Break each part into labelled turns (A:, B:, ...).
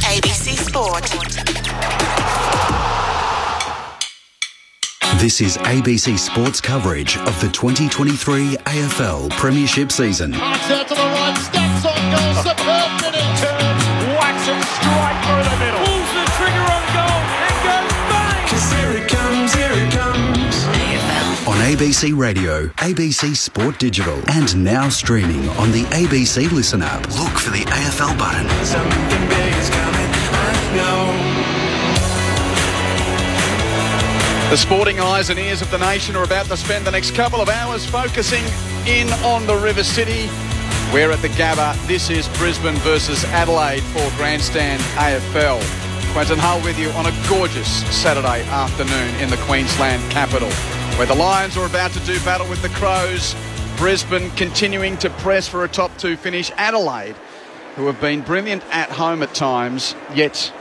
A: ABC Sport.
B: This is ABC Sports coverage of the 2023 AFL Premiership season.
C: Marks out to the right, steps on goal, superb finish.
D: Turns, whacks it straight through the middle. Pulls the trigger on goal and goes bang! 'Cause here it comes, here it comes.
B: On ABC Radio, ABC Sport Digital, and now streaming on the ABC Listen app. Look for the AFL button.
D: Something big is coming, I know.
E: The sporting eyes and ears of the nation are about to spend the next couple of hours focusing in on the River City. We're at the Gabba. This is Brisbane versus Adelaide for Grandstand AFL. Quentin Hull with you on a gorgeous Saturday afternoon in the Queensland capital, where the Lions are about to do battle with the Crows. Brisbane continuing to press for a top two finish. Adelaide, who have been brilliant at home at times, yet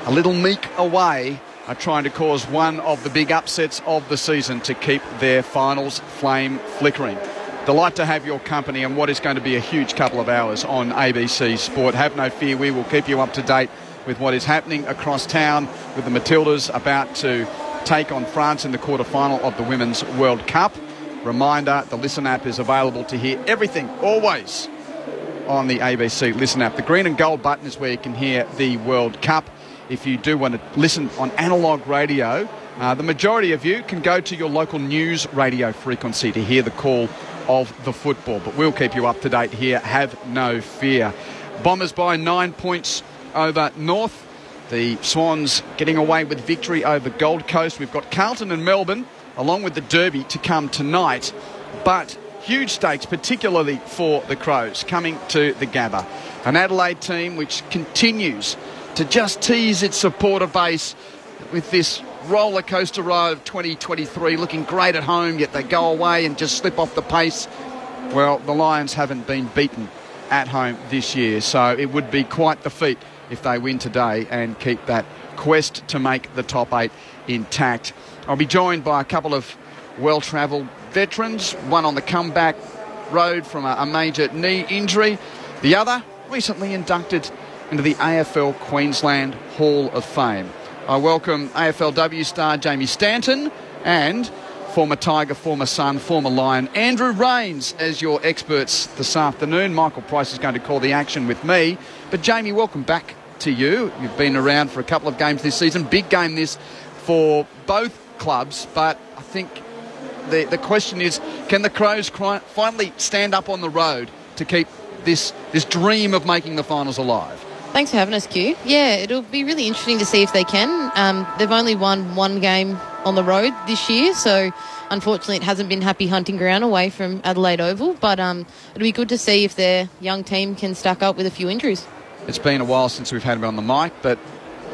E: a little meek away, are trying to cause one of the big upsets of the season to keep their finals flame flickering. Delight to have your company and what is going to be a huge couple of hours on ABC Sport. Have no fear, we will keep you up to date with what is happening across town, with the Matildas about to take on France in the quarter-final of the Women's World Cup. Reminder, the Listen app is available to hear everything, always, on the ABC Listen app. The green and gold button is where you can hear the World Cup. If you do want to listen on analogue radio, the majority of you can go to your local news radio frequency to hear the call of the football. But we'll keep you up to date here, have no fear. Bombers by 9 points over North. The Swans getting away with victory over Gold Coast. We've got Carlton and Melbourne, along with the Derby, to come tonight. But huge stakes, particularly for the Crows, coming to the Gabba. An Adelaide team which continues to just tease its supporter base with this roller coaster ride of 2023, looking great at home, yet they go away and just slip off the pace. Well, the Lions haven't been beaten at home this year, so it would be quite the feat if they win today and keep that quest to make the top eight intact. I'll be joined by a couple of well-travelled veterans, one on the comeback road from a major knee injury, the other recently inducted into the AFL Queensland Hall of Fame. I welcome AFLW star Jamie Stanton and former Tiger, former Sun, former Lion Andrew Rains as your experts this afternoon. Michael Price is going to call the action with me. But Jamie, welcome back to you. You've been around for a couple of games this season. Big game this for both clubs, but I think the question is, can the Crows finally stand up on the road to keep this dream of making the finals alive?
F: Thanks for having us, Q. Yeah, it'll be really interesting to see if they can. They've only won one game on the road this year, so unfortunately it hasn't been happy hunting ground away from Adelaide Oval, but it'll be good to see if their young team can stack up with a few injuries. It's
E: been a while since we've had him on the mic, but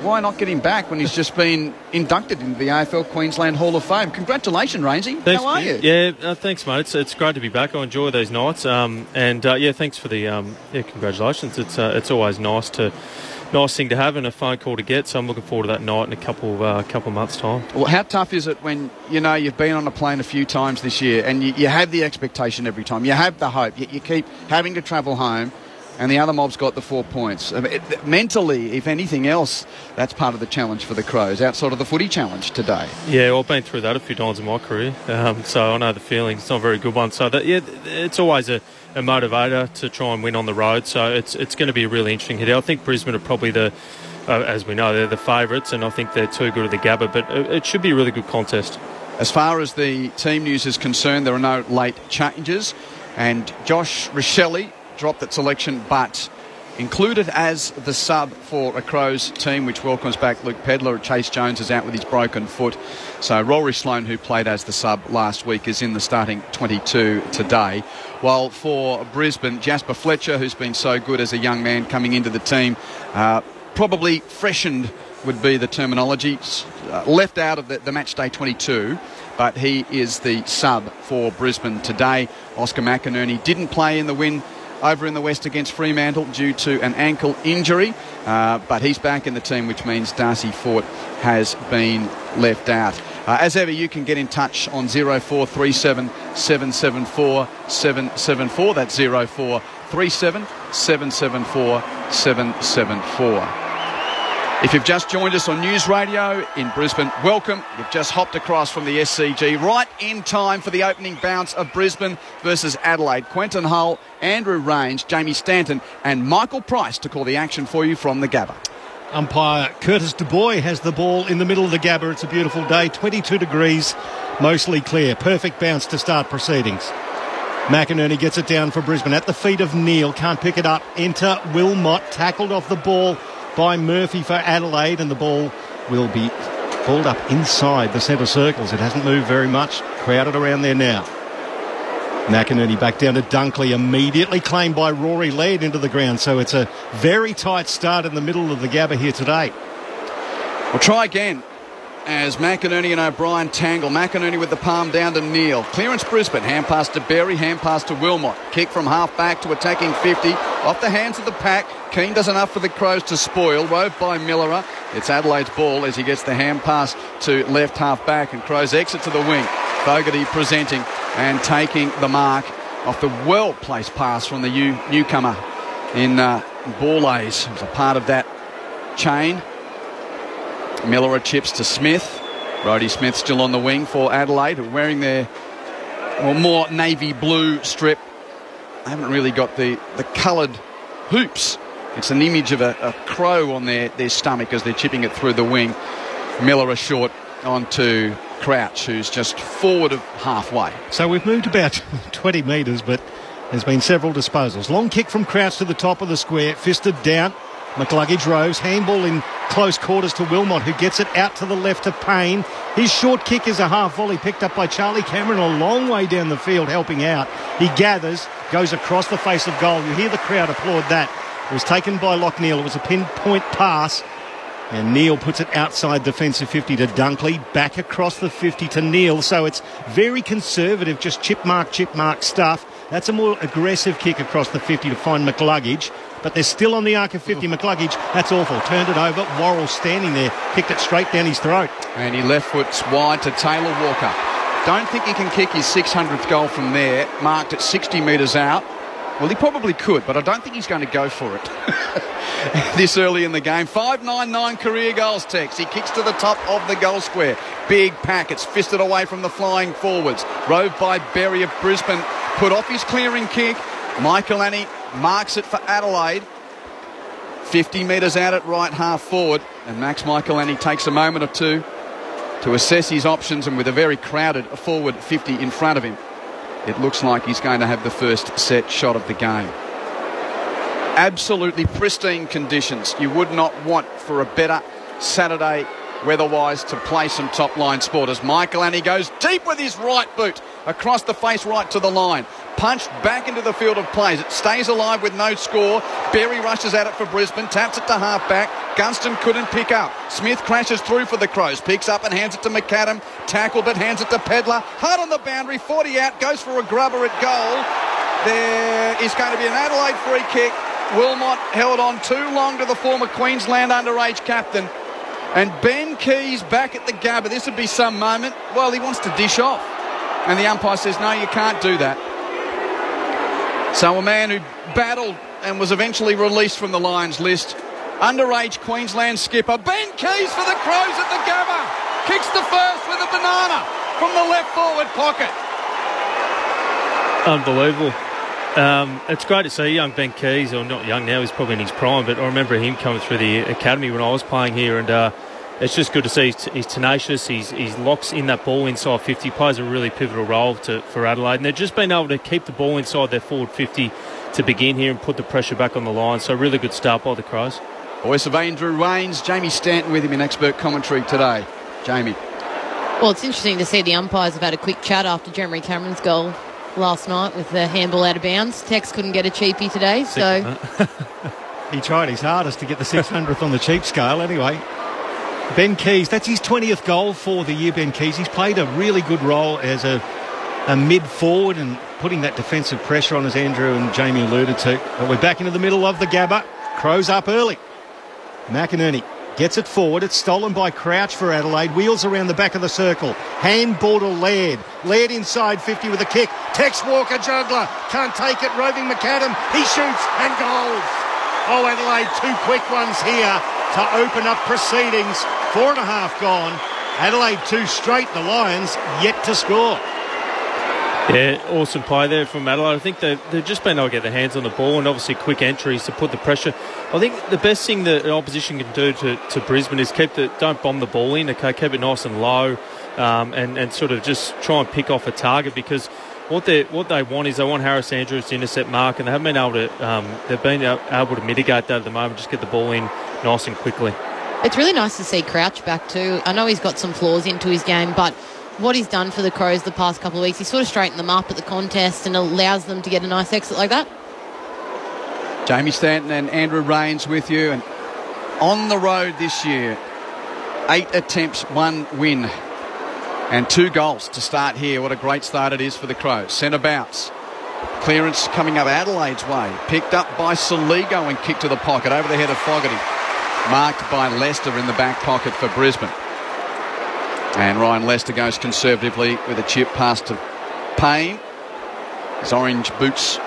E: why not get him back when he's just been inducted into the AFL Queensland Hall of Fame? Congratulations, Rainsy.
G: Thanks,
E: how are you?
G: Yeah, thanks, mate. It's great to be back. I enjoy these nights. Thanks for the congratulations. It's always nice thing to have and a phone call to get. So I'm looking forward to that night in a couple of months' time.
E: Well, how tough is it when you've been on a plane a few times this year and you have the expectation every time, you have the hope, you keep having to travel home, and the other mob's got the 4 points. Mentally, if anything else, that's part of the challenge for the Crows, outside of the footy challenge today.
G: Yeah, well, I've been through that a few times in my career, so I know the feeling. It's not a very good one. So, it's always a motivator to try and win on the road, so it's going to be a really interesting hit. I think Brisbane are probably as we know, they're the favourites, and I think they're too good at the Gabba, but it should be a really good contest.
E: As far as the team news is concerned, there are no late changes, and Josh Richelli dropped at selection, but included as the sub for a Crows team, which welcomes back Luke Pedler. Chase Jones is out with his broken foot. So Rory Sloane, who played as the sub last week, is in the starting 22 today. While for Brisbane, Jasper Fletcher, who's been so good as a young man coming into the team, probably freshened would be the terminology, left out of the match day 22, but he is the sub for Brisbane today. Oscar McInerney didn't play in the win over in the West against Fremantle due to an ankle injury, but he's back in the team, which means Darcy Fort has been left out. As ever, you can get in touch on 0437 774 774. That's 0437 774 774. If you've just joined us on News Radio in Brisbane, welcome. You've just hopped across from the SCG right in time for the opening bounce of Brisbane versus Adelaide. Quentin Hull, Andrew Rains, Jamie Stanton and Michael Price to call the action for you from the Gabba.
A: Umpire Curtis Du Bois has the ball in the middle of the Gabba. It's a beautiful day, 22 degrees, mostly clear. Perfect bounce to start proceedings. McInerney gets it down for Brisbane at the feet of Neil. Can't pick it up. Enter Wilmot, tackled off the ball by Murphy for Adelaide, and the ball will be balled up inside the centre circles. It hasn't moved very much. Crowded around there now. McInerney back down to Dunkley, immediately claimed by Rory Laird into the ground. So it's a very tight start in the middle of the Gabba here today.
E: We'll try again as McInerney and O'Brien tangle. McInerney with the palm down to Neil. Clearance Brisbane. Hand pass to Berry, hand pass to Wilmot. Kick from half back to attacking 50. Off the hands of the pack. Keane does enough for the Crows to spoil. Roved by Millerer. It's Adelaide's ball as he gets the hand pass to left half back, and Crows exit to the wing. Fogarty presenting and taking the mark off the well-placed pass from the newcomer in Borlays. It was a part of that chain. Millerer chips to Smith. Brodie Smith still on the wing for Adelaide, wearing their more navy blue strip. They haven't really got the coloured hoops. It's an image of a crow on their stomach as they're chipping it through the wing. Millerer short onto Crouch, who's just forward of halfway.
A: So we've moved about 20 metres, but there's been several disposals. Long kick from Crouch to the top of the square, fisted down. McCluggage rose, handball in close quarters to Wilmot, who gets it out to the left to Payne. His short kick is a half volley picked up by Charlie Cameron a long way down the field, helping out. He gathers, goes across the face of goal. You hear the crowd applaud that. It was taken by Lockneil. It was a pinpoint pass, and Neil puts it outside defensive 50 to Dunkley, back across the 50 to Neil. So it's very conservative, just chip mark stuff. That's a more aggressive kick across the 50 to find McCluggage. But they're still on the arc of 50. McCluggage, that's awful. Turned it over. Worrell standing there, kicked it straight down his throat.
E: And he left foots wide to Taylor Walker. Don't think he can kick his 600th goal from there, marked at 60 metres out. Well, he probably could, but I don't think he's going to go for it this early in the game. 599 career goals, Tex. He kicks to the top of the goal square. Big pack. It's fisted away from the flying forwards. Roved by Berry of Brisbane. Put off his clearing kick. Michaelani marks it for Adelaide. 50 metres out at right half forward. And Max Michaelani takes a moment or two to assess his options, and with a very crowded forward 50 in front of him, it looks like he's going to have the first set shot of the game. Absolutely pristine conditions. You would not want for a better Saturday weather-wise to play some top-line sport as Michaelani goes deep with his right boot across the face right to the line. Punched back into the field of plays. It stays alive with no score. Berry rushes at it for Brisbane, taps it to half-back. Gunston couldn't pick up. Smith crashes through for the Crows, picks up and hands it to McAdam. Tackle but hands it to Pedler. Hard on the boundary, 40 out, goes for a grubber at goal. There is going to be an Adelaide free kick. Wilmot held on too long to the former Queensland underage captain. And Ben Keys back at the Gabba. This would be some moment. Well, he wants to dish off. And the umpire says, no, you can't do that. So a man who battled and was eventually released from the Lions list, underage Queensland skipper, Ben Keys for the Crows at the Gabba. Kicks the first with a banana from the left forward pocket.
G: Unbelievable. It's great to see young Ben Keys, or not young now, he's probably in his prime, but I remember him coming through the academy when I was playing here, and it's just good to see he's tenacious, he's locks in that ball inside 50, plays a really pivotal role for Adelaide, and they've just been able to keep the ball inside their forward 50 to begin here and put the pressure back on the line, so really good start by the Crows.
E: Voice of Andrew Rains, Jamie Stanton with him in expert commentary today. Jamie.
F: Well, it's interesting to see the umpires have had a quick chat after Jeremy Cameron's goal last night with the handball out of bounds. Tex couldn't get a cheapie today, so...
A: He tried his hardest to get the 600th on the cheap scale anyway. Ben Keys, that's his 20th goal for the year, Ben Keys. He's played a really good role as a mid-forward and putting that defensive pressure on, as Andrew and Jamie alluded to. But we're back into the middle of the Gabba. Crows up early. McInerney gets it forward. It's stolen by Crouch for Adelaide. Wheels around the back of the circle. Handball to Laird. Laird inside 50 with a kick. Tex Walker, juggler. Can't take it. Roving McAdam. He shoots and goals. Oh, Adelaide, two quick ones here. to open up proceedings. 4.5 gone. Adelaide 2 straight. The Lions yet to score.
G: Yeah, awesome play there from Adelaide. I think they've just been able to get their hands on the ball and obviously quick entries to put the pressure. I think the best thing that an opposition can do to Brisbane is don't bomb the ball in, okay, keep it nice and low, and sort of just try and pick off a target, because what they want is they want Harris Andrews to intercept mark, and they haven't been able to mitigate that at the moment, just get the ball in nice and quickly.
F: It's really nice to see Crouch back too. I know he's got some flaws into his game, but what he's done for the Crows the past couple of weeks, he's sort of straightened them up at the contest and allows them to get a nice exit like that.
E: Jamie Stanton and Andrew Rains with you. And on the road this year, 8 attempts, 1 win. And 2 goals to start here. What a great start it is for the Crows. Centre bounce. Clearance coming up Adelaide's way. Picked up by Soligo and kicked to the pocket over the head of Fogarty. Marked by Lester in the back pocket for Brisbane. And Ryan Lester goes conservatively with a chip pass to Payne. His orange boots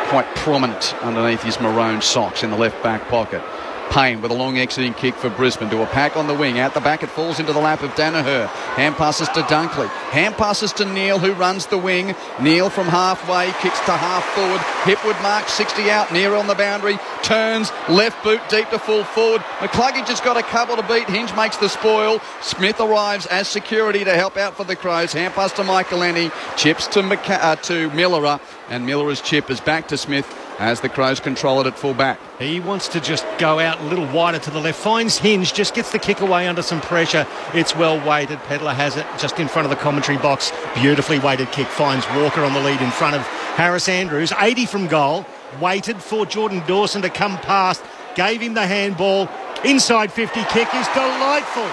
E: quite prominent underneath his maroon socks in the left back pocket. Payne with a long exiting kick for Brisbane to a pack on the wing. Out the back it falls into the lap of Danaher. Hand passes to Dunkley. Hand passes to Neal, who runs the wing. Neal from halfway kicks to half forward. Hipwood marks 60 out, near on the boundary. Turns, left boot deep to full forward. McCluggage has got a couple to beat. Hinge makes the spoil. Smith arrives as security to help out for the Crows. Hand pass to Michael Lenny. Chips to Millerer. And Miller's chip is back to Smith as the Crows control it at full back.
A: He wants to just go out a little wider to the left. Finds Hinge, just gets the kick away under some pressure. It's well weighted. Pedler has it just in front of the commentary box. Beautifully weighted kick. Finds Walker on the lead in front of Harris Andrews. 80 from goal. Waited for Jordan Dawson to come past. Gave him the handball. Inside 50 kick is delightful.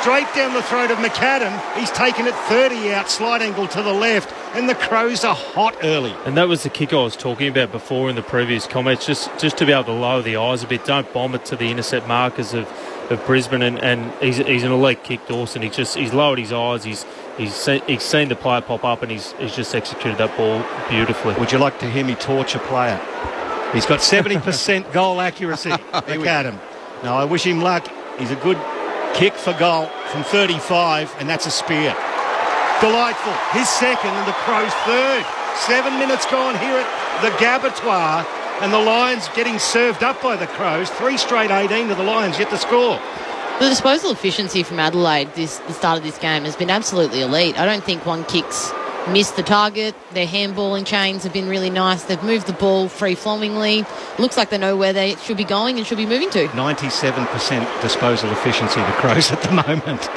A: Straight down the throat of McAdam. He's taken it 30 out, slight angle to the left, and the Crows are hot early.
G: And that was the kick I was talking about before in the previous comments, just to be able to lower the eyes a bit. Don't bomb it to the intercept markers of Brisbane, and he's an elite kick, Dawson. He's lowered his eyes, he's seen the player pop up, and he's just executed that ball beautifully.
A: Would you like to hear me torch a player? He's got 70% goal accuracy, McAdam. Now, I wish him luck. He's a good kick for goal from 35, and that's a spear. Delightful. His second and the Crows' third. 7 minutes gone here at the Gabbatoir, and the Lions getting served up by the Crows. 3 straight 18 to the Lions yet to score.
F: The disposal efficiency from Adelaide the start of this game has been absolutely elite. I don't think one kick's missed the target. Their handballing chains have been really nice. They've moved the ball free-flowingly. Looks like they know where they should be going and should be moving to.
A: 97% disposal efficiency, the Crows at the moment.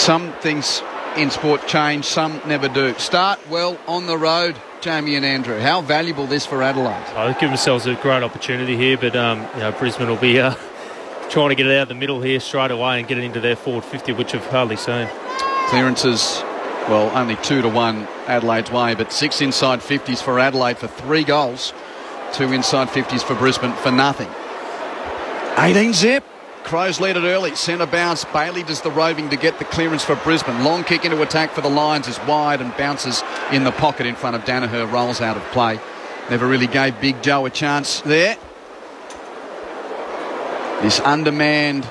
E: Some things in sport change, some never do. Start well on the road, Jamie and Andrew. How valuable this for Adelaide?
G: They've given themselves a great opportunity here, but Brisbane will be trying to get it out of the middle here straight away and get it into their forward 50, which we've hardly seen.
E: Clearances, well, only 2-1 Adelaide's way, but 6 inside 50s for Adelaide for 3 goals. 2 inside 50s for Brisbane for nothing. 18 zip. Crows led it early. Centre bounce. Bailey does the roving to get the clearance for Brisbane. Long kick into attack for the Lions is wide and bounces in the pocket in front of Danaher. Rolls out of play. Never really gave Big Joe a chance there. This undermanned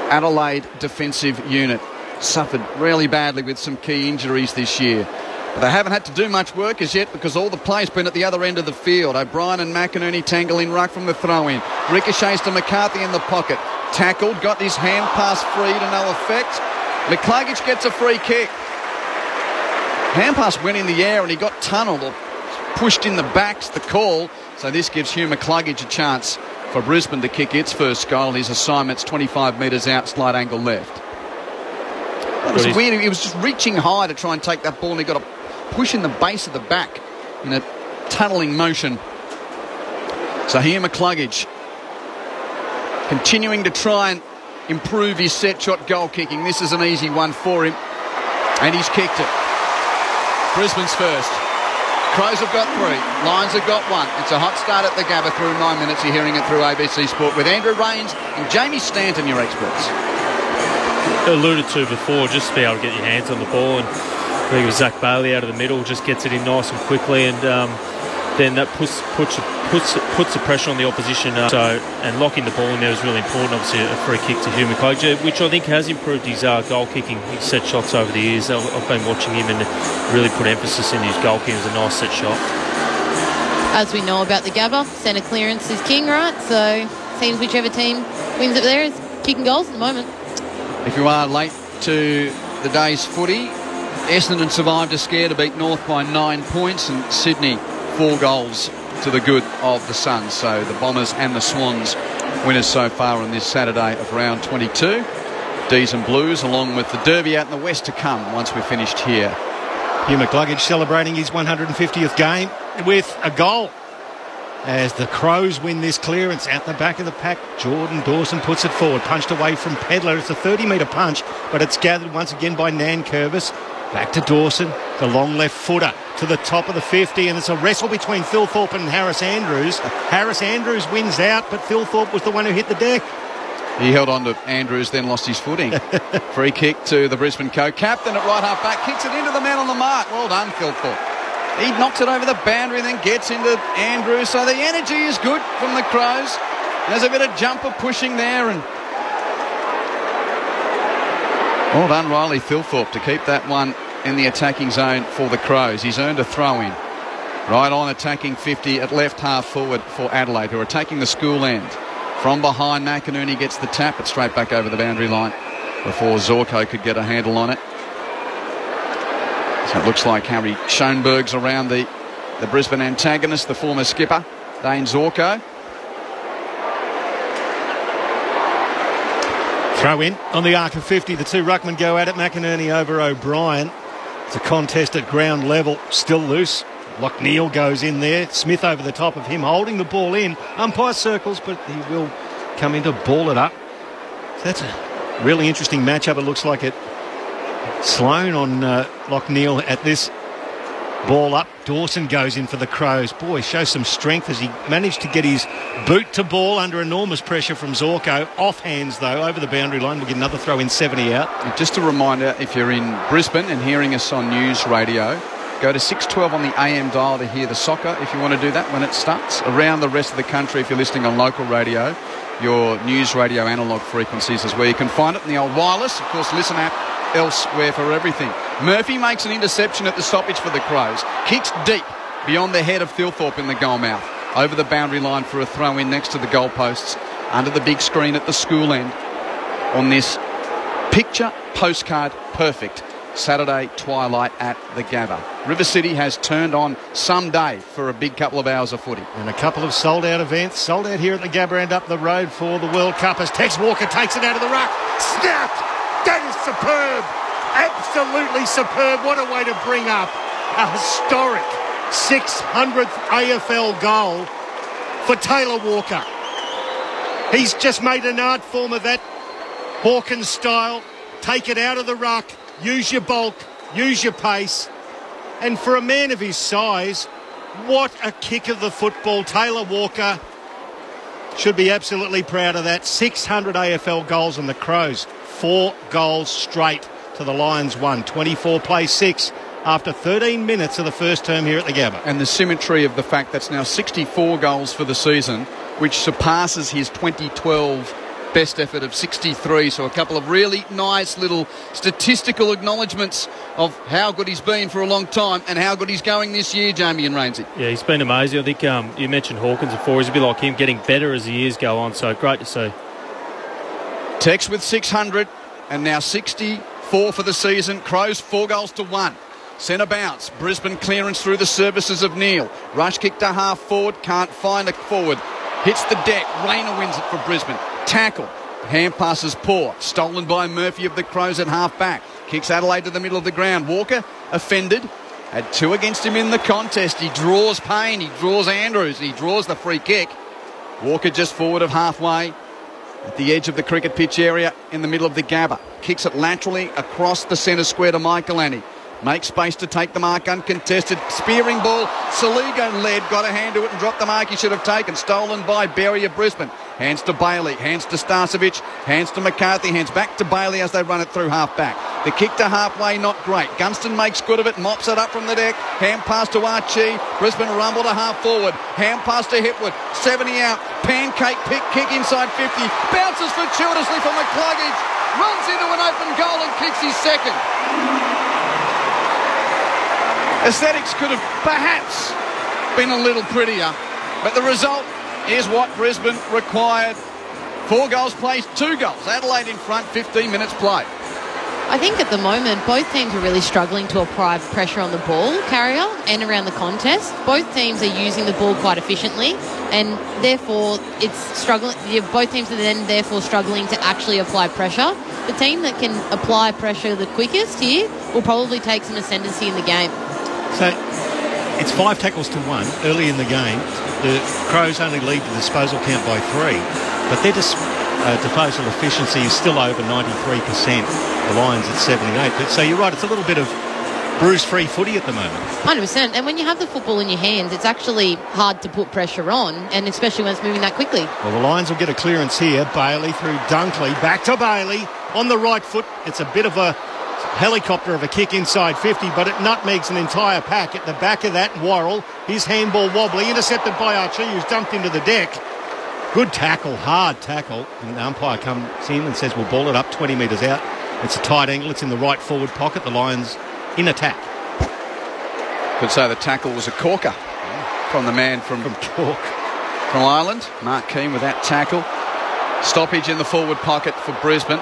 E: Adelaide defensive unit suffered really badly with some key injuries this year. But they haven't had to do much work as yet because all the play's been at the other end of the field. O'Brien and McInerney tangle in ruck from the throw-in. Ricochets to McCarthy in the pocket. Tackled, got his hand pass free to no effect. McCluggage gets a free kick. Hand pass went in the air and he got tunnelled or pushed in the back's the call. So this gives Hugh McCluggage a chance for Brisbane to kick its first goal. His assignment's 25 metres out, slight angle left. That was weird. He was just reaching high to try and take that ball and he got a push in the base of the back in a tunnelling motion. So here McCluggage continuing to try and improve his set shot goal kicking. This is an easy one for him and he's kicked it. Brisbane's first. Crows have got 3. Lions have got 1. It's a hot start at the Gabba through 9 minutes. You're hearing it through ABC Sport with Andrew Rains and Jamie Stanton, your experts.
G: Alluded to before, just to be able to get your hands on the ball, and I think it was Zach Bailey out of the middle, just gets it in nice and quickly, and then that puts the pressure on the opposition. And locking the ball in there is really important. Obviously, a free kick to Hugh McCluggage, which I think has improved his goal kicking. He's set shots over the years. I've been watching him and really put emphasis in his goal kicking. It was a nice set shot.
F: As we know about the Gabba, centre clearance is king, right? So seems whichever team wins it there is kicking goals at the moment.
E: If you are late to the day's footy, Essendon survived a scare to beat North by 9 points, and Sydney 4 goals to the good of the Suns. So the Bombers and the Swans winners so far on this Saturday of round 22. D's and Blues, along with the Derby out in the west to come once we're finished here.
A: Hugh McCluggage celebrating his 150th game with a goal as the Crows win this clearance out the back of the pack. Jordan Dawson puts it forward, punched away from Pedler. It's a 30-metre punch, but it's gathered once again by Nan Curvis. Back to Dawson, the long left footer to the top of the 50, and it's a wrestle between Thilthorpe and Harris Andrews. Harris Andrews wins out, but Thilthorpe was the one who hit the deck.
E: He held on to Andrews, then lost his footing. Free kick to the Brisbane co-captain at right half back, kicks it into the man on the mark. Well done, Thilthorpe. He knocks it over the boundary and then gets into Andrews. So the energy is good from the Crows. There's a bit of jumper pushing there, and well done, Riley Thilthorpe, to keep that one in the attacking zone for the Crows. He's earned a throw-in. Right on attacking 50 at left half forward for Adelaide, who are taking the school end. From behind, McInerney gets the tap, it's straight back over the boundary line before Zorko could get a handle on it. So it looks like Harry Schoenberg's around the Brisbane antagonist, the former skipper, Dane Zorko.
A: Throw in on the arc of 50. The two ruckmen go at it. McInerney over O'Brien. It's a contest at ground level. Still loose. Lockneil goes in there. Smith over the top of him, holding the ball in. Umpire circles, but he will come in to ball it up. So that's a really interesting matchup. It looks like it. Sloan on Lockneil at this ball up. Dawson goes in for the Crows. Boy, shows some strength as he managed to get his boot to ball under enormous pressure from Zorko. Off hands, though, over the boundary line. We'll get another throw in 70 out.
E: And just a reminder, if you're in Brisbane and hearing us on News Radio, go to 612 on the AM dial to hear the soccer if you want to do that when it starts. Around the rest of the country, if you're listening on local radio, your News Radio analogue frequencies is where you can find it. In the old wireless, of course, Listen app elsewhere for everything. Murphy makes an interception at the stoppage for the Crows. Kicks deep beyond the head of Thilthorpe in the goal mouth. Over the boundary line for a throw-in next to the goalposts under the big screen at the school end on this picture postcard perfect Saturday twilight at the Gabba. River City has turned on some day for a big couple of hours of footy.
A: And a couple of sold-out events. Sold out here at the Gabba and up the road for the World Cup as Tex Walker takes it out of the ruck. Snapped! That is superb. Absolutely superb. What a way to bring up a historic 600th AFL goal for Taylor Walker. He's just made an art form of that Hawkins style. Take it out of the ruck, use your bulk, use your pace. And for a man of his size, what a kick of the football. Taylor Walker should be absolutely proud of that. 600 AFL goals, and the Crows 4 goals straight to the Lions 1. 24 plays 6 after 13 minutes of the first term here at the Gabba.
E: And the symmetry of the fact that's now 64 goals for the season, which surpasses his 2012 best effort of 63. So a couple of really nice little statistical acknowledgements of how good he's been for a long time and how good he's going this year, Jamie and Rainsy.
G: Yeah, he's been amazing. I think you mentioned Hawkins before. He's a bit like him, getting better as the years go on. So great to see.
E: Tex with 600 and now 64 for the season. Crows 4 goals to 1. Centre bounce. Brisbane clearance through the services of Neil. Rush kick to half forward. Can't find a forward. Hits the deck. Rayner wins it for Brisbane. Tackle. Hand passes poor. Stolen by Murphy of the Crows at half back. Kicks Adelaide to the middle of the ground. Walker offended. Had 2 against him in the contest. He draws Payne. He draws Andrews. He draws the free kick. Walker just forward of halfway. At the edge of the cricket pitch area in the middle of the Gabba. Kicks it laterally across the centre square to Michaelani. Makes space to take the mark uncontested. Spearing ball. Saligo led. Got a hand to it and dropped the mark he should have taken. Stolen by Berry of Brisbane. Hands to Bailey. Hands to Starcevic. Hands to McCarthy. Hands back to Bailey as they run it through half back. The kick to halfway, not great. Gunston makes good of it, mops it up from the deck. Hand pass to Archie. Brisbane rumble to half forward. Hand pass to Hipwood. 70 out. Pancake pick, kick inside 50. Bounces fortuitously for McCluggage. Runs into an open goal and kicks his second. Aesthetics could have perhaps been a little prettier, but the result is what Brisbane required. 4 goals placed, 2 goals. Adelaide in front, 15 minutes play.
F: I think at the moment both teams are really struggling to apply pressure on the ball carrier and around the contest. Both teams are using the ball quite efficiently, and therefore it's struggling. Both teams are then therefore struggling to actually apply pressure. The team that can apply pressure the quickest here will probably take some ascendancy in the game.
A: So it's 5 tackles to 1 early in the game. The Crows only lead the disposal count by 3, but their disposal efficiency is still over 93%. The Lions at 78. But so you're right, it's a little bit of bruise-free footy at the moment.
F: 100%. And when you have the football in your hands, it's actually hard to put pressure on, and especially when it's moving that quickly.
A: Well, the Lions will get a clearance here. Bailey through Dunkley. Back to Bailey on the right foot. It's a bit of a helicopter of a kick inside 50, but it nutmegs an entire pack. At the back of that, Worrell, his handball wobbly, intercepted by Archie, who's dumped into the deck. Good tackle, hard tackle. And the umpire comes in and says, we'll ball it up 20 metres out. It's a tight angle. It's in the right forward pocket. The Lions in attack.
E: Could say the tackle was a corker from the man from Ireland. Mark Keane with that tackle. Stoppage in the forward pocket for Brisbane.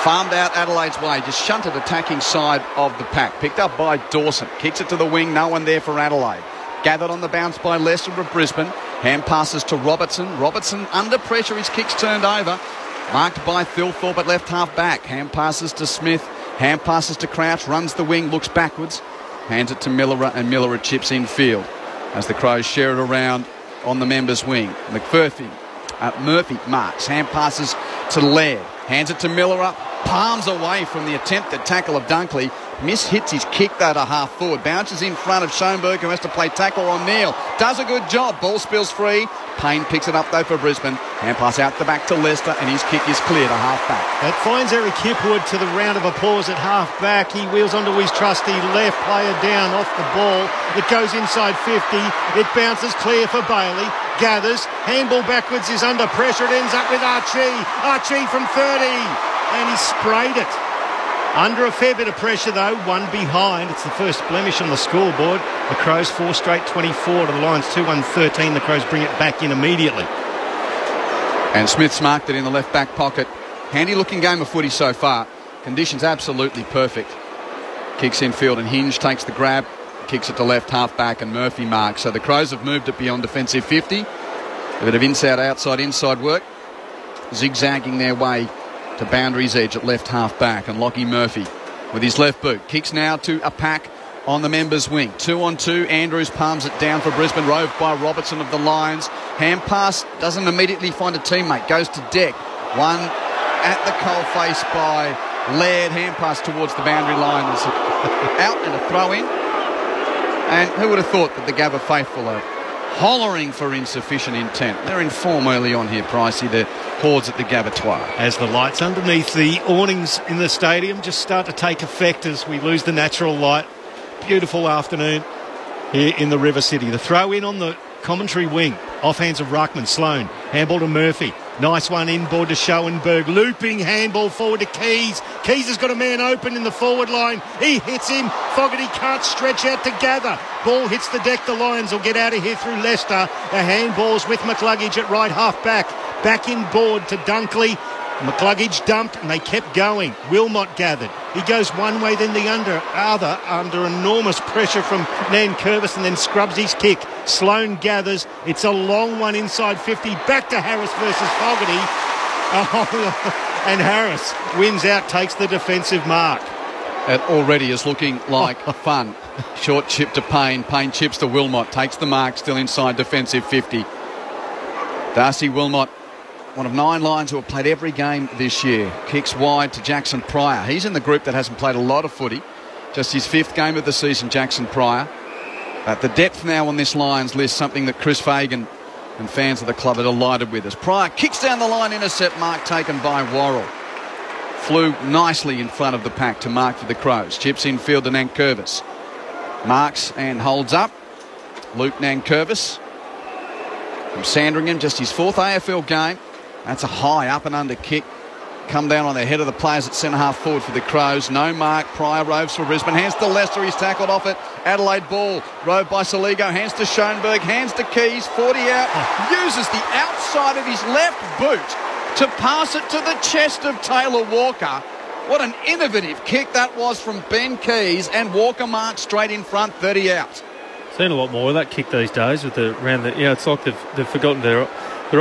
E: Farmed out Adelaide's way. Just shunted attacking side of the pack. Picked up by Dawson. Kicks it to the wing. No one there for Adelaide. Gathered on the bounce by Lester of Brisbane. Hand passes to Robertson. Robertson under pressure. His kick's turned over. Marked by Thilthorpe at left half back. Hand passes to Smith. Hand passes to Crouch. Runs the wing. Looks backwards. Hands it to Miller, and Miller chips in field as the Crows share it around on the members' wing. Murphy marks. Hand passes to Laird. Hands it to Miller. Palms away from the attempted tackle of Dunkley. Hits his kick though to half forward. Bounces in front of Schoenberg, who has to play tackle on Neil. Does a good job. Ball spills free. Payne picks it up though for Brisbane. Hand pass out the back to Lester, and his kick is clear to half back.
A: That finds Eric Hipwood to the round of applause at half back. He wheels onto his trusty left player down off the ball. It goes inside 50. It bounces clear for Bailey. Gathers. Handball backwards is under pressure. It ends up with Archie. Archie from 30. And he sprayed it. Under a fair bit of pressure, though, 1 behind. It's the first blemish on the scoreboard. The Crows 4 straight 24 to the Lions 2-1-13. The Crows bring it back in immediately.
E: And Smith's marked it in the left back pocket. Handy looking game of footy so far. Conditions absolutely perfect. Kicks in field and Hinge takes the grab. Kicks it to left half back and Murphy marks. So the Crows have moved it beyond defensive 50. A bit of inside work. Zigzagging their way to boundary's edge at left half back, and Lockie Murphy with his left boot kicks now to a pack on the members' wing. 2-on-2. Andrews palms it down for Brisbane, roved by Robertson of the Lions. Hand pass, doesn't immediately find a teammate, goes to deck. One at the coalface by Laird. Hand pass towards the boundary line. Out and a throw in. And who would have thought that the Gabba faithful are hollering for insufficient intent. They're in form early on here, Pricey, the hordes at the Gabatoir.
A: As the lights underneath the awnings in the stadium just start to take effect as we lose the natural light. Beautiful afternoon here in the River City. The throw in on the commentary wing. Off hands of Ruckman. Sloane. Handball to Murphy. Nice one inboard to Schoenberg. Looping handball forward to Keys. Keys has got a man open in the forward line. He hits him. Fogarty can't stretch out to Gather. Ball hits the deck. The Lions will get out of here through Leicester. The handballs with McCluggage at right half back. Back inboard to Dunkley. McCluggage dumped and they kept going. Wilmot gathered. He goes one way then the other under enormous pressure from Nankervis and then scrubs his kick. Sloane gathers. It's a long one inside 50. Back to Harris versus Fogarty. Oh, and Harris wins out, takes the defensive mark.
E: It already is looking like fun. Short chip to Payne. Payne chips to Wilmot. Takes the mark, still inside defensive 50. Darcy Wilmot, one of 9 Lions who have played every game this year. Kicks wide to Jackson Pryor. He's in the group that hasn't played a lot of footy. Just his 5th game of the season, Jackson Pryor. The depth now on this Lions list, something that Chris Fagan and fans of the club are delighted with. As Pryor kicks down the line, intercept mark taken by Worrell. flew nicely in front of the pack to mark for the Crows. Chips infield to Nankervis. Marks and holds up. Luke Nankervis from Sandringham, just his 4th AFL game. That's a high up and under kick. Come down on the head of the players at centre-half forward for the Crows. No mark. Pryor roves for Brisbane. Hands to Lester. He's tackled off it. Adelaide ball. Roved by Saligo. Hands to Schoenberg. Hands to Keys. 40 out. Uses the outside of his left boot to pass it to the chest of Taylor Walker. What an innovative kick that was from Ben Keys. And Walker marked straight in front. 30 out.
G: Seen a lot more of that kick these days with the round. It's like they've forgotten their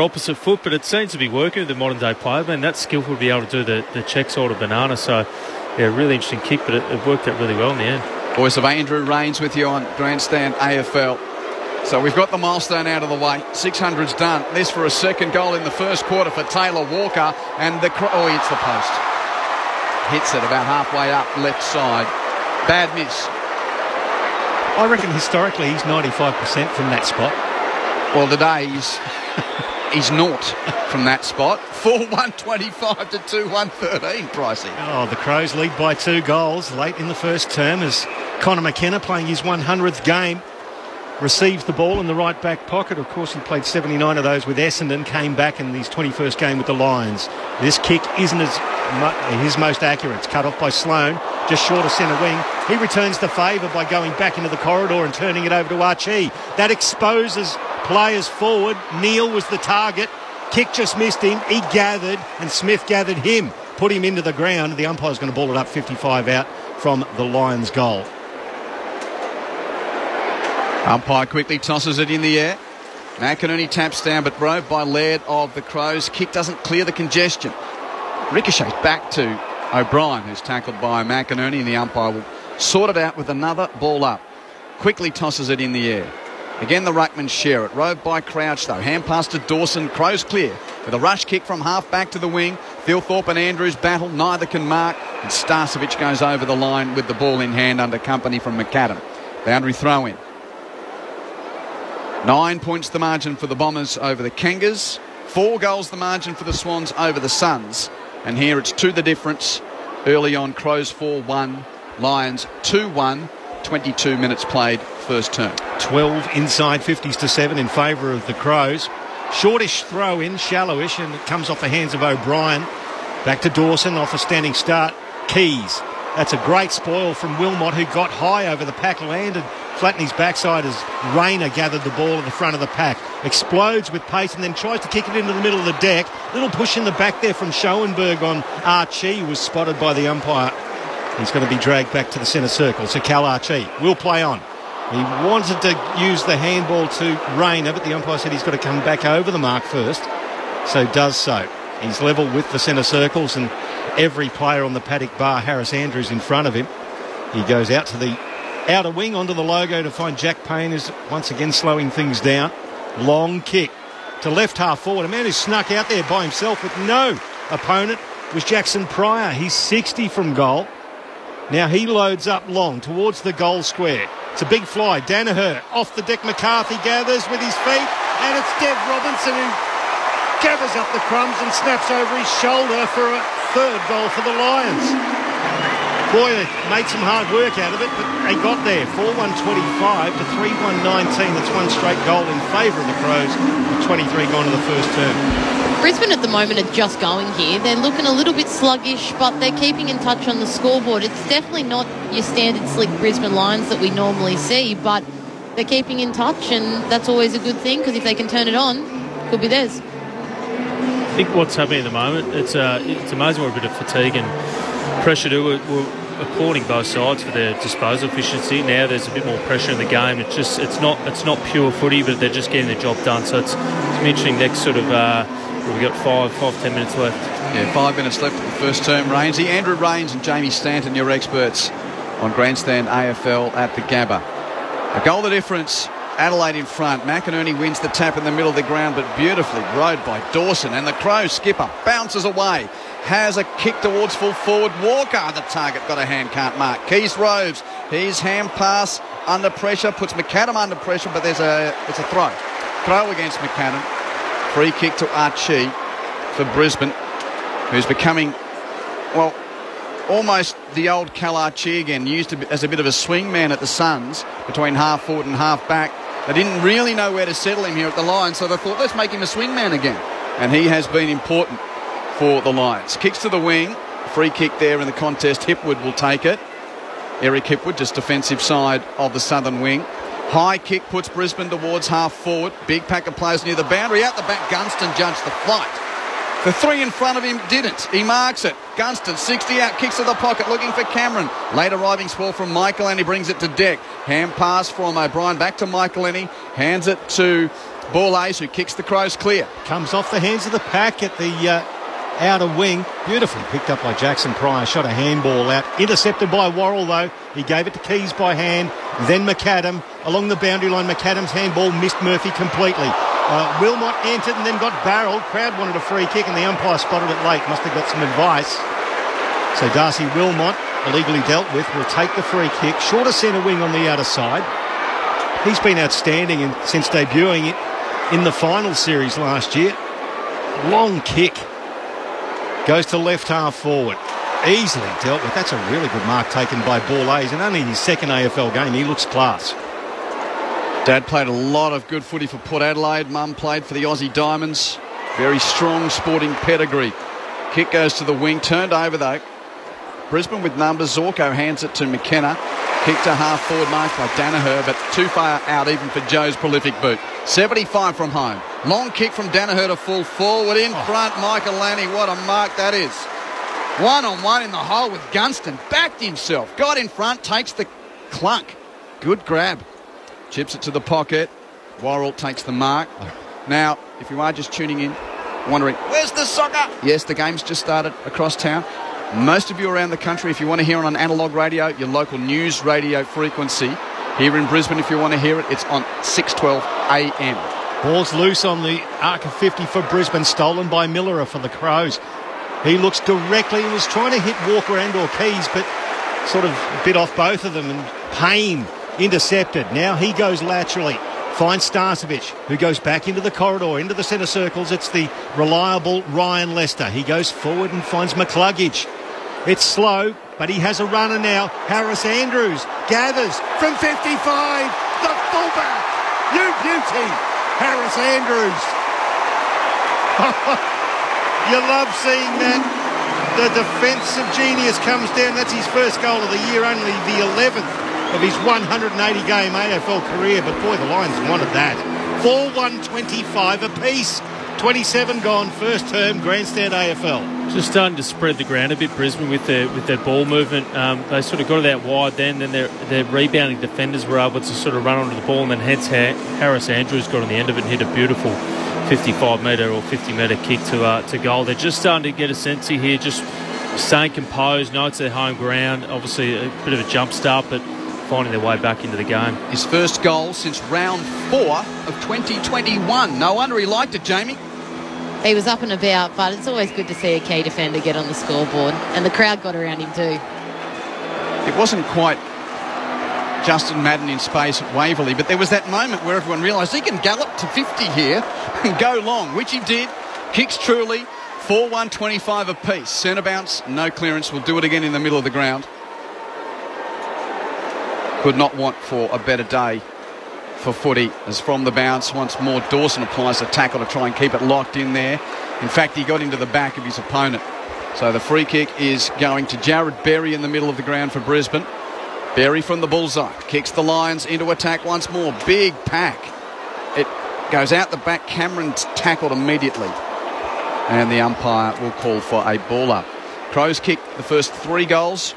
G: opposite foot, but it seems to be working with the modern day player. Man, that skillful to be able to do the check sort of banana. So, yeah, really interesting kick, but it worked out really well in the end.
E: Voice of Andrew Rains with you on Grandstand AFL. So we've got the milestone out of the way. 600's done. This for a second goal in the first quarter for Taylor Walker. And he hits the post. Hits it about halfway up left side. Bad miss.
A: I reckon historically he's 95% from that spot.
E: Well, today he's naught from that spot. 4-1-25 to 2-1-13, Pricey.
A: Oh, the Crows lead by 2 goals late in the first term as Connor McKenna, playing his 100th game, receives the ball in the right back pocket. Of course, he played 79 of those with Essendon, came back in his 21st game with the Lions. This kick isn't his most accurate. It's cut off by Sloane, just short of centre wing. He returns the favour by going back into the corridor and turning it over to Archie. That exposes players forward. Neal was the target. Kick just missed him. He gathered, and Smith gathered him, put him into the ground. The umpire's going to ball it up 55 out from the Lions' goal.
E: Umpire quickly tosses it in the air. McInerney taps down, but roved by Laird of the Crows. Kick doesn't clear the congestion. Ricochets back to O'Brien, who's tackled by McInerney, and the umpire will sort it out with another ball up. Quickly tosses it in the air. Again, the ruckman share it. Roved by Crouch, though. Hand pass to Dawson. Crows clear with a rush kick from half back to the wing. Thilthorpe and Andrews battle. Neither can mark. And Starcevic goes over the line with the ball in hand under company from McAdam. Boundary throw in. 9 points the margin for the Bombers over the Kangas. 4 goals the margin for the Swans over the Suns. And here it's 2 the difference. Early on, Crows 4-1, Lions 2-1. 22 minutes played first term.
A: 12 inside 50s to 7 in favour of the Crows. Shortish throw in, shallowish, and it comes off the hands of O'Brien. Back to Dawson off a standing start. Keys. That's a great spoil from Wilmot, who got high over the pack, landed flat in his backside as Rayner gathered the ball at the front of the pack. Explodes with pace and then tries to kick it into the middle of the deck. Little push in the back there from Schoenberg on Archie, who was spotted by the umpire. He's going to be dragged back to the centre circle. So Cal Archie will play on. He wanted to use the handball to Rayner, but the umpire said he's got to come back over the mark first. So does so. He's level with the centre circles and every player on the paddock bar Harris Andrews in front of him. He goes out to the outer wing onto the logo to find Jack Payne, who's once again slowing things down. Long kick to left half forward. A man who snuck out there by himself with no opponent was Jackson Pryor. He's 60 from goal. Now he loads up long towards the goal square. It's a big fly. Danaher off the deck. McCarthy gathers with his feet, and it's Dev Robinson who gathers up the crumbs and snaps over his shoulder for a 3rd goal for the Lions. Boy, they made some hard work out of it, but they got there. 4-1-25 to 3-1-19. That's 1 straight goal in favour of the Crows, with 23 gone to the first term.
F: Brisbane at the moment are just going here. They're looking a little bit sluggish, but they're keeping in touch on the scoreboard. It's definitely not your standard slick Brisbane Lions that we normally see, but they're keeping in touch, and that's always a good thing, because if they can turn it on, it could be theirs.
G: I think what's happening at the moment, it's amazing what a bit of fatigue and pressure to it. We're applauding both sides for their disposal efficiency. Now there's a bit more pressure in the game. It's not pure footy, but they're just getting the job done. So it's interesting. Next sort of we've got 5-10 minutes left.
E: Yeah, 5 minutes left of the first term. Rainsy, Andrew Rains and Jamie Stanton, your experts on Grandstand AFL at the Gabba. A goal the difference. Adelaide in front. McInerney wins the tap in the middle of the ground, but beautifully rowed by Dawson. And the Crows skipper bounces away. Has a kick towards full forward. Walker, the target, got a hand, can't mark. Keys roves. His hand pass under pressure, puts McAdam under pressure, but it's a throw. Throw against McAdam. Free kick to Archie for Brisbane, who's becoming well, almost the old Kalachi again, used as a bit of a swing man at the Suns between half forward and half back. They didn't really know where to settle him here at the Lions, so they thought, let's make him a swing man again. And he has been important for the Lions. Kicks to the wing. Free kick there in the contest. Hipwood will take it. Eric Hipwood, just defensive side of the southern wing. High kick puts Brisbane towards half forward. Big pack of players near the boundary. Out the back, Gunston judged the flight. The three in front of him didn't. He marks it. Gunston, 60 out, kicks to the pocket, looking for Cameron. Late arriving spell from Michael, and he brings it to Deck. Hand pass from O'Brien back to Michael, and he hands it to Borlase, who kicks the Crows clear.
A: Comes off the hands of the pack at the outer wing. Beautifully picked up by Jackson Pryor. Shot a handball out. Intercepted by Worrell, though. He gave it to Keys by hand. Then McAdam. Along the boundary line, McAdam's handball missed Murphy completely. Wilmot entered and then got barreled. Crowd wanted a free kick and the umpire spotted it late. Must have got some advice. So Darcy Wilmot, illegally dealt with, will take the free kick. Shorter centre wing on the outer side. He's been outstanding since debuting it in the final series last year. Long kick. Goes to left half forward. Easily dealt with. That's a really good mark taken by Borlase. And only his second AFL game. He looks class.
E: Dad played a lot of good footy for Port Adelaide. Mum played for the Aussie Diamonds. Very strong sporting pedigree. Kick goes to the wing. Turned over, though. Brisbane with numbers. Zorko hands it to McKenna. Kick to half forward, marked by Danaher, but too far out even for Joe's prolific boot. 75 from home. Long kick from Danaher to full forward. In front, Michael Lanny. What a mark that is. One-on-one in the hole with Gunston. Backed himself. Got in front. Takes the clunk. Good grab. Chips it to the pocket. Worrell takes the mark. Now, if you are just tuning in, wondering, where's the soccer? Yes, the game's just started across town. Most of you around the country, if you want to hear it on analogue radio, your local news radio frequency. Here in Brisbane, if you want to hear it, it's on 6:12 a.m.
A: Ball's loose on the arc of 50 for Brisbane, stolen by Miller for the Crows. He looks directly, he was trying to hit Walker and or Keys, but sort of bit off both of them, and Payne intercepted. Now he goes laterally, finds Starcevic, who goes back into the corridor, into the centre circles. It's the reliable Ryan Lester. He goes forward and finds McCluggage. It's slow, but he has a runner now. Harris Andrews gathers from 55. The fullback, you beauty, Harris Andrews. You love seeing that. The defensive genius comes down. That's his first goal of the year, only the 11th of his 180-game AFL career. But boy, the Lions wanted that. 4-1-25 apiece. 27 gone, first term, grandstand AFL.
G: Just starting to spread the ground a bit, Brisbane, with their ball movement. They sort of got it out wide then their rebounding defenders were able to sort of run onto the ball, and then hence Harris Andrews got on the end of it and hit a beautiful 55-metre or 50-metre kick to goal. They're just starting to get a sense here, just staying composed, know it's their home ground. Obviously a bit of a jump start, but finding their way back into the game.
E: His first goal since round 4 of 2021. No wonder he liked it, Jamie.
F: He was up and about, but it's always good to see a key defender get on the scoreboard, and the crowd got around him too.
E: It wasn't quite Justin Madden in space at Waverley, but there was that moment where everyone realised he can gallop to 50 here and go long, which he did. Kicks truly. 4-1-25 apiece. Centre bounce, no clearance. We'll do it again in the middle of the ground. Could not want for a better day for footy, as from the bounce once more Dawson applies a tackle to try and keep it locked in there. In fact, he got into the back of his opponent. So the free kick is going to Jared Berry in the middle of the ground for Brisbane. Berry from the bullseye kicks the Lions into attack once more. Big pack. It goes out the back. Cameron's tackled immediately, and the umpire will call for a ball up. Crows kicked the first 3 goals,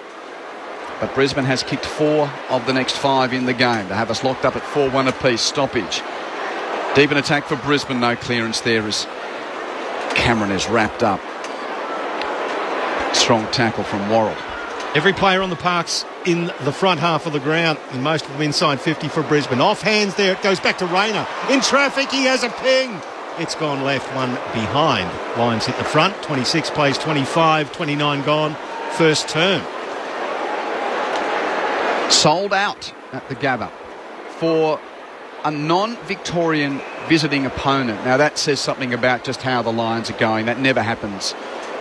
E: but Brisbane has kicked 4 of the next 5 in the game to have us locked up at 4-1 apiece. Stoppage. Deep in attack for Brisbane. No clearance there as Cameron is wrapped up. Strong tackle from Worrell.
A: Every player on the park's in the front half of the ground, and most of them inside 50 for Brisbane. Off hands there. It goes back to Rayner. In traffic, he has a ping. It's gone left, one behind. Lions hit the front. 26 plays 25, 29 gone. First term.
E: Sold out at the Gabba for a non-Victorian visiting opponent. Now that says something about just how the Lions are going. That never happens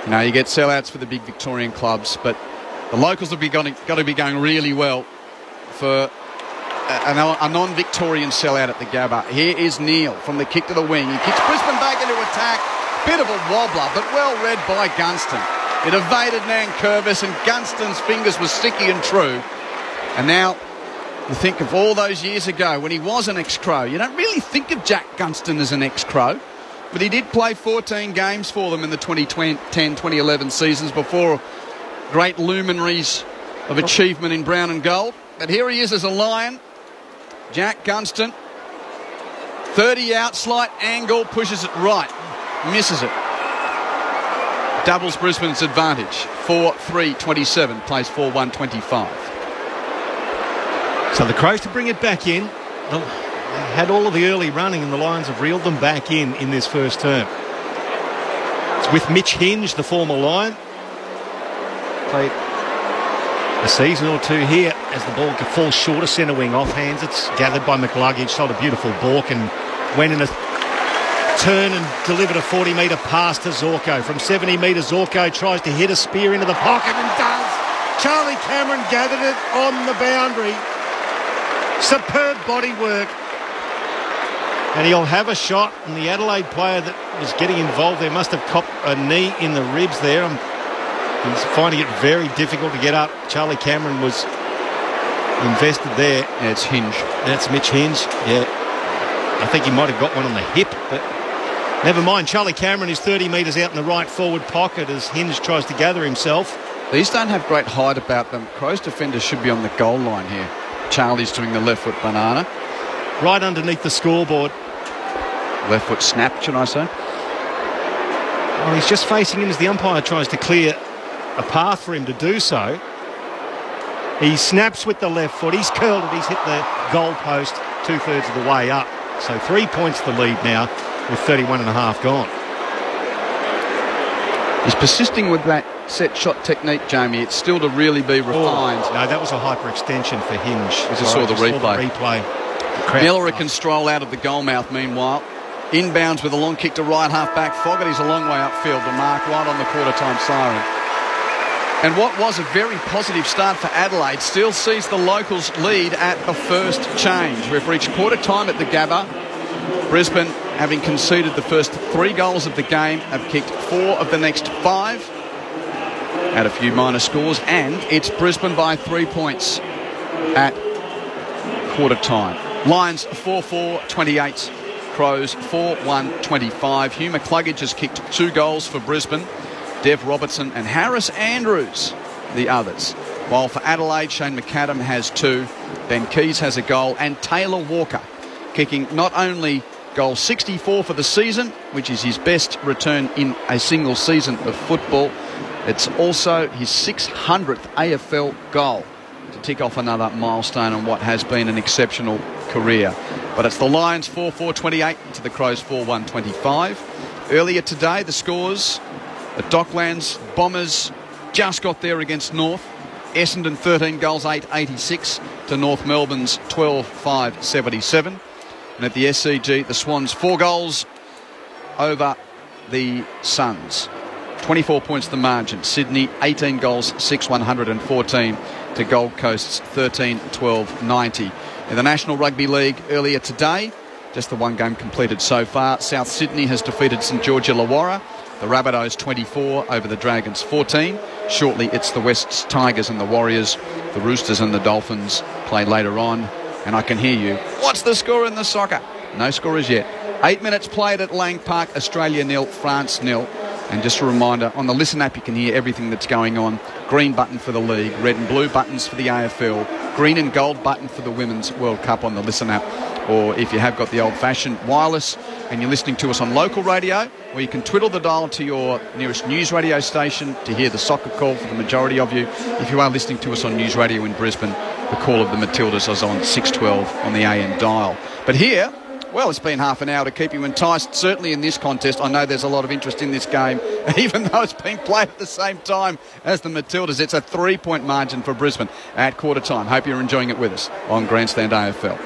E: You know, you get sellouts for the big Victorian clubs, but the locals have got to be going really well for a non-Victorian sellout at the Gabba. Here is Neil from the kick to the wing. He kicks Brisbane back into attack. Bit of a wobbler, but well read by Gunston. It evaded Nankervis, and Gunston's fingers were sticky and true. And now you think of all those years ago when he was an ex-Crow. You don't really think of Jack Gunston as an ex-Crow, but he did play 14 games for them in the 2010-2011 seasons before great luminaries of achievement in brown and gold. But here he is as a Lion. Jack Gunston, 30 out, slight angle, pushes it right, misses it. Doubles Brisbane's advantage, 4-3-27, plays 4-1-25.
A: So the Crows to bring it back in. They had all of the early running, and the Lions have reeled them back in this first term. It's with Mitch Hinge, the former Lion. Played a season or two here as the ball falls short of centre wing off hands. It's gathered by McLuggage, sold a beautiful balk and went in a turn and delivered a 40-metre pass to Zorko. From 70 metres, Zorko tries to hit a spear into the pocket and does. Charlie Cameron gathered it on the boundary. Superb body work. And he'll have a shot, and the Adelaide player that was getting involved there must have copped a knee in the ribs there. He's finding it very difficult to get up. Charlie Cameron was invested there.
E: Yeah, it's Hinge.
A: That's Mitch Hinge. Yeah. I think he might have got one on the hip, but never mind. Charlie Cameron is 30 metres out in the right forward pocket as Hinge tries to gather himself.
E: These don't have great height about them. Crows defenders should be on the goal line here. Charlie's doing the left foot banana.
A: Right underneath the scoreboard.
E: Left foot snap, should I say?
A: Well, he's just facing him as the umpire tries to clear a path for him to do so. He snaps with the left foot. He's curled it. He's hit the goal post 2/3 of the way up. So 3 points the lead now with 31 and a half gone.
E: He's persisting with that set shot technique, Jamie. It's still to really be refined.
A: No, that was a hyperextension for Hinge.
E: I just saw the replay. Miller can stroll out of the goal mouth meanwhile. Inbounds with a long kick to right half back. Fogarty's a long way upfield to mark right on the quarter time siren. And what was a very positive start for Adelaide still sees the locals lead at the first change. We've reached quarter time at the Gabba. Brisbane, having conceded the first 3 goals of the game, have kicked 4 of the next 5. Had a few minor scores, and it's Brisbane by 3 points at quarter time. Lions 4-4-28. Crows 4-1-25. Hugh McCluggage has kicked 2 goals for Brisbane. Dev Robertson and Harris Andrews, the others. While for Adelaide, Shane McAdam has 2. Ben Keys has a goal. And Taylor Walker kicking not only goal 64 for the season, which is his best return in a single season of football, it's also his 600th AFL goal to tick off another milestone on what has been an exceptional career. But it's the Lions 4-4-28 to the Crows 4-1-25. Earlier today, the scores at Docklands, Bombers just got there against North. Essendon 13 goals, 8-86 to North Melbourne's 12-5-77. And at the SCG, the Swans 4 goals over the Suns. 24 points the margin. Sydney 18 goals, 6-114 to Gold Coast's 13-12-90. In the National Rugby League earlier today, just the 1 game completed so far, South Sydney has defeated St George Illawarra. The Rabbitohs 24 over the Dragons 14. Shortly it's the West's Tigers and the Warriors. The Roosters and the Dolphins play later on. And I can hear you. What's the score in the soccer? No score as yet. 8 minutes played at Lang Park. Australia 0, France 0. And just a reminder, on the Listen app you can hear everything that's going on. Green button for the league, red and blue buttons for the AFL, green and gold button for the Women's World Cup on the Listen app. Or if you have got the old-fashioned wireless and you're listening to us on local radio, or you can twiddle the dial to your nearest news radio station to hear the soccer call for the majority of you. If you are listening to us on News Radio in Brisbane, the call of the Matildas is on 612 on the AM dial. But here, well, it's been half an hour to keep you enticed, certainly in this contest. I know there's a lot of interest in this game, even though it's being played at the same time as the Matildas. It's a 3-point margin for Brisbane at quarter time. Hope you're enjoying it with us on Grandstand AFL.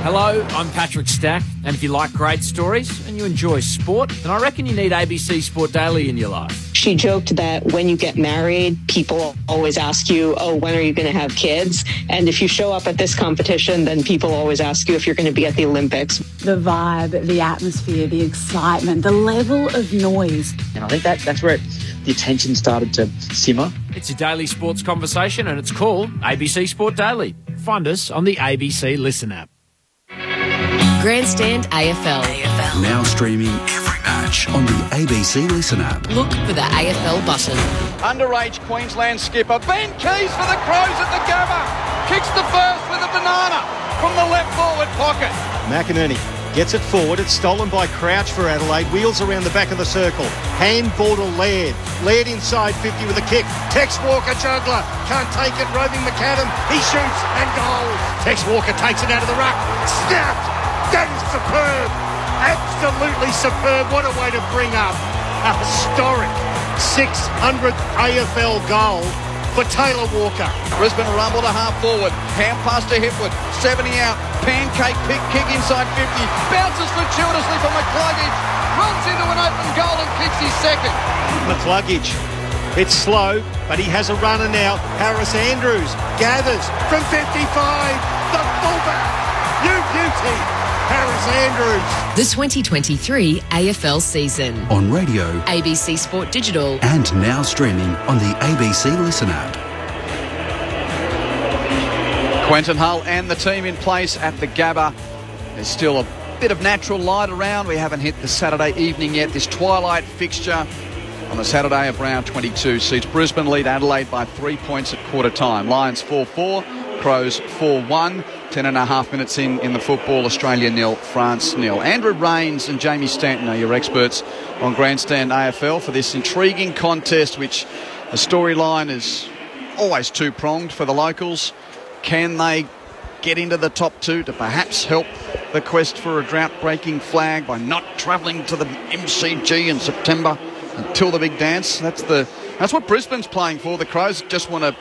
H: Hello, I'm Patrick Stack, and if you like great stories and you enjoy sport, then I reckon you need ABC Sport Daily in your life.
I: She joked that when you get married, people always ask you, oh, when are you going to have kids? And if you show up at this competition, then people always ask you if you're going to be at the Olympics.
J: The vibe, the atmosphere, the excitement, the level of noise.
K: And I think that's where the attention started to simmer.
H: It's a daily sports conversation and it's called ABC Sport Daily. Find us on the ABC Listen app.
L: Grandstand AFL.
B: Now streaming every match on the ABC Listen app.
L: Look for the AFL button.
E: Underage Queensland skipper Ben Keys for the Crows at the Gabba. Kicks the first with a banana from the left forward pocket.
A: McInerney gets it forward. It's stolen by Crouch for Adelaide. Wheels around the back of the circle. Handball to Laird. Laird inside 50 with a kick. Tex Walker juggler. Can't take it. Roving McAdam. He shoots and goals. Tex Walker takes it out of the ruck. Snapped. That is superb. Absolutely superb. What a way to bring up a historic 600th AFL goal for Taylor Walker.
E: Brisbane rumble to half forward. Hand pass to Hipwood. 70 out. Pancake kick inside 50. Bounces fortuitously for McCluggage. Runs into an open goal and kicks his second.
A: McCluggage. It's slow, but he has a runner now. Harris Andrews gathers from 55. The fullback. You beauty. Harris Andrews.
L: The 2023 AFL season.
B: On radio,
L: ABC Sport Digital.
B: and now streaming on the ABC Listen app.
E: Quentin Hull and the team in place at the Gabba. There's still a bit of natural light around. We haven't hit the Saturday evening yet. This twilight fixture on the Saturday of round 22 sees Brisbane lead Adelaide by 3 points at quarter time. Lions 4-4, Crows 4-1. 10.5 minutes in the football, Australia 0, France 0. Andrew Rains and Jamie Stanton are your experts on Grandstand AFL for this intriguing contest, which the storyline is always two-pronged for the locals. Can they get into the top two to perhaps help the quest for a drought-breaking flag by not travelling to the MCG in September until the big dance? That's what Brisbane's playing for. The Crows just want to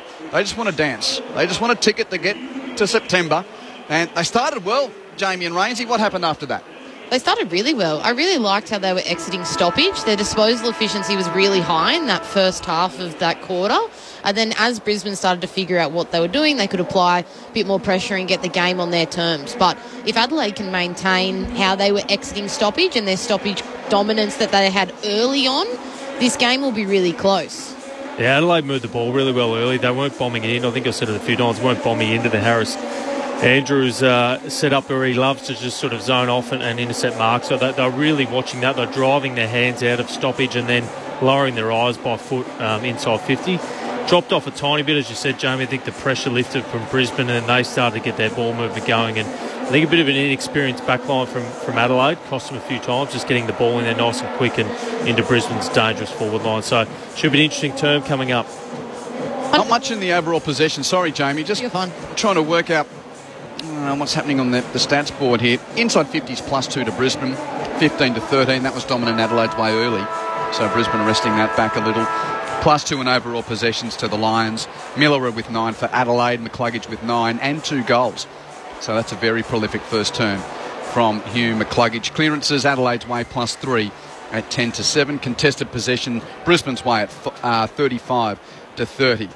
E: dance. They just want a ticket to get to September. And they started well, Jamie and Rainsy. What happened after that?
F: They started really well. I really liked how they were exiting stoppage. Their disposal efficiency was really high in that first half of that quarter. And then as Brisbane started to figure out what they were doing, they could apply a bit more pressure and get the game on their terms. But if Adelaide can maintain how they were exiting stoppage and their stoppage dominance that they had early on, this game will be really close.
G: Yeah, Adelaide moved the ball really well early. They weren't bombing it in. I think I said it a few times, weren't bombing into the Harris Andrews set up where he loves to just sort of zone off and intercept marks. So they're really watching that. They're driving their hands out of stoppage and then lowering their eyes by foot inside 50. Dropped off a tiny bit, as you said, Jamie. I think the pressure lifted from Brisbane and they started to get their ball movement going. And I think a bit of an inexperienced backline from Adelaide cost them a few times, just getting the ball in there nice and quick and into Brisbane's dangerous forward line. So should be an interesting term coming up.
E: Not much in the overall possession. Sorry, Jamie. Just trying to work out what's happening on the stats board here. Inside 50s +2 to Brisbane, 15-13. That was dominant Adelaide's way early. So Brisbane arresting that back a little. +2 in overall possessions to the Lions. Miller with 9 for Adelaide. McCluggage with 9 and 2 goals. So that's a very prolific first term from Hugh McCluggage. Clearances Adelaide's way +3 at 10-7. Contested possession Brisbane's way at 35-30.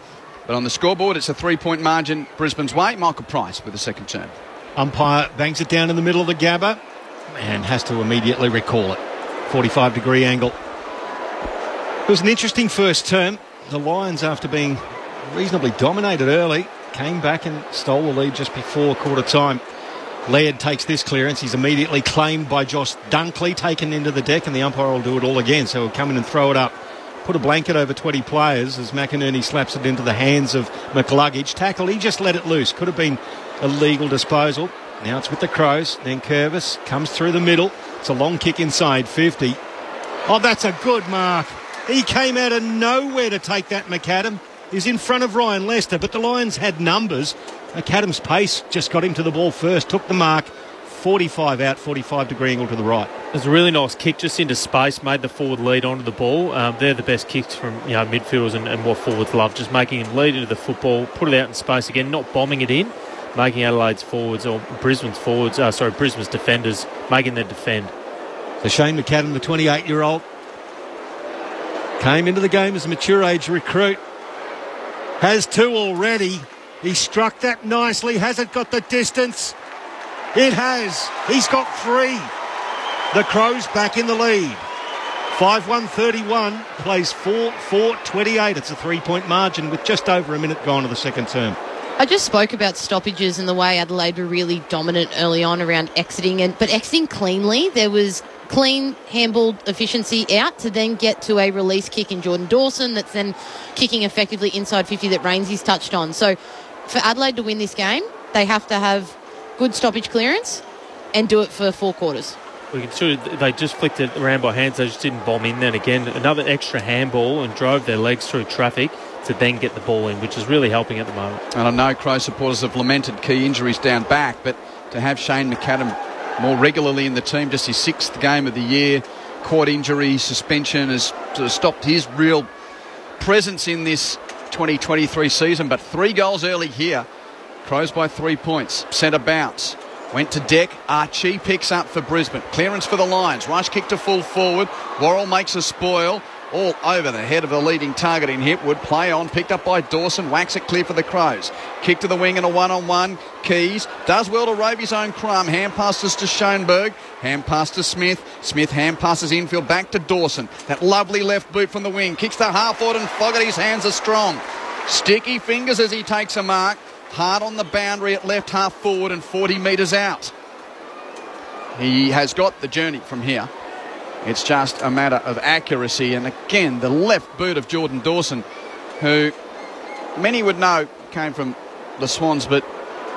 E: But on the scoreboard, it's a 3-point margin Brisbane's way. Michael Price with a second term.
A: Umpire bangs it down in the middle of the Gabba and has to immediately recall it. 45-degree angle. It was an interesting first term. The Lions, after being reasonably dominated early, came back and stole the lead just before quarter time. Laird takes this clearance. He's immediately claimed by Josh Dunkley, taken into the deck, and the umpire will do it all again. So he'll come in and throw it up. Put a blanket over 20 players as McInerney slaps it into the hands of McCluggage. Tackle, he just let it loose. Could have been a legal disposal. Now it's with the Crows. Then Curvis comes through the middle. It's a long kick inside 50. Oh, that's a good mark. He came out of nowhere to take that, McAdam. He's in front of Ryan Lester, but the Lions had numbers. McAdam's pace just got him to the ball first, took the mark. 45 out, 45-degree angle to the right.
G: It was a really nice kick just into space, made the forward lead onto the ball. They're the best kicks from midfielders and what forwards love, just making him lead into the football, put it out in space again, not bombing it in, making Adelaide's forwards, or Brisbane's defenders, making them defend.
A: So Shane McAdam, the 28-year-old, Came into the game as a mature age recruit. Has 2 already. He struck that nicely. Has it got the distance? It has. He's got 3. The Crows back in the lead. 5-1-31, plays 4-4-28. It's a 3-point margin with just over a minute gone to the second term.
F: I just spoke about stoppages and the way Adelaide were really dominant early on around exiting, but exiting cleanly. There was clean handball efficiency out to then get to a release kick in Jordan Dawson that's then kicking effectively inside 50 that Rainsy's touched on. So for Adelaide to win this game, they have to have good stoppage clearance and do it for 4 quarters.
G: They just flicked it around by hands. They just didn't bomb in. Then again, another extra handball and drove their legs through traffic to then get the ball in, which is really helping at the moment.
E: And I know Crow supporters have lamented key injuries down back, but to have Shane McAdam more regularly in the team, just his 6th game of the year, quad injury, suspension, has sort of stopped his real presence in this 2023 season. But 3 goals early here. Crows by 3 points. Centre bounce. Went to deck. Archie picks up for Brisbane. Clearance for the Lions. Rush kick to full forward. Worrell makes a spoil. All over the head of the leading target in Hipwood. Play on. Picked up by Dawson. Whacks it clear for the Crows. Kick to the wing and a one-on-one. Keys does well to rove his own crumb. Hand passes to Schoenberg. Hand pass to Smith. Smith hand passes infield back to Dawson. That lovely left boot from the wing. Kicks to half-forward and Fogarty's hands are strong. Sticky fingers as he takes a mark. Hard on the boundary at left half forward and 40 metres out. He has got the journey from here. It's just a matter of accuracy. And again, the left boot of Jordan Dawson, who many would know came from the Swans, but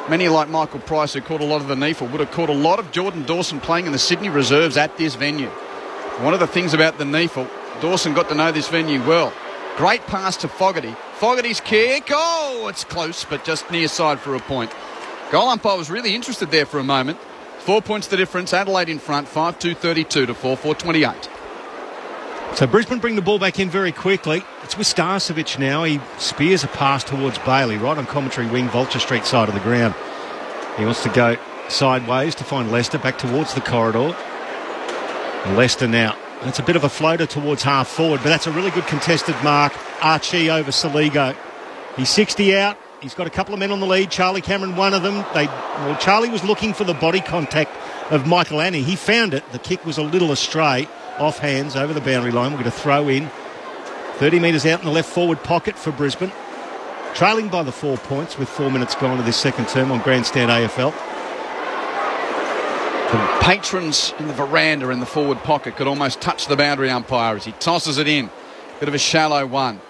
E: many like Michael Price, who caught a lot of the NEFL, would have caught a lot of Jordan Dawson playing in the Sydney Reserves at this venue. One of the things about the NEFL, Dawson got to know this venue well. Great pass to Fogarty. Fogarty's kick. Oh, it's close, but just near side for a point. Goal umpire was really interested there for a moment. 4 points the difference. Adelaide in front, 5-2-32 to 4-4-28.
A: So Brisbane bring the ball back in very quickly. It's with Starcevic now. He spears a pass towards Bailey, right on commentary wing, Vulture Street side of the ground. He wants to go sideways to find Lester back towards the corridor. Lester now. That's a bit of a floater towards half forward, but that's a really good contested mark. Archie over Saligo. He's 60 out. He's got a couple of men on the lead. Charlie Cameron, one of them. Charlie was looking for the body contact of Michael Annie. He found it. The kick was a little astray. Off hands over the boundary line. We're going to throw in. 30 metres out in the left forward pocket for Brisbane. Trailing by the 4 points with 4 minutes gone to this second term on Grandstand AFL.
E: The patrons in the veranda in the forward pocket could almost touch the boundary umpire as he tosses it in. Bit of a shallow one.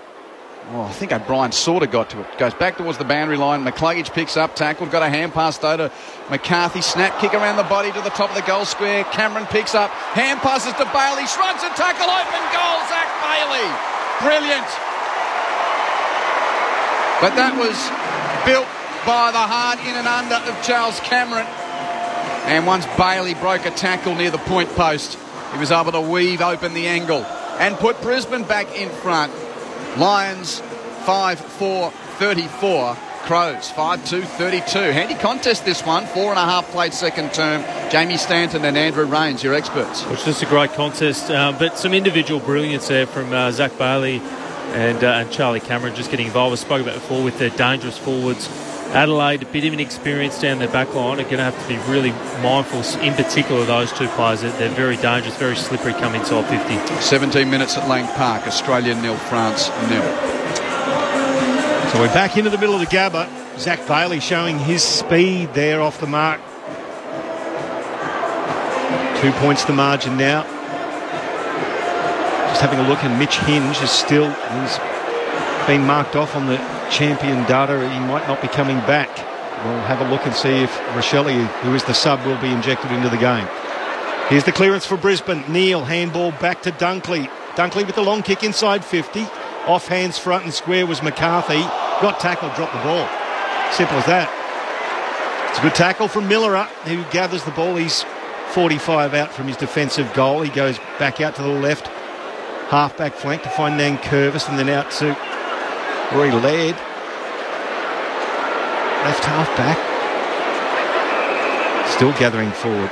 E: Oh, I think O'Brien sort of got to it. Goes back towards the boundary line. McCluggage picks up, tackled, got a hand pass though to McCarthy. Snap kick around the body to the top of the goal square. Cameron picks up, hand passes to Bailey. Shrugs and tackle, open goal, Zach Bailey. Brilliant. But that was built by the hard in and under of Charles Cameron. And once Bailey broke a tackle near the point post, he was able to weave open the angle and put Brisbane back in front. Lions 5-4-34. Crows 5-2-32. Handy contest this one. 4.5 played second term. Jamie Stanton and Andrew Rains, your experts.
G: It's just a great contest, but some individual brilliance there from Zach Bailey and Charlie Cameron just getting involved. I spoke about before with their dangerous forwards. Adelaide, a bit of an experience down their back line, are going to have to be really mindful, in particular those two players. They're very dangerous, very slippery come inside 50.
E: 17 minutes at Lang Park. Australia 0, France 0.
A: So we're back into the middle of the Gabba. Zach Bailey showing his speed there off the mark. 2 points the margin now. Just having a look, and Mitch Hinge is still... He's been marked off on the champion data. He might not be coming back. We'll have a look and see if Rochelle, who is the sub, will be injected into the game. Here's the clearance for Brisbane. Neal, handball back to Dunkley. Dunkley with the long kick inside 50. Off hands front and square was McCarthy. Got tackled, dropped the ball. Simple as that. It's a good tackle from Millerer, who gathers the ball. He's 45 out from his defensive goal. He goes back out to the left. Half-back flank to find Nankervis and then out to Roy Laird. Left half-back. Still gathering forward.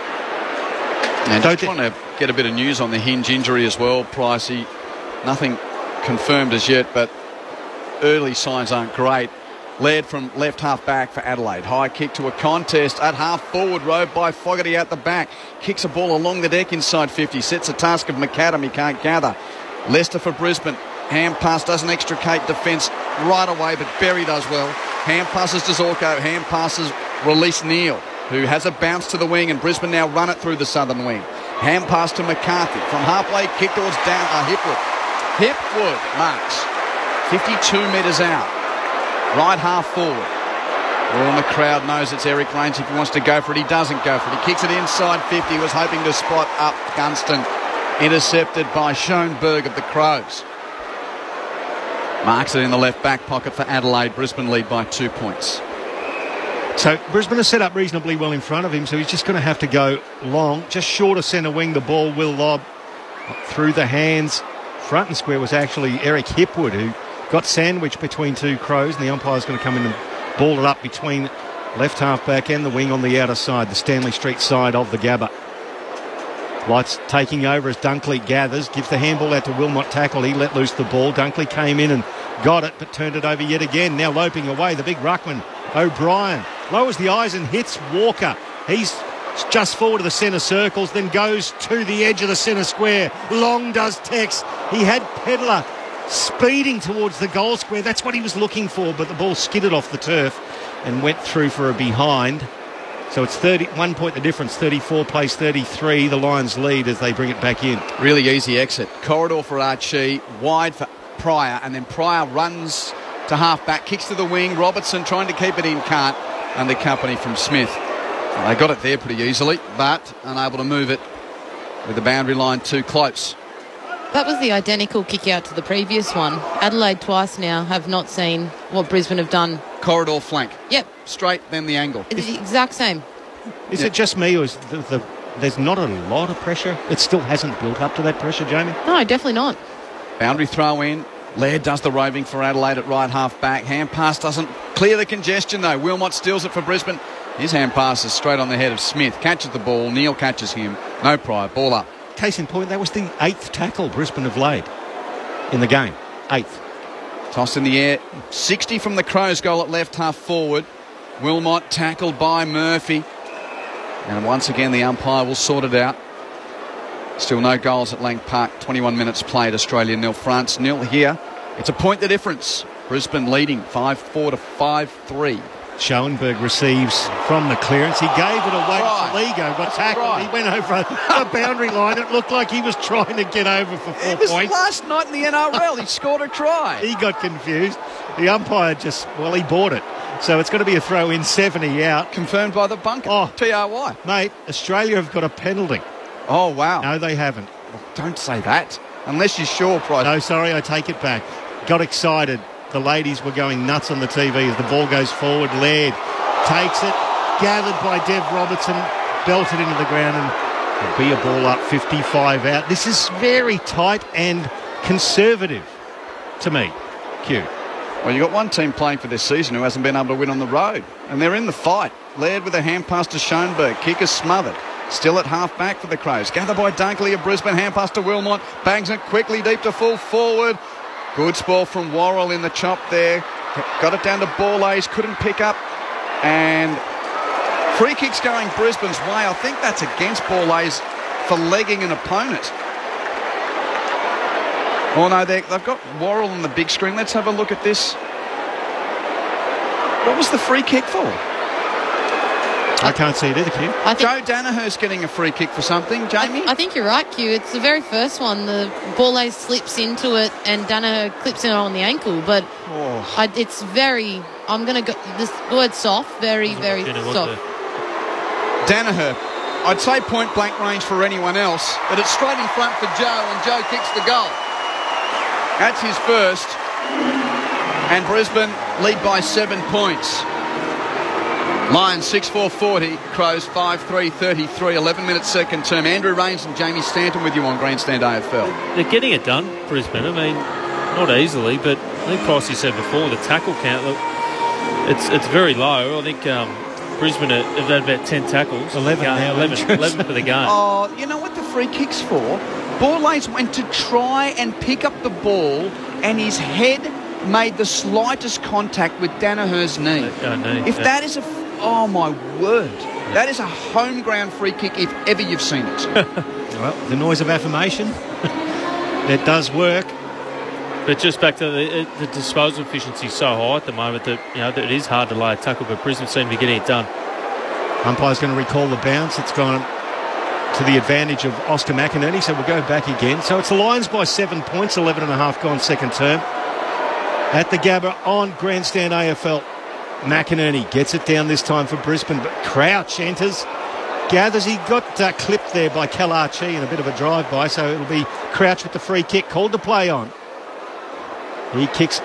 E: And just trying to get a bit of news on the Hinge injury as well, Pricey. Nothing confirmed as yet, but early signs aren't great. Laird from left half back for Adelaide. High kick to a contest at half forward row by Fogarty out the back. Kicks a ball along the deck inside 50. Sets a task of McAdam. He can't gather. Leicester for Brisbane. Hand pass doesn't extricate defence right away, but Berry does well. Hand passes to Zorko. Hand passes release Neal, who has a bounce to the wing, and Brisbane now run it through the southern wing. Hand pass to McCarthy. From halfway, kick towards Hipwood. Hipwood marks 52 metres out. Right half forward. All in the crowd knows it's Eric Lanes. If he wants to go for it, he doesn't go for it. He kicks it inside 50. He was hoping to spot up Gunston. Intercepted by Schoenberg of the Crows. Marks it in the left back pocket for Adelaide. Brisbane lead by 2 points.
A: So Brisbane is set up reasonably well in front of him, so he's just going to have to go long. Just short of centre wing, the ball will lob through the hands. Front and square was actually Eric Hipwood, who got sandwiched between two Crows, and the umpire's going to come in and ball it up between left half-back and the wing on the outer side, the Stanley Street side of the Gabba. Lights taking over as Dunkley gathers, gives the handball out to Wilmot, tackle. He let loose the ball. Dunkley came in and got it, but turned it over yet again. Now loping away, the big ruckman, O'Brien, lowers the eyes and hits Walker. He's just forward of the centre circles, then goes to the edge of the centre square. Long does Tex. He had Pedler speeding towards the goal square. That's what he was looking for, but the ball skidded off the turf and went through for a behind. So it's 1 point the difference. 34 plays 33. The Lions lead as they bring it back in.
E: Really easy exit. Corridor for Archie, wide for Pryor, and then Pryor runs to half-back, kicks to the wing. Robertson trying to keep it in, can't, under company from Smith. They got it there pretty easily, but unable to move it with the boundary line too close.
F: That was the identical kick out to the previous one. Adelaide twice now have not seen what Brisbane have done.
E: Corridor flank.
F: Yep.
E: Straight, then the angle.
F: It's the exact same.
A: Is it just me, or is there's not a lot of pressure? It still hasn't built up to that pressure, Jamie?
F: No, definitely not.
E: Boundary throw in. Laird does the roving for Adelaide at right half back. Hand pass doesn't clear the congestion though. Wilmot steals it for Brisbane. His hand pass is straight on the head of Smith. Catches the ball. Neal catches him. No Pryor. Ball up.
A: Case in point, that was the 8th tackle Brisbane have laid in the game. 8th.
E: Toss in the air. 60 from the Crows goal at left half forward. Wilmot tackled by Murphy. And once again the umpire will sort it out. Still no goals at Lang Park. 21 minutes played. Australia 0, France 0 here. It's a point the difference. Brisbane leading 5-4 to 5-3.
A: Schoenberg receives from the clearance. He gave it away to Ligo, got tackled. He went over the boundary line. It looked like he was trying to get over for 4 points.
E: It was last night in the NRL. He scored a try.
A: He got confused. The umpire he bought it. So it's going to be a throw in, 70 out.
E: Confirmed by the bunker.
A: Oh,
E: TRY.
A: Mate, Australia have got a penalty.
E: Oh, wow.
A: No, they haven't.
E: Well, don't say that. Unless you're sure, Price.
A: No, sorry, I take it back. Got excited. The ladies were going nuts on the TV as the ball goes forward. Laird takes it, gathered by Dev Robertson, belted into the ground, and it'll be a ball up, 55 out. This is very tight and conservative to me, Q.
E: Well, you've got one team playing for this season who hasn't been able to win on the road, and they're in the fight. Laird with a hand pass to Schoenberg. Kicker smothered. Still at half-back for the Crows. Gathered by Dunkley of Brisbane. Hand pass to Wilmot. Bangs it quickly deep to full forward. Good ball from Worrell in the chop there. Got it down to Borlase. Couldn't pick up. And free kicks going Brisbane's way. I think that's against Borlase for legging an opponent. Oh, no, they've got Worrell on the big screen. Let's have a look at this. What was the free kick for?
A: I can't see it either, Q.
E: Joe Danaher's getting a free kick for something, Jamie?
F: I think you're right, Q. It's the very first one. The Borlase slips into it and Danaher clips it on the ankle. But it's very... I'm going to go... This word soft. Very, very soft.
E: Danaher. I'd say point-blank range for anyone else, but it's straight in front for Joe, and Joe kicks the goal. That's his first. And Brisbane lead by 7 points. Lions 6-4-40, Crows 5-3-33, 11 minutes second term. Andrew Rains and Jamie Stanton with you on Grandstand AFL.
G: They're getting it done, Brisbane. I mean, not easily, but I think Pricey said before, the tackle count, look, it's very low. I think Brisbane have had about 10 tackles.
A: 11 now.
G: 11 for the game.
E: Oh, you know what the free kick's for? Borlase went to try and pick up the ball and his head made the slightest contact with Danaher's knee. That is oh my word, that is a home ground free kick if ever you've seen it.
A: Well, the noise of affirmation, it does work.
G: But just back to the disposal efficiency is so high at the moment that that it is hard to lay a tackle, but Brisbane seem to be getting it done.
A: Umpire's going to recall the bounce. It's gone to the advantage of Oscar McInerney, so we'll go back again. So it's the Lions by 7 points, 11.5 gone second term. At the Gabba on Grandstand AFL, McInerney gets it down this time for Brisbane, but Crouch enters, gathers. He got clipped there by Kalachi in a bit of a drive-by, so it'll be Crouch with the free kick called to play on. He kicks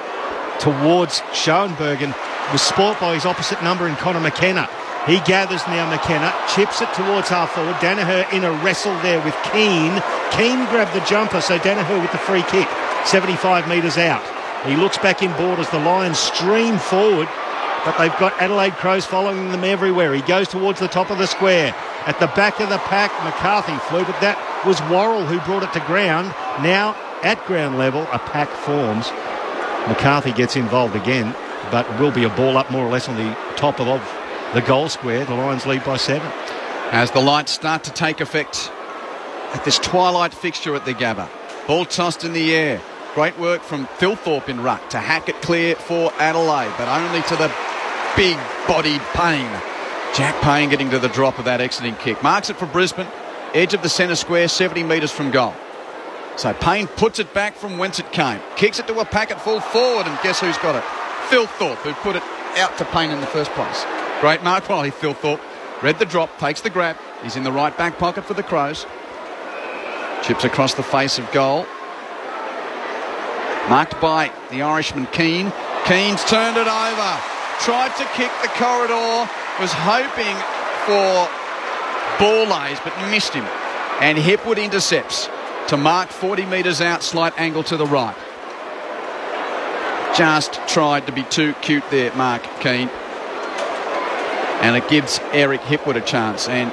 A: towards Schoenberg and was spoilt by his opposite number in Connor McKenna. He gathers now McKenna, chips it towards half forward. Danaher in a wrestle there with Keane. Keane grabbed the jumper, so Danaher with the free kick, 75 metres out. He looks back in borders. The Lions stream forward, but they've got Adelaide Crows following them everywhere. He goes towards the top of the square. At the back of the pack, McCarthy flew, but that was Worrell who brought it to ground. Now, at ground level, a pack forms. McCarthy gets involved again, but will be a ball up more or less on the top of the goal square. The Lions lead by 7.
E: As the lights start to take effect at this twilight fixture at the Gabba. Ball tossed in the air. Great work from Thilthorpe in ruck to hack it clear for Adelaide, but only to the big-bodied Payne. Jack Payne getting to the drop of that exiting kick. Marks it for Brisbane, edge of the centre square, 70 metres from goal. So Payne puts it back from whence it came. Kicks it to a packet full forward, and guess who's got it? Thilthorpe, who put it out to Payne in the first place. Great mark by Thilthorpe. Read the drop, takes the grab. He's in the right back pocket for the Crows. Chips across the face of goal. Marked by the Irishman Keane. Keane's turned it over. Tried to kick the corridor. Was hoping for ball lays, but missed him. And Hipwood intercepts to mark 40 metres out, slight angle to the right. Just tried to be too cute there, Mark Keane. And it gives Eric Hipwood a chance. And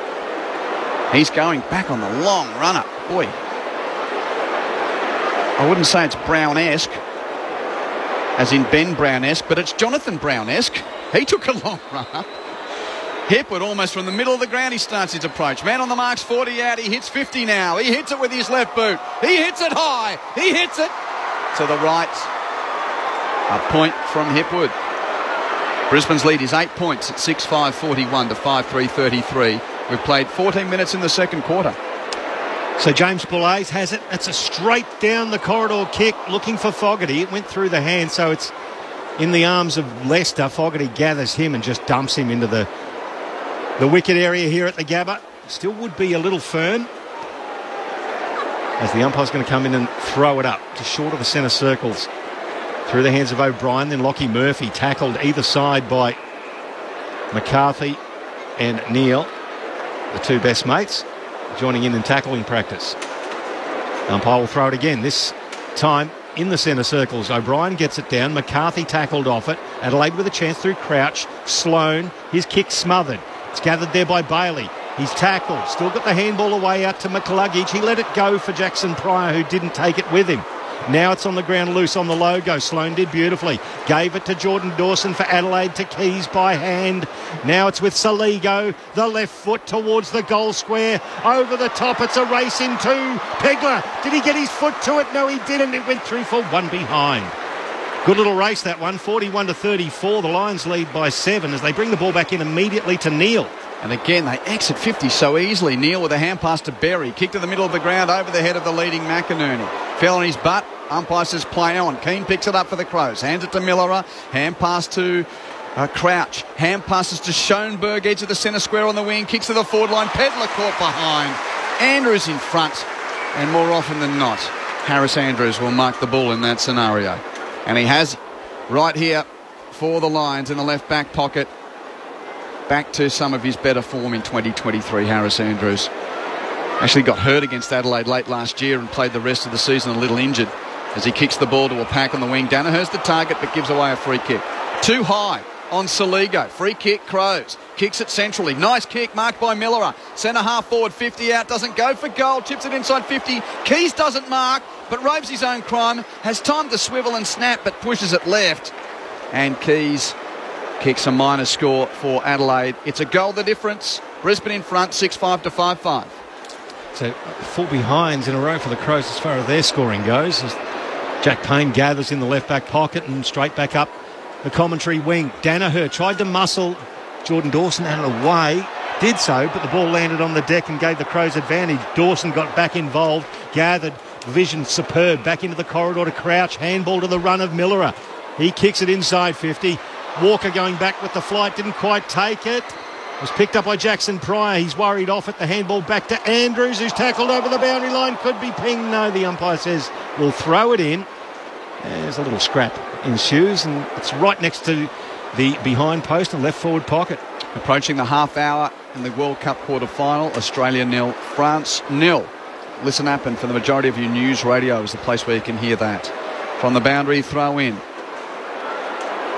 E: he's going back on the long run-up. Boy, I wouldn't say it's Brown-esque, as in Ben Brown-esque, but it's Jonathan Brown-esque. He took a long run-up. Hipwood almost from the middle of the ground, he starts his approach. Man on the marks, 40 out, he hits 50 now. He hits it with his left boot. He hits it high. He hits it to the right. A point from Hipwood. Brisbane's lead is 8 points at 6-5-41 to 5-3-33. We've played 14 minutes in the second quarter.
A: So James Boulais has it. It's a straight down the corridor kick looking for Fogarty. It went through the hand, so it's in the arms of Lester. Fogarty gathers him and just dumps him into the wicket area here at the Gabba. Still would be a little firm, as the umpire's going to come in and throw it up to short of the centre circles. Through the hands of O'Brien, then Lockie Murphy tackled either side by McCarthy and Neil, the two best mates, joining in tackling practice. Umpire will throw it again, this time in the centre circles. O'Brien gets it down. McCarthy tackled off it. Adelaide with a chance through Crouch. Sloane, his kick smothered. It's gathered there by Bailey. He's tackled. Still got the handball away out to McCluggage. He let it go for Jackson Pryor, who didn't take it with him. Now it's on the ground loose on the logo. Sloane did beautifully. Gave it to Jordan Dawson for Adelaide to Keys by hand. Now it's with Saligo. The left foot towards the goal square. Over the top. It's a race in two. Pegler. Did he get his foot to it? No, he didn't. It went through for one behind. Good little race, that one. 41 to 34. The Lions lead by 7 as they bring the ball back in immediately to Neil.
E: And again, they exit 50 so easily. Neil with a hand pass to Berry. Kick to the middle of the ground over the head of the leading McInerney. Fell on his butt. Umpire says play on. Keane picks it up for the Crows. Hands it to Millerer. Hand pass to Crouch. Hand passes to Schoenberg. Edge of the centre square on the wing. Kicks to the forward line. Pedler caught behind. Andrews in front. And more often than not, Harris Andrews will mark the ball in that scenario. And he has right here for the Lions in the left back pocket. Back to some of his better form in 2023, Harris Andrews. Actually got hurt against Adelaide late last year and played the rest of the season a little injured as he kicks the ball to a pack on the wing. Danaher's the target but gives away a free kick. Too high on Saligo. Free kick, Crows. kicks it centrally. Nice kick, marked by Miller. Centre half forward, 50 out, doesn't go for goal. Chips it inside 50. Keys doesn't mark, but roves his own crime. Has time to swivel and snap, but pushes it left. And Keys kicks a minor score for Adelaide. It's a goal the difference. Brisbane in front, 6-5 to 5-5.
A: So 4 behinds in a row for the Crows as far as their scoring goes. As Jack Payne gathers in the left-back pocket and straight back up the commentary wing. Danaher tried to muscle Jordan Dawson out of the way. Did so, but the ball landed on the deck and gave the Crows advantage. Dawson got back involved, gathered, vision superb, back into the corridor to Crouch. Handball to the run of Millerer. He kicks it inside 50. Walker going back with the flight, didn't quite take it. Was picked up by Jackson Pryor. He's worried off at the handball back to Andrews, who's tackled over the boundary line. Could be pinged. No, the umpire says we'll throw it in. There's a little scrap ensues, and it's right next to the behind post and left forward pocket.
E: Approaching the half hour in the World Cup quarter final. Australia 0, France 0. Listen up, and for the majority of you, News Radio is the place where you can hear that. From the boundary, throw in.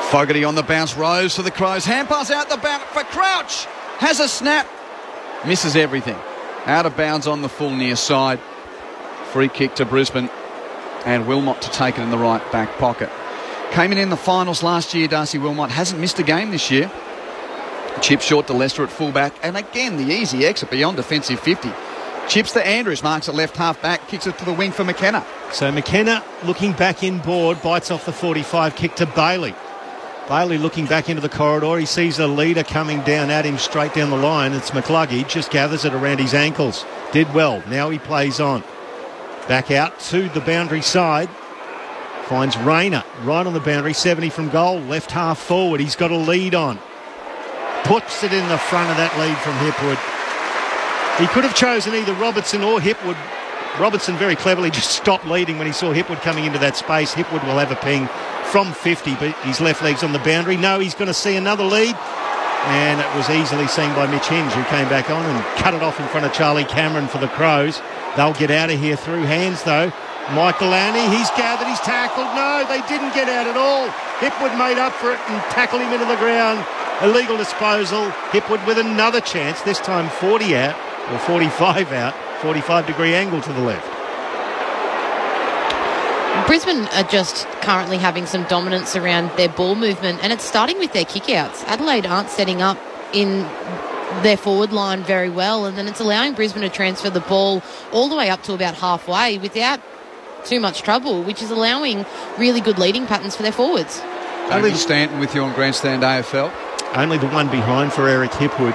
E: Fogarty on the bounce, Rose for the Crows. Hand pass out the bounce for Crouch. Has a snap. Misses everything. Out of bounds on the full near side. Free kick to Brisbane. And Wilmot to take it in the right back pocket. Came in the finals last year, Darcy Wilmot. Hasn't missed a game this year. Chip short to Lester at fullback. And again, the easy exit beyond defensive 50. Chips to Andrews, marks at left half back, kicks it to the wing for McKenna.
A: So McKenna looking back inboard, bites off the 45, kick to Bailey. Bailey looking back into the corridor. He sees a leader coming down at him straight down the line. It's McCluggey, just gathers it around his ankles. Did well. Now he plays on. Back out to the boundary side. Finds Rayner right on the boundary, 70 from goal. Left half forward. He's got a lead on. Puts it in the front of that lead from Hipwood. He could have chosen either Robertson or Hipwood. Robertson very cleverly just stopped leading when he saw Hipwood coming into that space. Hipwood will have a ping from 50, but his left leg's on the boundary. No, he's going to see another lead. And it was easily seen by Mitch Hinge, who came back on and cut it off in front of Charlie Cameron for the Crows. They'll get out of here through hands, though. Michael Annie, he's gathered, he's tackled. No, they didn't get out at all. Hipwood made up for it and tackled him into the ground. Illegal disposal. Hipwood with another chance, this time 40 out, or 45 out. 45-degree angle to the left.
F: Brisbane are just currently having some dominance around their ball movement, and it's starting with their kickouts. Adelaide aren't setting up in their forward line very well, and then it's allowing Brisbane to transfer the ball all the way up to about halfway without too much trouble, which is allowing really good leading patterns for their forwards.
E: Only Stanton with you on Grandstand AFL.
A: Only the one behind for Eric Hipwood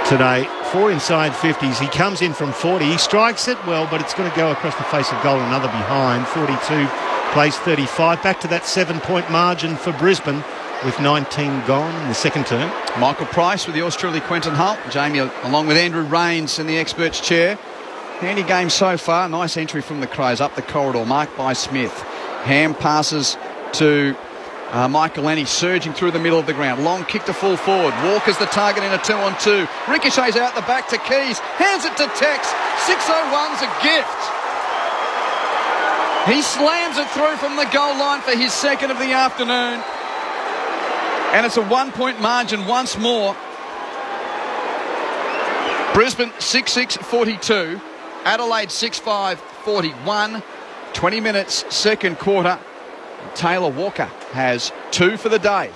A: today. 4 inside 50s. He comes in from 40. He strikes it well, but it's going to go across the face of goal. Another behind. 42 plays 35. Back to that 7-point margin for Brisbane with 19 gone in the second term.
E: Michael Price with yours truly, Quentin Hull. Jamie along with Andrew Rains in the experts chair. Handy game so far. Nice entry from the Crows up the corridor. Marked by Smith. Ham passes to Michael Annie surging through the middle of the ground. Long kick to full forward. Walker's the target in a 2-on-2. Ricochets out the back to Keys. Hands it to Tex. 601's a gift. He slams it through from the goal line for his second of the afternoon. And it's a 1-point margin once more. Brisbane 6-6-42. Adelaide 6-5-41. 20 minutes, second quarter. Taylor Walker has 2 for the day.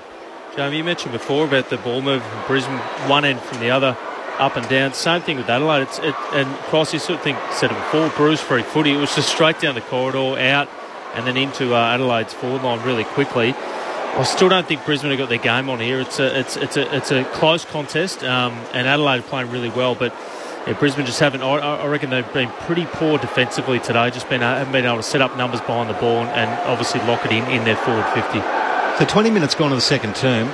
G: Jamie, you mentioned before about the ball move from Brisbane, one end from the other, up and down. Same thing with Adelaide. And Cross, you sort of think, said it before, Bruce free footy. It was just straight down the corridor, out, and then into Adelaide's forward line really quickly. I still don't think Brisbane have got their game on here. It's a close contest, and Adelaide are playing really well, but yeah, Brisbane just haven't. I reckon they've been pretty poor defensively today. Just haven't been able to set up numbers behind the ball and obviously lock it in their forward 50.
A: So 20 minutes gone to the second term.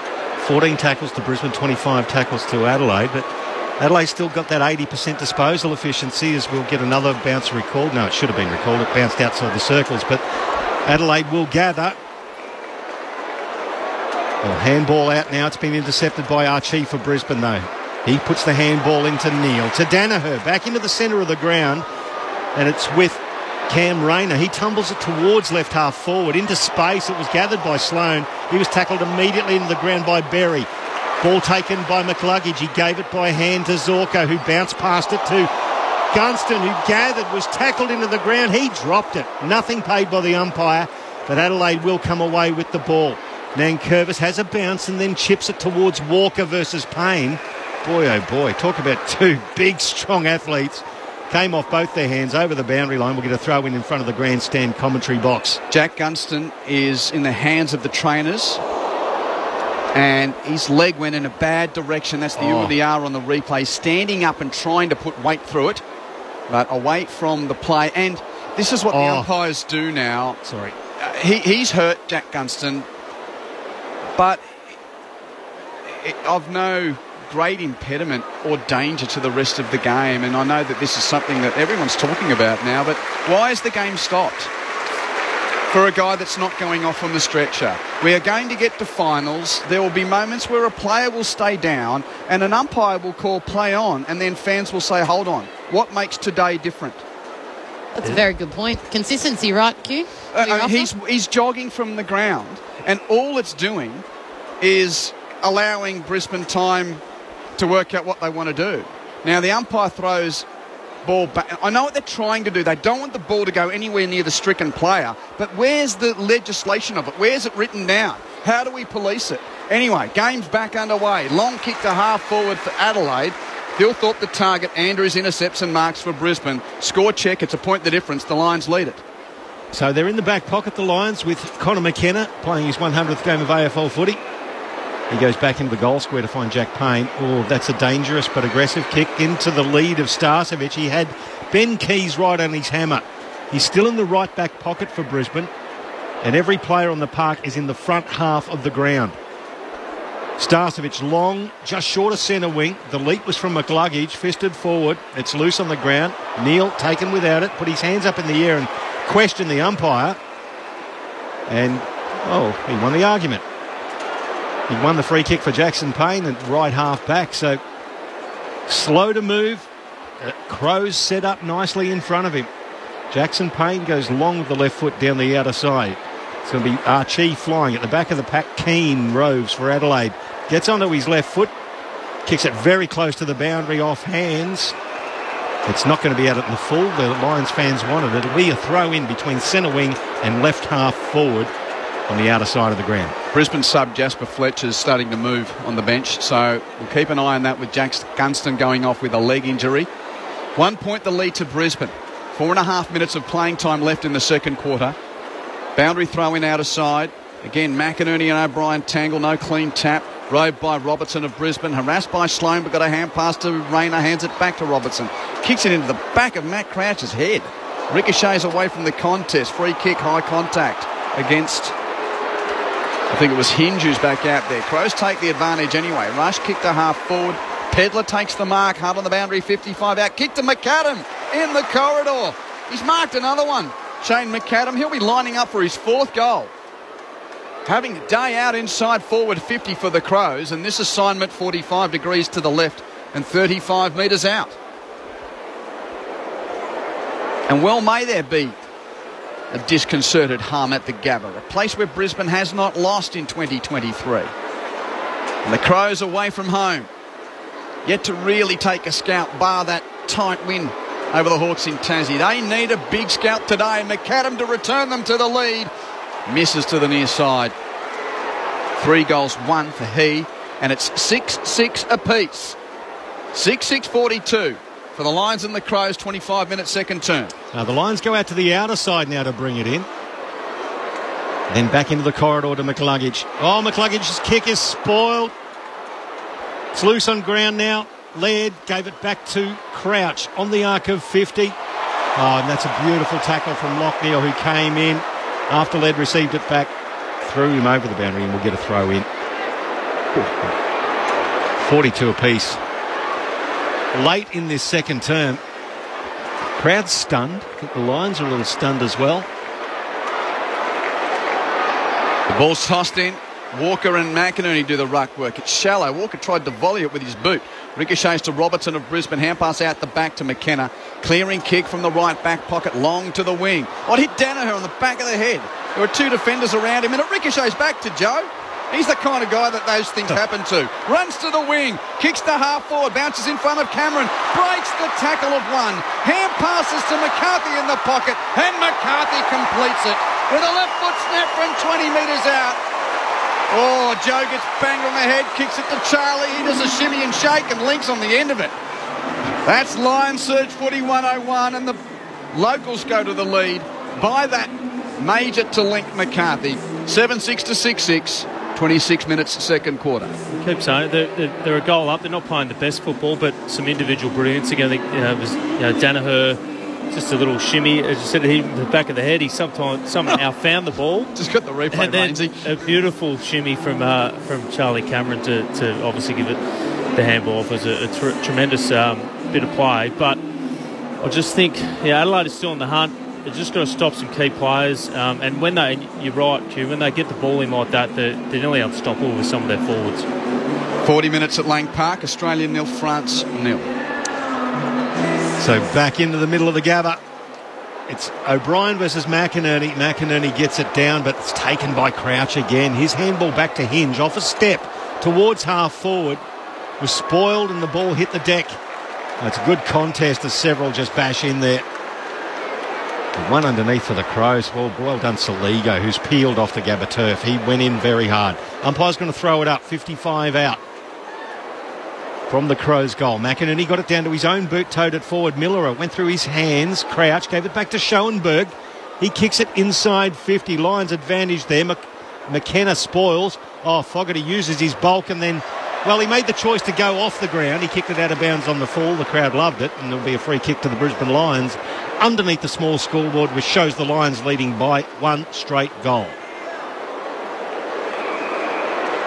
A: 14 tackles to Brisbane, 25 tackles to Adelaide. But Adelaide's still got that 80% disposal efficiency, as we'll get another bounce recalled. No, it should have been recalled. It bounced outside the circles. But Adelaide will gather. Well, handball out now. It's been intercepted by Archie for Brisbane, though. He puts the handball into Neal. To Danaher, back into the centre of the ground. And it's with Cam Rayner. He tumbles it towards left half forward into space. It was gathered by Sloane. He was tackled immediately into the ground by Berry. Ball taken by McLuggage. He gave it by hand to Zorko, who bounced past it to Gunston, who gathered, was tackled into the ground. He dropped it. Nothing paid by the umpire, but Adelaide will come away with the ball. Nankervis has a bounce and then chips it towards Walker versus Payne. Boy, oh boy, talk about two big, strong athletes. Came off both their hands over the boundary line. We'll get a throw in front of the grandstand commentary box.
E: Jack Gunston is in the hands of the trainers, and his leg went in a bad direction. That's the U and the R on the replay. Standing up and trying to put weight through it, but away from the play. And this is what the umpires do now.
A: Sorry.
E: He's hurt, Jack Gunston, but I've no great impediment or danger to the rest of the game. And I know that this is something that everyone's talking about now, but why is the game stopped for a guy that's not going off on the stretcher? We are going to get to finals. There will be moments where a player will stay down and an umpire will call play on, and then fans will say, hold on, what makes today different?
F: That's a very good point. Consistency, right, Q?
E: He's jogging from the ground, and all it's doing is allowing Brisbane time to work out what they want to do. Now, the umpire throws ball back. I know what they're trying to do. They don't want the ball to go anywhere near the stricken player, but where's the legislation of it? Where's it written down? How do we police it? Anyway, game's back underway. Long kick to half forward for Adelaide. Thilthorpe the target. Andrews intercepts and marks for Brisbane. Score check. It's a point the difference. The Lions lead it.
A: So they're in the back pocket, the Lions, with Connor McKenna playing his 100th game of AFL footy. He goes back into the goal square to find Jack Payne. Oh, that's a dangerous but aggressive kick into the lead of Starcevic. He had Ben Keys right on his hammer. He's still in the right back pocket for Brisbane, and every player on the park is in the front half of the ground. Starcevic long, just short of centre wing. The leap was from McLuggage, fisted forward. It's loose on the ground. Neal taken without it, put his hands up in the air and questioned the umpire. And, he won the argument. He won the free kick for Jackson Payne at right half back. So slow to move. Crows set up nicely in front of him. Jackson Payne goes long with the left foot down the outer side. It's going to be Archie flying at the back of the pack. Keane roves for Adelaide. Gets onto his left foot. Kicks it very close to the boundary off hands. It's not going to be out at the full. The Lions fans wanted it. It'll be a throw in between centre wing and left half forward on the outer side of the ground.
E: Brisbane sub Jasper Fletcher's starting to move on the bench, so we'll keep an eye on that with Jack Gunston going off with a leg injury. 1 point the lead to Brisbane. 4.5 minutes of playing time left in the second quarter. Boundary throw in outer side. Again, McInerney and O'Brien tangle, no clean tap. Roved by Robertson of Brisbane, harassed by Sloan, but got a hand pass to Rayner, hands it back to Robertson. Kicks it into the back of Matt Crouch's head. Ricochets away from the contest. Free kick, high contact against, I think it was Hinge who's back out there. Crows take the advantage anyway. Rush kick to half forward. Pedler takes the mark. Hard on the boundary, 55 out. Kick to McAdam in the corridor. He's marked another one. Shane McAdam, he'll be lining up for his fourth goal. Having a day out inside forward 50 for the Crows, and this assignment 45 degrees to the left and 35 metres out. And well may there be a disconcerted hum at the Gabba, a place where Brisbane has not lost in 2023. And the Crows away from home, yet to really take a scalp, bar that tight win over the Hawks in Tassie. They need a big scalp today. McAdam to return them to the lead. Misses to the near side. 3 goals, 1 for he, and it's 6-6 apiece. 6-6-42 for the Lions and the Crows, 25-minute second term.
A: Now the Lions go out to the outer side now to bring it in. Then back into the corridor to McLuggage. Oh, McLuggage's kick is spoiled. It's loose on ground now. Laird gave it back to Crouch on the arc of 50. Oh, and that's a beautiful tackle from Lockneil, who came in after Laird received it back, threw him over the boundary, and we'll get a throw in. 42 apiece. Late in this second term, crowd's stunned. I think the Lions are a little stunned as well.
E: The ball's tossed in. Walker and McInerney do the ruck work. It's shallow. Walker tried to volley it with his boot. Ricochets to Robertson of Brisbane. Hand pass out the back to McKenna. Clearing kick from the right back pocket, long to the wing. Oh, it hit Danaher on the back of the head. There were 2 defenders around him, and it ricochets back to Joe. He's the kind of guy that those things happen to. Runs to the wing, kicks to half forward, bounces in front of Cameron, breaks the tackle of one, hand passes to McCarthy in the pocket, and McCarthy completes it with a left foot snap from 20 metres out. Oh, Joe gets banged on the head, kicks it to Charlie. He does a shimmy and shake and links on the end of it. That's Lions Surge Footy 101, and the locals go to the lead by that major to link McCarthy. 7-6 to 6-6. 26 minutes, second quarter.
G: I keep saying it, they're a goal up. They're not playing the best football, but some individual brilliance. Again, I think, it was Danaher, just a little shimmy. As you said, he the back of the head. He somehow found the ball.
E: Just got the replay,
G: and then
E: Rainsy.
G: a beautiful shimmy from Charlie Cameron to obviously give it the handball off. It was a tremendous bit of play. But I just think, Adelaide is still on the hunt. They've just got to stop some key players. And when you're right, Q, when they get the ball in like that, they're nearly unstoppable with some of their forwards.
E: 40 minutes at Lang Park. Australia 0, France 0.
A: So back into the middle of the Gabba. It's O'Brien versus McInerney. McInerney gets it down, but it's taken by Crouch again. His handball back to Hinge, off a step towards half forward. Was spoiled and the ball hit the deck. It's a good contest as several just bash in there. One underneath for the Crows. Well done, Saligo, who's peeled off the Gabba turf. He went in very hard. Umpire's going to throw it up. 55 out from the Crows' goal. McInerney got it down to his own boot, towed it forward. Miller went through his hands. Crouch gave it back to Schoenberg. He kicks it inside 50. Lions advantage there. McKenna spoils. Fogarty uses his bulk and then, he made the choice to go off the ground. He kicked it out of bounds on the full. The crowd loved it, and there'll be a free kick to the Brisbane Lions underneath the small scoreboard, which shows the Lions leading by one straight goal.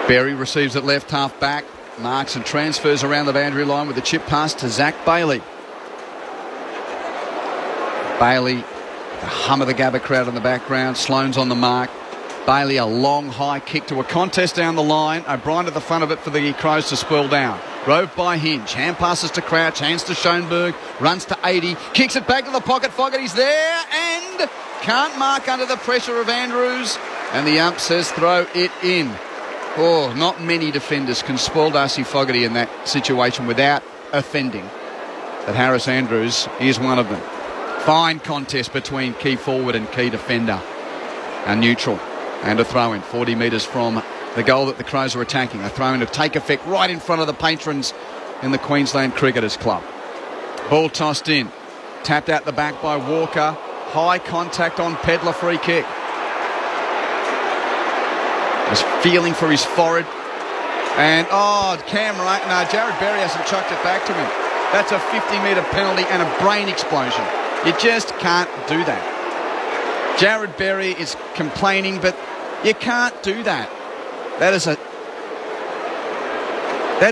E: Berry receives it left half back, marks and transfers around the boundary line with the chip pass to Zach Bailey. Bailey, the hum of the Gabba crowd in the background. Sloane's on the mark. Bailey, a long high kick to a contest down the line. O'Brien at the front of it for the Crows to spoil down. Rove by Hinge. Hand passes to Crouch. Hands to Schoenberg. Runs to 80. Kicks it back to the pocket. Fogarty's there and can't mark under the pressure of Andrews. And the ump says throw it in. Not many defenders can spoil Darcy Fogarty in that situation without offending. But Harris Andrews is one of them. Fine contest between key forward and key defender. A neutral. And a throw-in 40 metres from the goal that the Crows are attacking. A throw-in to take effect right in front of the patrons in the Queensland Cricketers Club. Ball tossed in. Tapped out the back by Walker. High contact on Pedler, free kick. Was feeling for his forehead. And, Jared Berry hasn't chucked it back to him. That's a 50-metre penalty and a brain explosion. You just can't do that. Jared Berry is complaining, but you can't do that. That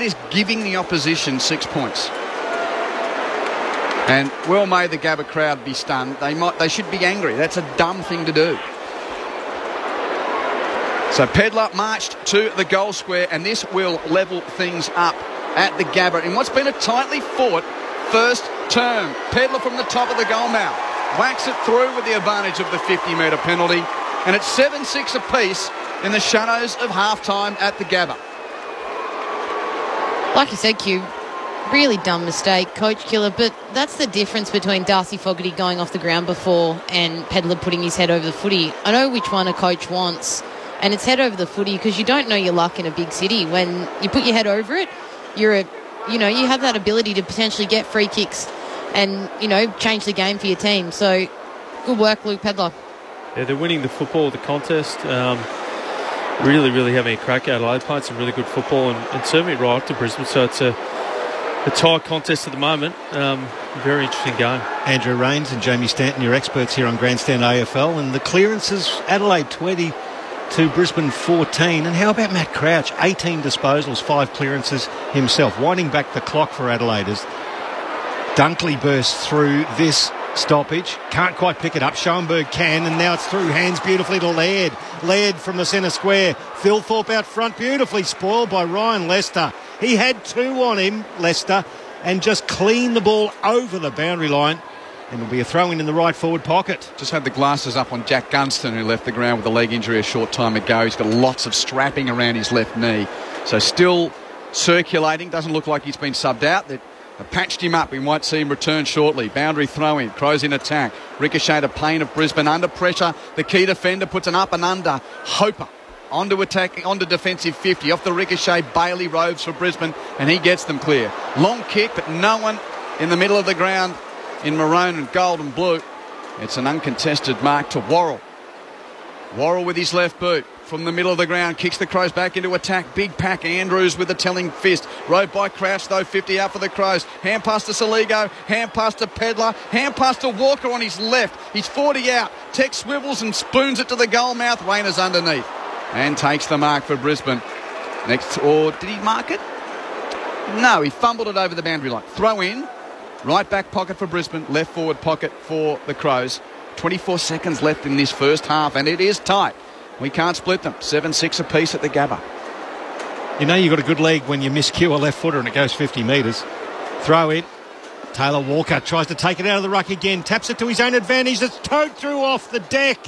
E: is giving the opposition 6 points. And well may the Gabba crowd be stunned. They should be angry. That's a dumb thing to do. So Pedler marched to the goal square, and this will level things up at the Gabba in what's been a tightly fought first term. Pedler from the top of the goal mouth. Whacks it through with the advantage of the 50-metre penalty. And it's 7-6 apiece in the shadows of halftime at the Gabba.
F: Like you said, Q, really dumb mistake, coach killer, but that's the difference between Darcy Fogarty going off the ground before and Pedler putting his head over the footy. I know which one a coach wants, and it's head over the footy because you don't know your luck in a big city. When you put your head over it, you have that ability to potentially get free kicks and, change the game for your team. So good work, Luke Pedler.
G: Yeah, they're winning the football, the contest. Really, really having a crack at Adelaide, playing some really good football and certainly right up to Brisbane. So it's a tight contest at the moment. Very interesting game.
A: Andrew Rains and Jamie Stanton, your experts here on Grandstand AFL. And the clearances, Adelaide 20 to Brisbane 14. And how about Matt Crouch? 18 disposals, 5 clearances himself. Winding back the clock for Adelaide as Dunkley bursts through this stoppage. Can't quite pick it up. Schoenberg can, and now it's through hands beautifully to Laird. Laird from the centre square. Phil Thorpe out front, beautifully spoiled by Ryan Lester. He had 2 on him, Lester, and just cleaned the ball over the boundary line. And it'll be a throw-in the right forward pocket.
E: Just had the glasses up on Jack Gunston, who left the ground with a leg injury a short time ago. He's got lots of strapping around his left knee. So still circulating. Doesn't look like he's been subbed out. They've patched him up. We might see him return shortly. Boundary throw-in. Crows in attack. Ricochet to Payne of Brisbane. Under pressure. The key defender puts an up and under. Hoper onto attack, onto defensive 50. Off the ricochet, Bailey roves for Brisbane, and he gets them clear. Long kick, but no one in the middle of the ground in maroon and gold and blue. It's an uncontested mark to Worrell. Worrell with his left boot from the middle of the ground, kicks the Crows back into attack. Big pack, Andrews with a telling fist. Rode by Crouch though, 50 out for the Crows. Hand pass to Saligo, hand pass to Pedler, hand pass to Walker on his left. He's 40 out. Tech swivels and spoons it to the goal mouth. Rayner's underneath and takes the mark for Brisbane. Next, or did he mark it? No, he fumbled it over the boundary line. Throw in. Right back pocket for Brisbane, left forward pocket for the Crows. 24 seconds left in this first half, and it is tight. We can't split them. 7-6 apiece at the Gabba.
A: You know you've got a good leg when you miscue a left footer and it goes 50 metres. Throw in. Taylor Walker tries to take it out of the ruck again. Taps it to his own advantage. It's towed through off the deck.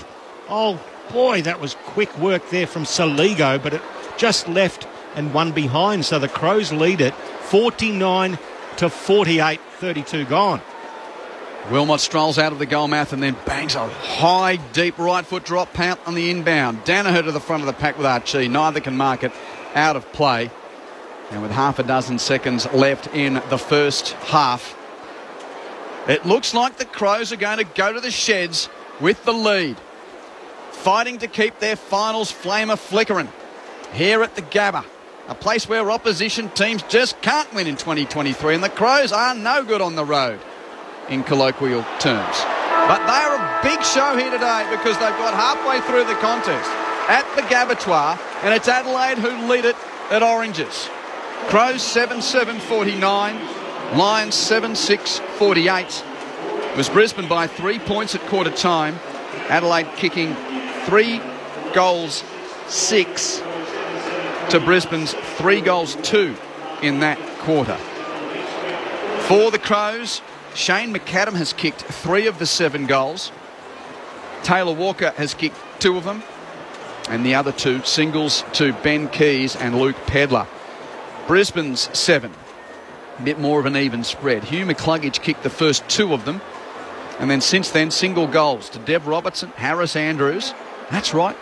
A: Oh, boy, that was quick work there from Saligo, but it just left and one behind. So the Crows lead it 49-48. 32 gone.
E: Wilmot strolls out of the goal mouth and then bangs a high, deep right foot drop pout on the inbound. Danaher to the front of the pack with Archie. Neither can mark it. Out of play. And with half a dozen seconds left in the first half, it looks like the Crows are going to go to the sheds with the lead. Fighting to keep their finals flamer flickering here at the Gabba. A place where opposition teams just can't win in 2023, and the Crows are no good on the road, in colloquial terms. But they are a big show here today because they've got halfway through the contest at the Gabatoir, and it's Adelaide who lead it at Oranges. Crows 7-7-49, Lions 7-6-48. It was Brisbane by 3 points at quarter time. Adelaide kicking 3 goals 6 to Brisbane's 3 goals 2 in that quarter. For the Crows, Shane McAdam has kicked 3 of the 7 goals. Taylor Walker has kicked 2 of them, and the other 2 singles to Ben Keys and Luke Pedler. Brisbane's 7, a bit more of an even spread. Hugh McCluggage kicked the first 2 of them, and then since then single goals to Dev Robertson, Harris Andrews. That's right,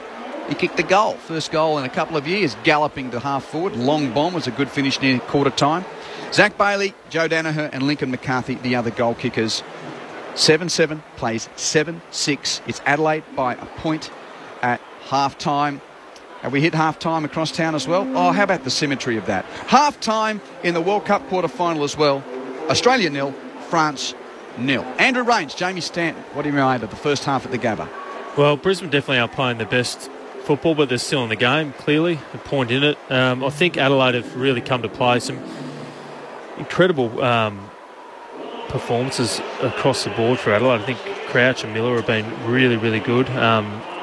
E: he kicked the goal. First goal in a couple of years, galloping to half forward. Long bomb was a good finish near quarter time. Zach Bailey, Joe Danaher and Lincoln McCarthy, the other goal kickers. 7-7 plays 7-6. It's Adelaide by a point at half time. Have we hit half time across town as well? Oh, how about the symmetry of that? Half time in the World Cup quarter final as well. Australia 0, France 0. Andrew Rains, Jamie Stanton, what do you made of the first half at the Gabba?
G: Well, Brisbane definitely are playing the best football, but they're still in the game, clearly, a point in it. I think Adelaide have really come to play. Some incredible performances across the board for Adelaide. I think Crouch and Miller have been really, really good.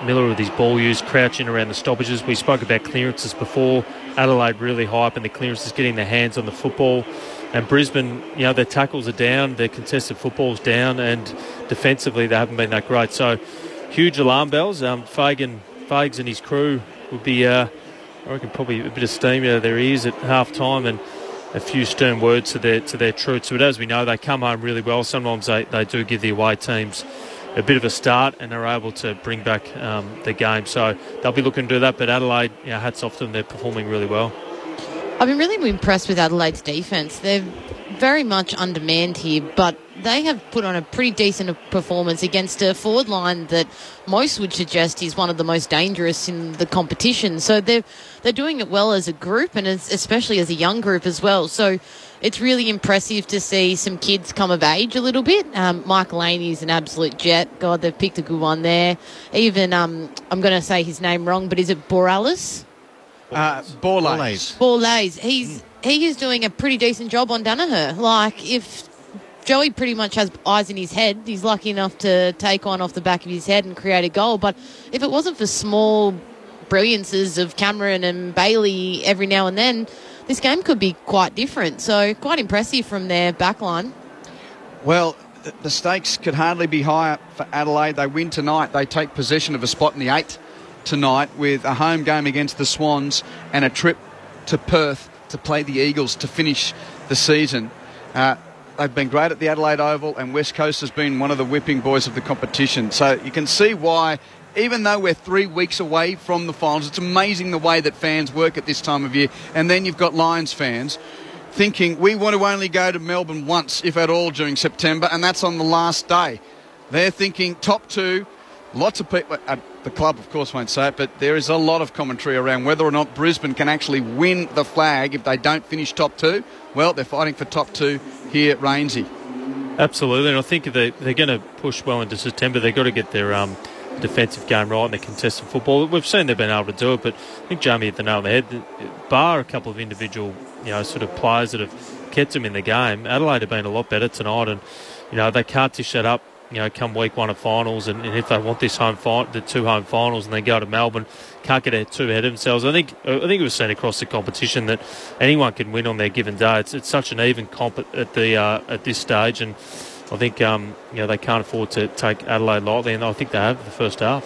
G: Miller with his ball use, Crouch in around the stoppages. We spoke about clearances before. Adelaide really high up in the clearances, getting their hands on the football. And Brisbane, you know, their tackles are down, their contested football's down, and defensively they haven't been that great. So huge alarm bells. Fags and his crew would be, I reckon, probably a bit of steam out of their ears at half time and a few stern words to their troops. But as we know, they come home really well. Sometimes they do give the away teams a bit of a start and are able to bring back the game. So they'll be looking to do that. But Adelaide, you know, hats off to them. They're performing really well.
F: I've been really impressed with Adelaide's defence. They're very much undermanned here, but they have put on a pretty decent performance against a forward line that most would suggest is one of the most dangerous in the competition. So they're doing it well as a group, and especially as a young group as well. So it's really impressive to see some kids come of age a little bit. Mike Laney's an absolute jet. God, they've picked a good one there. Even, I'm going to say his name wrong, but is it Borales? Borlase. He is doing a pretty decent job on Danaher. Like, if Joey pretty much has eyes in his head, he's lucky enough to take one off the back of his head and create a goal. But if it wasn't for small brilliances of Cameron and Bailey every now and then, this game could be quite different. So quite impressive from their backline.
E: Well, the stakes could hardly be higher for Adelaide. They win tonight. They take possession of a spot in the 8 tonight with a home game against the Swans and a trip to Perth to play the Eagles to finish the season. They've been great at the Adelaide Oval, and West Coast has been one of the whipping boys of the competition. So you can see why, even though we're 3 weeks away from the finals, it's amazing the way that fans work at this time of year. And then you've got Lions fans thinking we want to only go to Melbourne once, if at all, during September, and that's on the last day. They're thinking top 2. Lots of people at the club, of course, won't say it, but there is a lot of commentary around whether or not Brisbane can actually win the flag if they don't finish top 2. Well, they're fighting for top 2 here at Rainsy.
G: Absolutely, and I think they're going to push well into September. They've got to get their defensive game right and their contested football. We've seen they've been able to do it, but I think Jamie hit the nail on the head. Bar a couple of individual, sort of players that have kept them in the game, Adelaide have been a lot better tonight, and they can't dish that up. Come week 1 of finals, and if they want this the 2 home finals, and then go to Melbourne, can't get too ahead of themselves. I think it was seen across the competition that anyone can win on their given day. It's such an even comp at this stage, and I think they can't afford to take Adelaide lightly, and I think they have the first half.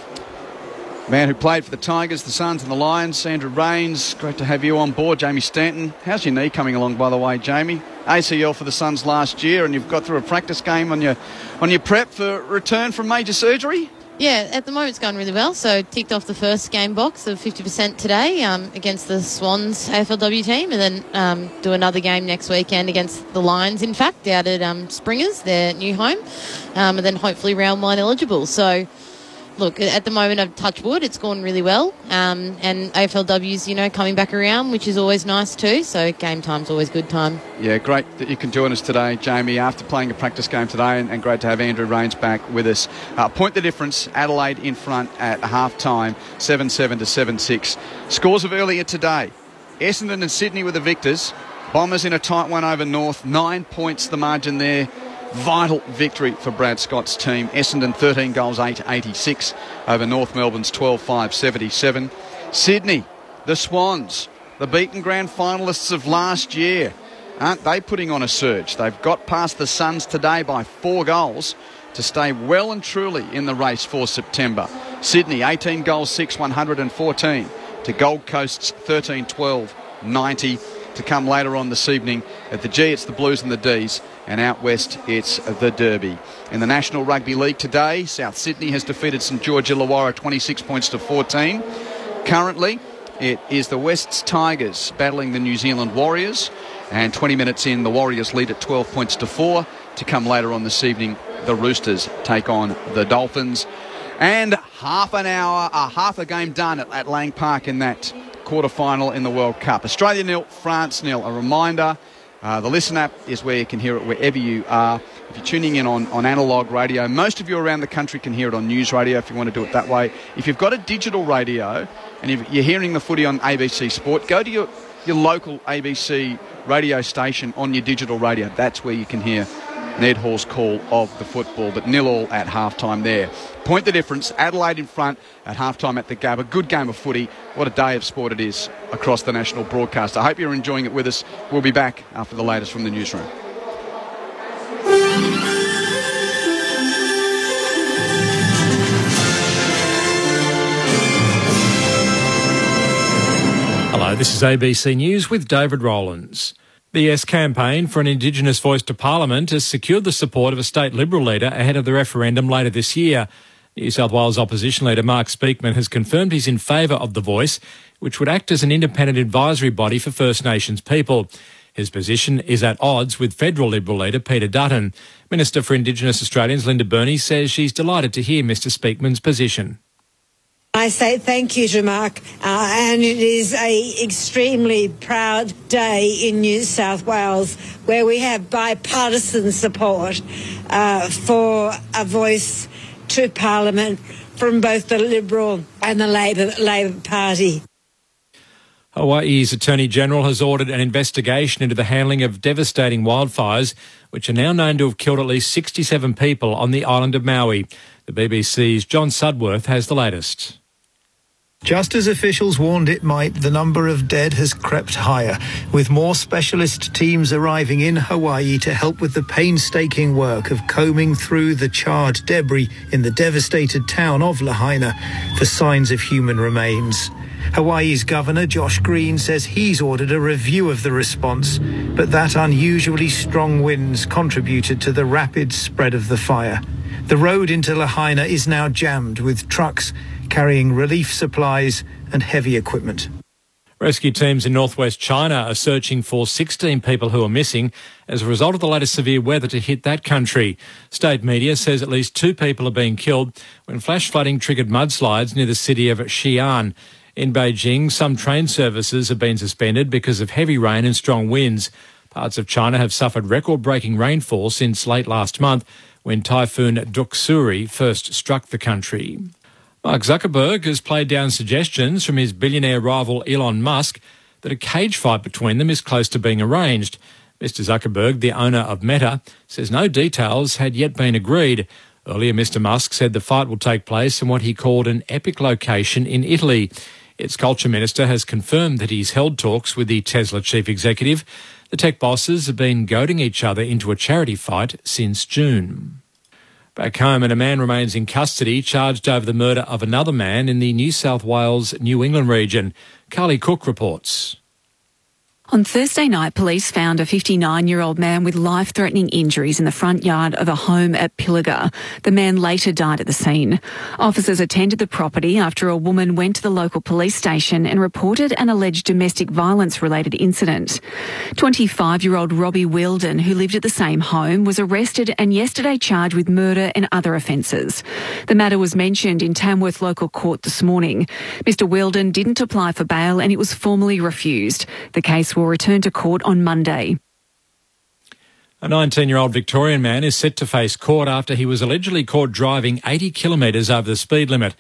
E: Man who played for the Tigers, the Suns and the Lions, Andrew Rains, great to have you on board. Jamie Stanton, how's your knee coming along, by the way, Jamie? ACL for the Suns last year, and you've got through a practice game on your prep for return from major surgery?
F: Yeah, at the moment it's going really well. So ticked off the first game box of 50% today against the Swans AFLW team, and then do another game next weekend against the Lions, in fact, out at Springers, their new home, and then hopefully round 1 eligible. So look, at the moment, I've touched wood. It's gone really well. And AFLW's, coming back around, which is always nice too. So game time's always good time. Yeah, great that you can join us today, Jamie, after playing a practice game today, and great to have Andrew Rains back with us. Point the difference, Adelaide in front at half-time, 7-7 to 7-6. Scores of earlier today. Essendon and Sydney were the victors. Bombers in a tight one over North. 9 points the margin there. Vital victory for Brad Scott's team. Essendon 13 goals, 8-86 over North Melbourne's 12-5, 77. Sydney, the Swans, the beaten grand finalists of last year. Aren't they putting on a surge? They've got past the Suns today by 4 goals to stay well and truly in the race for September. Sydney, 18 goals, 6, 114 to Gold Coast's 13-12, 90. To come later on this evening. At the G, it's the Blues and the Ds, and out west, it's the Derby. In the National Rugby League today, South Sydney has defeated St George Illawarra 26 points to 14. Currently, it is the West's Tigers battling the New Zealand Warriors, and 20 minutes in, the Warriors lead at 12 points to 4. To come later on this evening, the Roosters take on the Dolphins. And half a game done at Lang Park in that quarter-final in the World Cup. Australia 0, France 0. A reminder, the Listen app is where you can hear it wherever you are. If you're tuning in on analogue radio, most of you around the country can hear it on news radio if you want to do it that way. If you've got a digital radio and if you're hearing the footy on ABC Sport, go to your local ABC radio station on your digital radio. That's where you can hear Ned Hall's call of the football, but 0-0 at halftime there. Point the difference, Adelaide in front at halftime at the Gabba. Good game of footy. What a day of sport it is across the national broadcast. I hope you're enjoying it with us. We'll be back after the latest from the newsroom.
M: Hello, this is ABC News with David Rowlands. The Yes campaign for an Indigenous voice to Parliament has secured the support of a state Liberal leader ahead of the referendum later this year. New South Wales opposition leader Mark Speakman has confirmed he's in favour of the voice, which would act as an independent advisory body for First Nations people. His position is at odds with federal Liberal leader Peter Dutton. Minister for Indigenous Australians Linda Burney says she's delighted to hear Mr Speakman's position.
N: I say thank you to Mark, and it is an extremely proud day in New South Wales where we have bipartisan support for a voice to Parliament from both the Liberal and the Labor Party.
M: Hawaii's Attorney General has ordered an investigation into the handling of devastating wildfires, which are now known to have killed at least 67 people on the island of Maui. The BBC's John Sudworth has the latest.
O: Just as officials warned it might, the number of dead has crept higher, with more specialist teams arriving in Hawaii to help with the painstaking work of combing through the charred debris in the devastated town of Lahaina for signs of human remains. Hawaii's Governor Josh Green says he's ordered a review of the response, but that unusually strong winds contributed to the rapid spread of the fire. The road into Lahaina is now jammed with trucks carrying relief supplies and heavy equipment.
M: Rescue teams in northwest China are searching for 16 people who are missing as a result of the latest severe weather to hit that country. State media says at least 2 people are being killed when flash flooding triggered mudslides near the city of Xi'an. In Beijing, some train services have been suspended because of heavy rain and strong winds. Parts of China have suffered record-breaking rainfall since late last month when Typhoon Doksuri first struck the country. Mark Zuckerberg has played down suggestions from his billionaire rival Elon Musk that a cage fight between them is close to being arranged. Mr. Zuckerberg, the owner of Meta, says no details had yet been agreed. Earlier, Mr. Musk said the fight will take place in what he called an epic location in Italy. Its culture minister has confirmed that he's held talks with the Tesla chief executive. The tech bosses have been goading each other into a charity fight since June. Back home, and a man remains in custody charged over the murder of another man in the New South Wales, New England region. Carly Cook reports.
P: On Thursday night, police found a 59-year-old man with life-threatening injuries in the front yard of a home at Pilliga. The man later died at the scene. Officers attended the property after a woman went to the local police station and reported an alleged domestic violence-related incident. 25-year-old Robbie Wilden, who lived at the same home, was arrested and yesterday charged with murder and other offences. The matter was mentioned in Tamworth local court this morning. Mr Wilden didn't apply for bail and it was formally refused. The case will return to court on Monday.
M: A 19-year-old Victorian man is set to face court after he was allegedly caught driving 80 kilometres over the speed limit.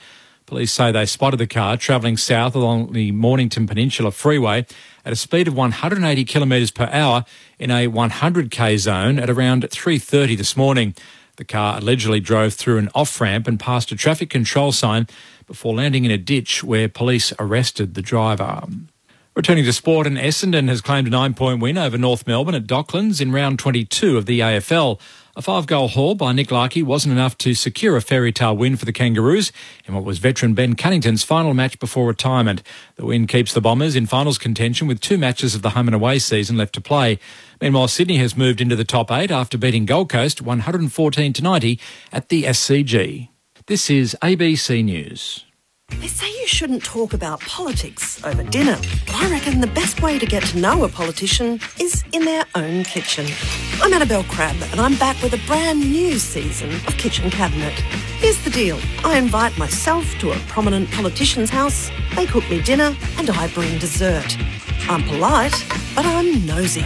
M: Police say they spotted the car travelling south along the Mornington Peninsula Freeway at a speed of 180 kilometres per hour in a 100k zone at around 3:30 this morning. The car allegedly drove through an off-ramp and past a traffic control sign before landing in a ditch where police arrested the driver. Returning to sport, and Essendon has claimed a 9-point win over North Melbourne at Docklands in round 22 of the AFL. A 5-goal haul by Nick Larkey wasn't enough to secure a fairy tale win for the Kangaroos in what was veteran Ben Cunnington's final match before retirement. The win keeps the Bombers in finals contention with 2 matches of the home and away season left to play. Meanwhile, Sydney has moved into the top 8 after beating Gold Coast 114-90 at the SCG. This is ABC News.
Q: They say you shouldn't talk about politics over dinner, but I reckon the best way to get to know a politician is in their own kitchen. I'm Annabelle Crabb, and I'm back with a brand new season of Kitchen Cabinet. Here's the deal. I invite myself to a prominent politician's house, they cook me dinner, and I bring dessert. I'm polite, but I'm nosy.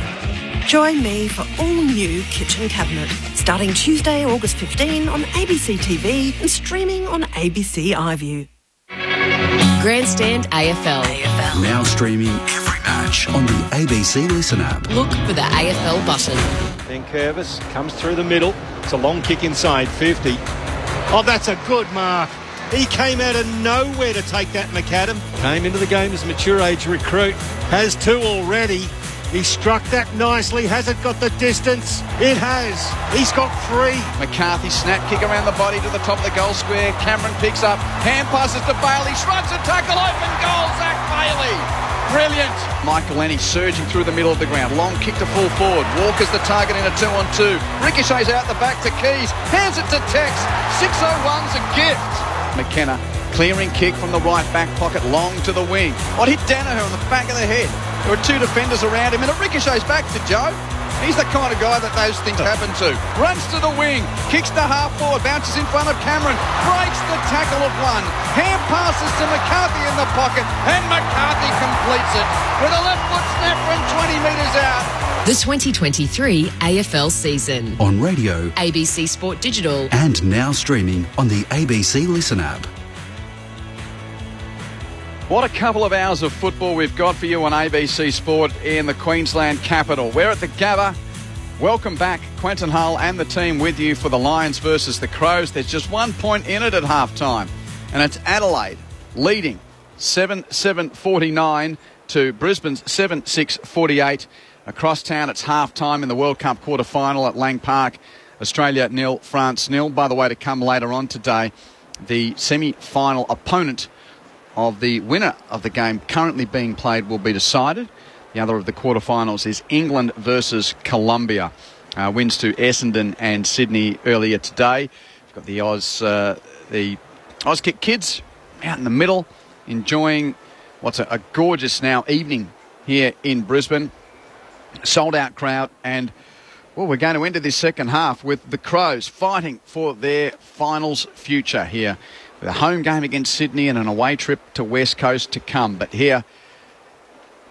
Q: Join me for all new Kitchen Cabinet, starting Tuesday, August 15 on ABC TV and streaming on ABC iView.
L: Grandstand AFL.
B: Now streaming every match on the ABC Listen app.
L: Look for the AFL button.
A: Then Curvis comes through the middle. It's a long kick inside 50. Oh, that's a good mark. He came out of nowhere to take that, McAdam. Came into the game as a mature age recruit. Has 2 already. He struck that nicely. Has it got the distance? It has. He's got 3.
E: McCarthy snap kick around the body to the top of the goal square. Cameron picks up. Hand passes to Bailey. Shrugs a tackle. Open goal. Zach Bailey. Brilliant. Michael Lenny surging through the middle of the ground. Long kick to full forward. Walker's the target in a 2-on-2. Ricochets out the back to Keys. Hands it to Tex. 601's a gift. McKenna. Clearing kick from the right back pocket, long to the wing. Oh, it hit Danaher on the back of the head. There were 2 defenders around him, and it ricochets back to Joe. He's the kind of guy that those things happen to. Runs to the wing, kicks to half forward, bounces in front of Cameron, breaks the tackle of one, hand passes to McCarthy in the pocket, and McCarthy completes it with a left foot snap from 20 metres out.
L: The 2023 AFL season.
B: On radio,
L: ABC Sport Digital,
B: and now streaming on the ABC Listen app.
E: What a couple of hours of football we've got for you on ABC Sport in the Queensland capital. We're at the Gabba. Welcome back, Quentin Hull and the team with you for the Lions versus the Crows. There's just 1 point in it at half-time, and it's Adelaide leading 7-7-49 to Brisbane's 7-6-48. Across town, it's half-time in the World Cup quarter-final at Lang Park. Australia 0, France 0. By the way, to come later on today, the semi-final opponent of the winner of the game currently being played will be decided. The other of the quarterfinals is England versus Colombia. Wins to Essendon and Sydney earlier today. We've got the Auskick kids out in the middle, enjoying what's a gorgeous now evening here in Brisbane. Sold-out crowd, and we're going to enter this second half with the Crows fighting for their finals future here. With a home game against Sydney and an away trip to West Coast to come. But here,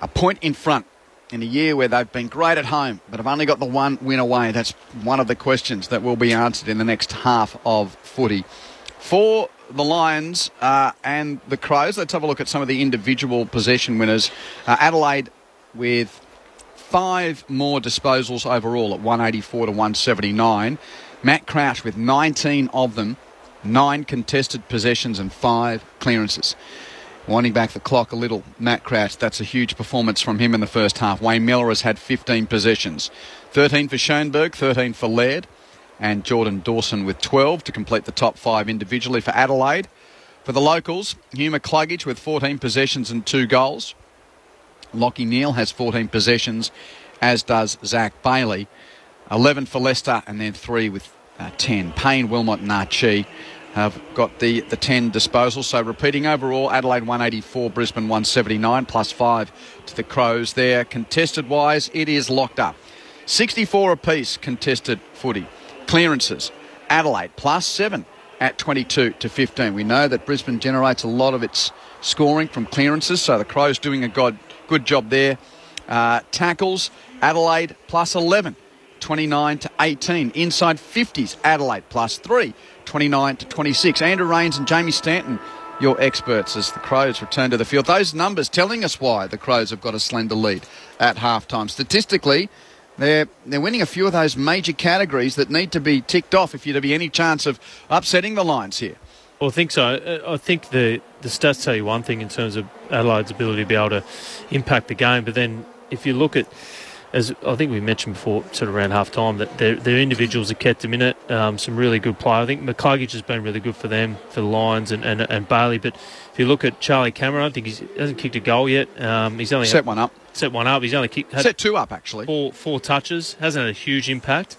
E: a point in front in a year where they've been great at home, but have only got the one win away. That's one of the questions that will be answered in the next half of footy. For the Lions and the Crows, let's have a look at some of the individual possession winners. Adelaide with 5 more disposals overall at 184 to 179. Matt Crouch with 19 of them, 9 contested possessions and 5 clearances. Winding back the clock a little, Matt Crouch, that's a huge performance from him in the first half. Wayne Miller has had 15 possessions. 13 for Schoenberg, 13 for Laird, and Jordan Dawson with 12 to complete the top 5 individually for Adelaide. For the locals, Hugh McCluggage with 14 possessions and 2 goals. Lockie Neal has 14 possessions, as does Zach Bailey. 11 for Leicester, and then 3 with 10. Payne, Wilmot and Archie have got the 10 disposals. So repeating overall, Adelaide 184, Brisbane 179, plus 5 to the Crows there. Contested-wise, it is locked up. 64 apiece contested footy. Clearances, Adelaide plus 7 at 22 to 15. We know that Brisbane generates a lot of its scoring from clearances, so the Crows doing a good job there. Tackles, Adelaide plus 11. 29 to 18. Inside 50s, Adelaide plus 3, 29 to 26. Andrew Rains and Jamie Stanton, your experts as the Crows return to the field. Those numbers telling us why the Crows have got a slender lead at halftime. Statistically, they're winning a few of those major categories that need to be ticked off if you're to be any chance of upsetting the Lions here.
G: Well, I think so. I think the stats tell you one thing in terms of Adelaide's ability to be able to impact the game, but then if you look at, as I think we mentioned before, sort of around half-time, that their individuals have kept them in it. Some really good play. I think McCluggage has been really good for them, for the Lions, and Bailey. But if you look at Charlie Cameron, I think he hasn't kicked a goal yet. He's only
E: set one up.
G: He's only
E: set 2 up, actually.
G: Four touches. Hasn't had a huge impact.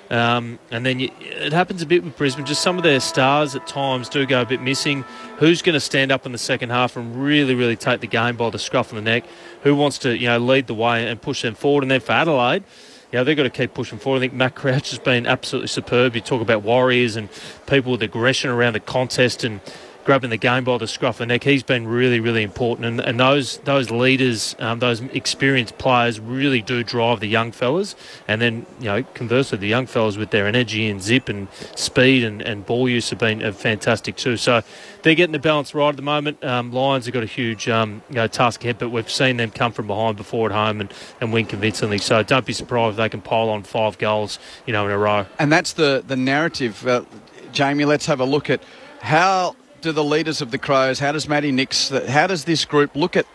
G: And then it happens a bit with Brisbane. Just some of their stars at times do go a bit missing. Who's going to stand up in the second half and really, really take the game by the scruff of the neck? Who wants to, lead the way and push them forward? And then for Adelaide, they've got to keep pushing forward. I think Matt Crouch has been absolutely superb. You talk about warriors and people with aggression around the contest and grabbing the game by the scruff of the neck. He's been really, really important. And those leaders, those experienced players really do drive the young fellas. And then, conversely, the young fellas with their energy and zip and speed and ball use have been fantastic too. So they're getting the balance right at the moment. Lions have got a huge task ahead, but we've seen them come from behind before at home and win convincingly. So don't be surprised if they can pile on 5 goals, in a row.
E: And that's the narrative. Jamie, let's have a look at how do the leaders of the Crows, how does Matty Nix, how does this group look at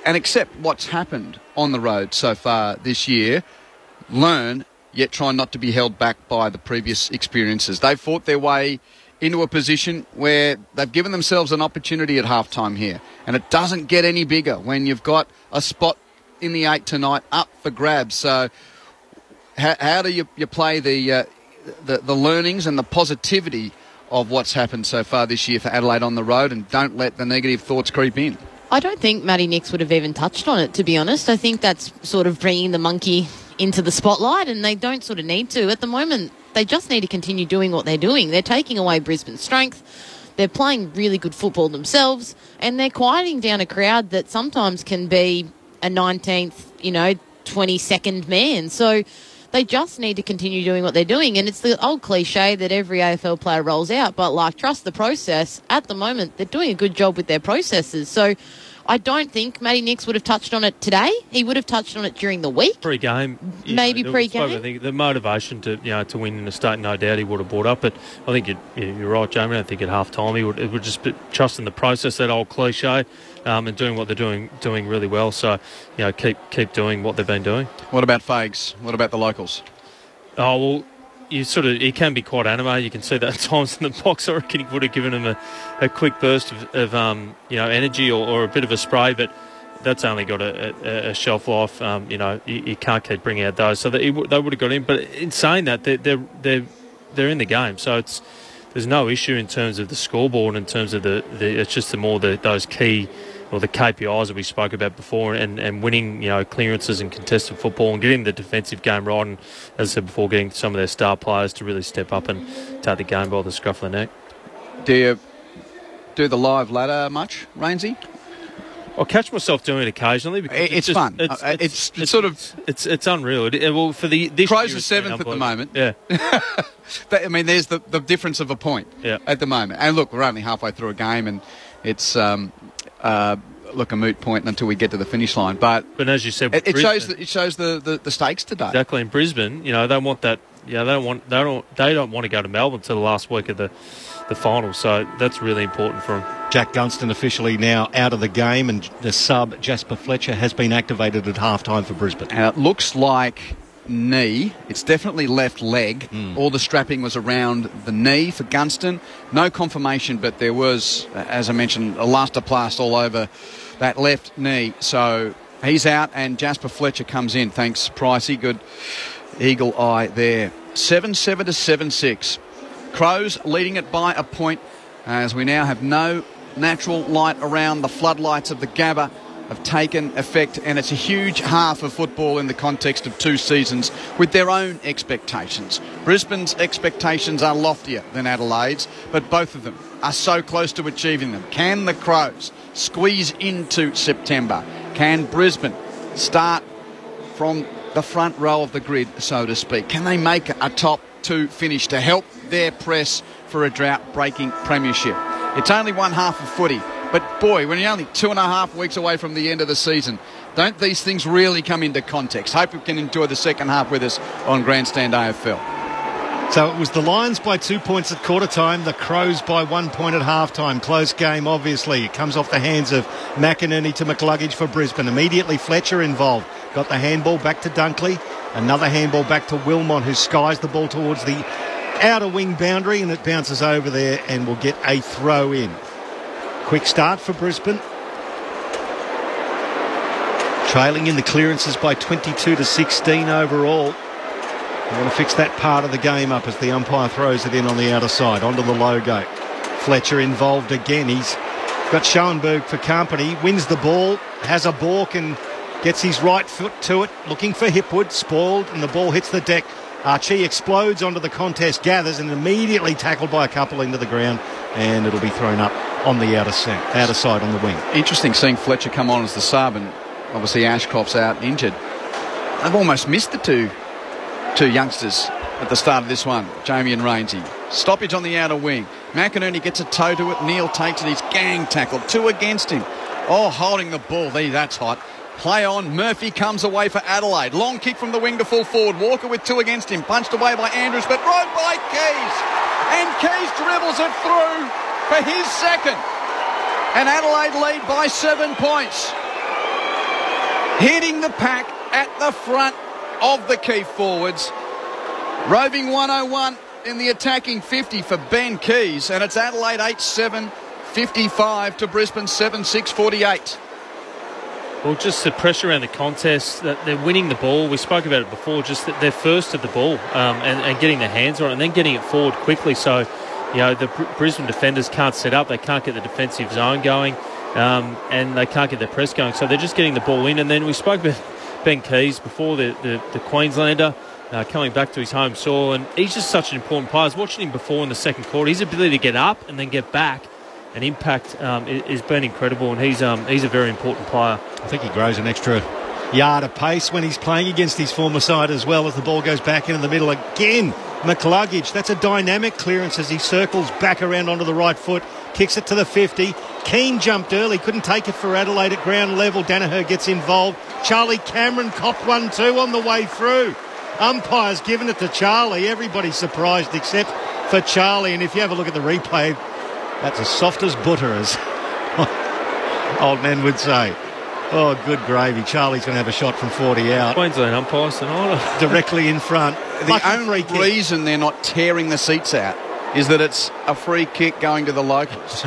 E: and accept what's happened on the road so far this year, learn, yet try not to be held back by the previous experiences? They've fought their way into a position where they've given themselves an opportunity at halftime here, and it doesn't get any bigger when you've got a spot in the 8 tonight up for grabs. So how do you play the learnings and the positivity of what's happened so far this year for Adelaide on the road, and don't let the negative thoughts creep in?
F: I don't think Matty Nix would have even touched on it, to be honest. I think that's sort of bringing the monkey into the spotlight, and they don't sort of need to. At the moment, they just need to continue doing what they're doing. They're taking away Brisbane's strength. They're playing really good football themselves, and they're quieting down a crowd that sometimes can be a 19th, 22nd man. So they just need to continue doing what they're doing. And it's the old cliche that every AFL player rolls out, but trust the process. At the moment, they're doing a good job with their processes. So I don't think Matty Nicks would have touched on it today. He would have touched on it during the week.
G: Pre-game.
F: Maybe pre-game.
G: I think the motivation to win in the state, no doubt he would have brought up. But I think you're right, Jamie. I don't think at half-time it would just be trusting the process, that old cliche, and doing what they're doing really well. So, keep doing what they've been doing.
E: What about Fags? What about the locals?
G: Oh, well, he can be quite animated. You can see that at times in the box. I reckon he would have given him a quick burst of energy or a bit of a spray, but that's only got a shelf life. You can't keep bringing out those. So they would have got in. But in saying that, they're in the game. So there's no issue in terms of the scoreboard, in terms of it's just those key, or the KPIs that we spoke about before, and winning, clearances and contested football, and getting the defensive game right, and as I said before, getting some of their star players to really step up and take the game by the scruff of the neck.
E: Do you do the live ladder much, Rainsy?
G: I catch myself doing it occasionally because
E: it's fun.
G: It's unreal. For the
E: Crows are 7th at the moment.
G: Yeah.
E: But, I mean, there's the difference of a point at the moment. And look, we're only halfway through a game, and it's a moot point until we get to the finish line. But
G: as you said,
E: it shows the stakes today.
G: Exactly. In Brisbane, they want that. They don't want to go to Melbourne to the last week of the final. So that's really important for them.
A: Jack Gunston officially now out of the game, and the sub Jasper Fletcher has been activated at halftime for Brisbane.
E: And it looks like knee. It's definitely left leg. All the strapping was around the knee for Gunston. No confirmation, but there was, as I mentioned, elastoplast all over that left knee. So he's out, and Jasper Fletcher comes in. Thanks, Pricey. Good eagle eye there. 7-7 to 7-6. Crows leading it by a point, as we now have no natural light around. The floodlights of the Gabba have taken effect, and it's a huge half of football in the context of 2 seasons with their own expectations. Brisbane's expectations are loftier than Adelaide's, but both of them are so close to achieving them. Can the Crows squeeze into September? Can Brisbane start from the front row of the grid, so to speak? Can they make a top 2 finish to help their press for a drought-breaking premiership? It's only one half of footy, but boy, when you're only 2.5 weeks away from the end of the season, don't these things really come into context? Hope you can enjoy the second half with us on Grandstand AFL.
A: So it was the Lions by 2 points at quarter time, the Crows by 1 point at half time. Close game, obviously. It comes off the hands of McInerney to McCluggage for Brisbane. Immediately Fletcher involved. Got the handball back to Dunkley. Another handball back to Wilmot, who skies the ball towards the outer wing boundary, and it bounces over there and will get a throw in. Quick start for Brisbane. Trailing in the clearances by 22 to 16 overall. They want to fix that part of the game up as the umpire throws it in on the outer side, onto the logo. Fletcher involved again. He's got Schoenberg for company, wins the ball, has a balk and gets his right foot to it, looking for Hipwood, spoiled, and the ball hits the deck. Archie explodes onto the contest, gathers, and immediately tackled by a couple into the ground, and it'll be thrown up on the outer side on the wing.
E: Interesting seeing Fletcher come on as the sub, and obviously Ashcroft's out injured. They've almost missed the two youngsters at the start of this one, Jamie and Rainsy. Stoppage on the outer wing. McInerney gets a toe to it. Neil takes it. He's gang tackled. 2 against him. Oh, holding the ball. That's hot. Play on. Murphy comes away for Adelaide. Long kick from the wing to full forward. Walker with 2 against him. Punched away by Andrews, but rode by Keys. And Keys dribbles it through for his second. And Adelaide lead by 7 points. Hitting the pack at the front of the key forwards. Roving 101 in the attacking 50 for Ben Keys. And it's Adelaide 8-7, 55 to Brisbane 7-6, 48.
G: Well, just the pressure around the contest, that they're winning the ball. We spoke about it before, just that they're first at the ball and getting their hands on it and then getting it forward quickly. So, the Brisbane defenders can't set up. They can't get the defensive zone going and they can't get their press going. So they're just getting the ball in. And then we spoke about Ben Keys before, the Queenslander, coming back to his home soil. And he's just such an important player. I was watching him before in the second quarter. His ability to get up and then get back and impact has been incredible, and he's a very important player.
A: I think he grows an extra yard of pace when he's playing against his former side as well, as the ball goes back into the middle again. McCluggage, that's a dynamic clearance as he circles back around onto the right foot, kicks it to the 50, Keane jumped early, couldn't take it for Adelaide at ground level. Danaher gets involved. Charlie Cameron copped 1-2 on the way through. Umpire's given it to Charlie. Everybody's surprised except for Charlie. And if you have a look at the replay, that's as soft as butter, as old men would say. Oh, good gravy. Charlie's going to have a shot from 40 out.
G: Queensland umpires tonight.
A: Directly in front.
E: The only reason they're not tearing the seats out is that it's a free kick going to the locals.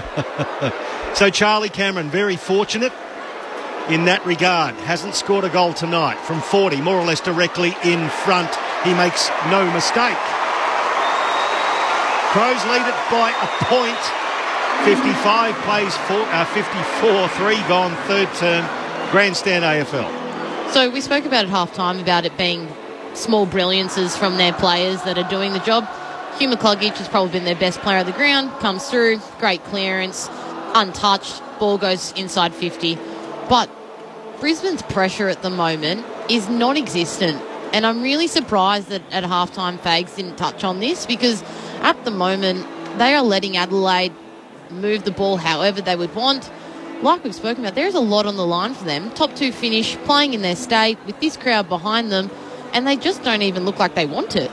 A: So Charlie Cameron, very fortunate in that regard. Hasn't scored a goal tonight from 40, more or less directly in front. He makes no mistake. Crows lead it by a point. 55 plays 54, 3 gone, third term, grandstand AFL.
F: So we spoke about at half-time about it being small brilliances from their players that are doing the job. Hugh McCluggage has probably been their best player of the ground, comes through, great clearance, untouched, ball goes inside 50. But Brisbane's pressure at the moment is non-existent. And I'm really surprised that at half-time Fags didn't touch on this, because at the moment they are letting Adelaide move the ball however they would want. Like we've spoken about, there's a lot on the line for them. Top 2 finish, playing in their state with this crowd behind them, and they just don't even look like they want it.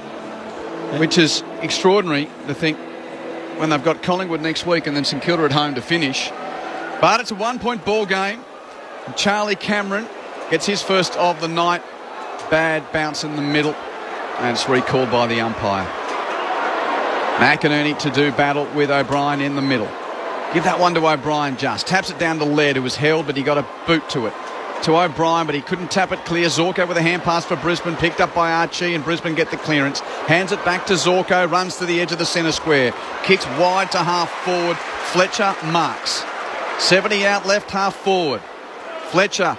E: Which is extraordinary to think when they've got Collingwood next week and then St Kilda at home to finish. But it's a 1-point ball game. Charlie Cameron gets his first of the night. Bad bounce in the middle, and it's recalled by the umpire. McInerney to do battle with O'Brien in the middle. Give that one to O'Brien just. Taps it down to Laird, who was held, but he got a boot to it. To O'Brien, but he couldn't tap it clear. Zorko with a hand pass for Brisbane, picked up by Archie, and Brisbane get the clearance. Hands it back to Zorko, runs to the edge of the centre square. Kicks wide to half forward. Fletcher marks. 70 out left, half forward. Fletcher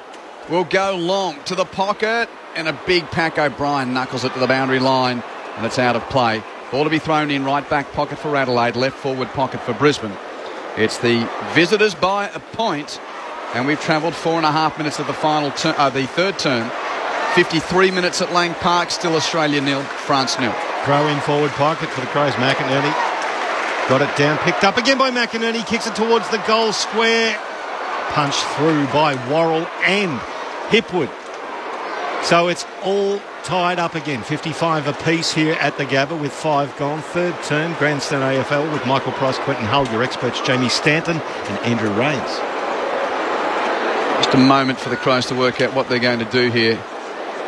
E: will go long to the pocket, and a big pack. O'Brien knuckles it to the boundary line, and it's out of play. Ball to be thrown in, right back pocket for Adelaide, left forward pocket for Brisbane. It's the visitors by a point, and we've travelled 4.5 minutes of the third term. 53 minutes at Lang Park, still Australia 0, France 0.
A: Throw in forward pocket for the Crows. McInerney got it down, picked up again by McInerney, kicks it towards the goal square. Punched through by Worrell and Hipwood. So it's all tied up again. 55 apiece here at the Gabba with 5 gone. Third term, grandstand AFL with Michael Price, Quentin Hull, your experts Jamie Stanton and Andrew Rains.
E: Just a moment for the Crows to work out what they're going to do here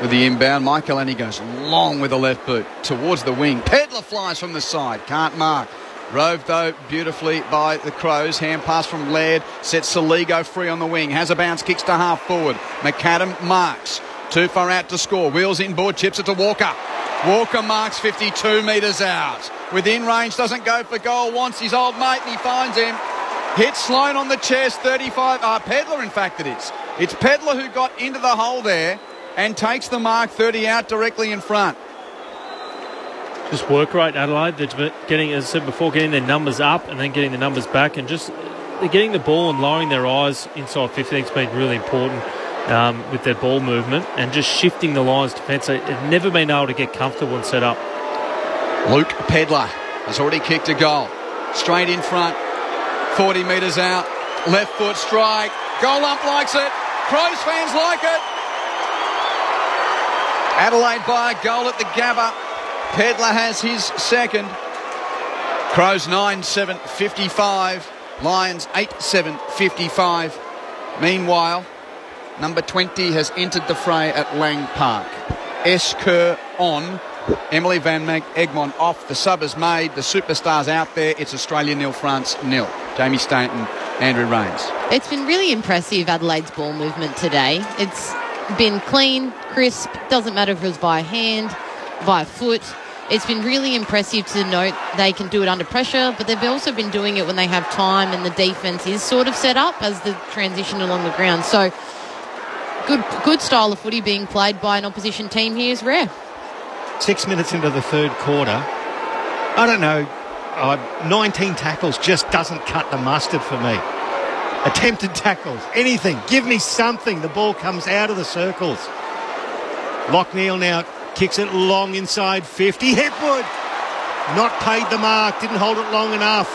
E: with the inbound. Michael Annie goes long with the left boot towards the wing. Pedler flies from the side, can't mark. Roved, though, beautifully by the Crows. Hand pass from Laird. Sets Saligo free on the wing. Has a bounce, kicks to half forward. McAdam marks. Too far out to score. Wheels inboard, chips it to Walker. Walker marks 52 metres out. Within range, doesn't go for goal. Wants his old mate, and he finds him. Hits Sloan on the chest, 35. Pedler, in fact, it is. It's Pedler who got into the hole there and takes the mark 30 out directly in front.
G: Just work rate, Adelaide. They're getting, as I said before, getting their numbers up and then getting the numbers back, and just they're getting the ball and lowering their eyes inside 15 has been really important with their ball movement and just shifting the lines defence. They've never been able to get comfortable and set up.
E: Luke Pedler has already kicked a goal. Straight in front, 40 metres out, left foot strike. Goal ump likes it. Crows fans like it. Adelaide by a goal at the Gabba. Pedler has his second. Crows 9-7-55. Lions 8-7-55. Meanwhile, number 20 has entered the fray at Lang Park. S. Kerr on. Emily Van Egmond off. The sub is made. The superstars out there. It's Australia 0, France 0. Jamie Stanton, Andrew Rains.
F: It's been really impressive, Adelaide's ball movement today. It's been clean, crisp. Doesn't matter if it was by hand, by foot. It's been really impressive to note they can do it under pressure, but they've also been doing it when they have time and the defence is sort of set up as the transition along the ground. So good style of footy being played by an opposition team here is rare.
A: 6 minutes into the third quarter. I don't know. 19 tackles just doesn't cut the mustard for me. Attempted tackles, anything. Give me something. The ball comes out of the circles. Lockneil now kicks it long inside 50. Hipwood not paid the mark, didn't hold it long enough.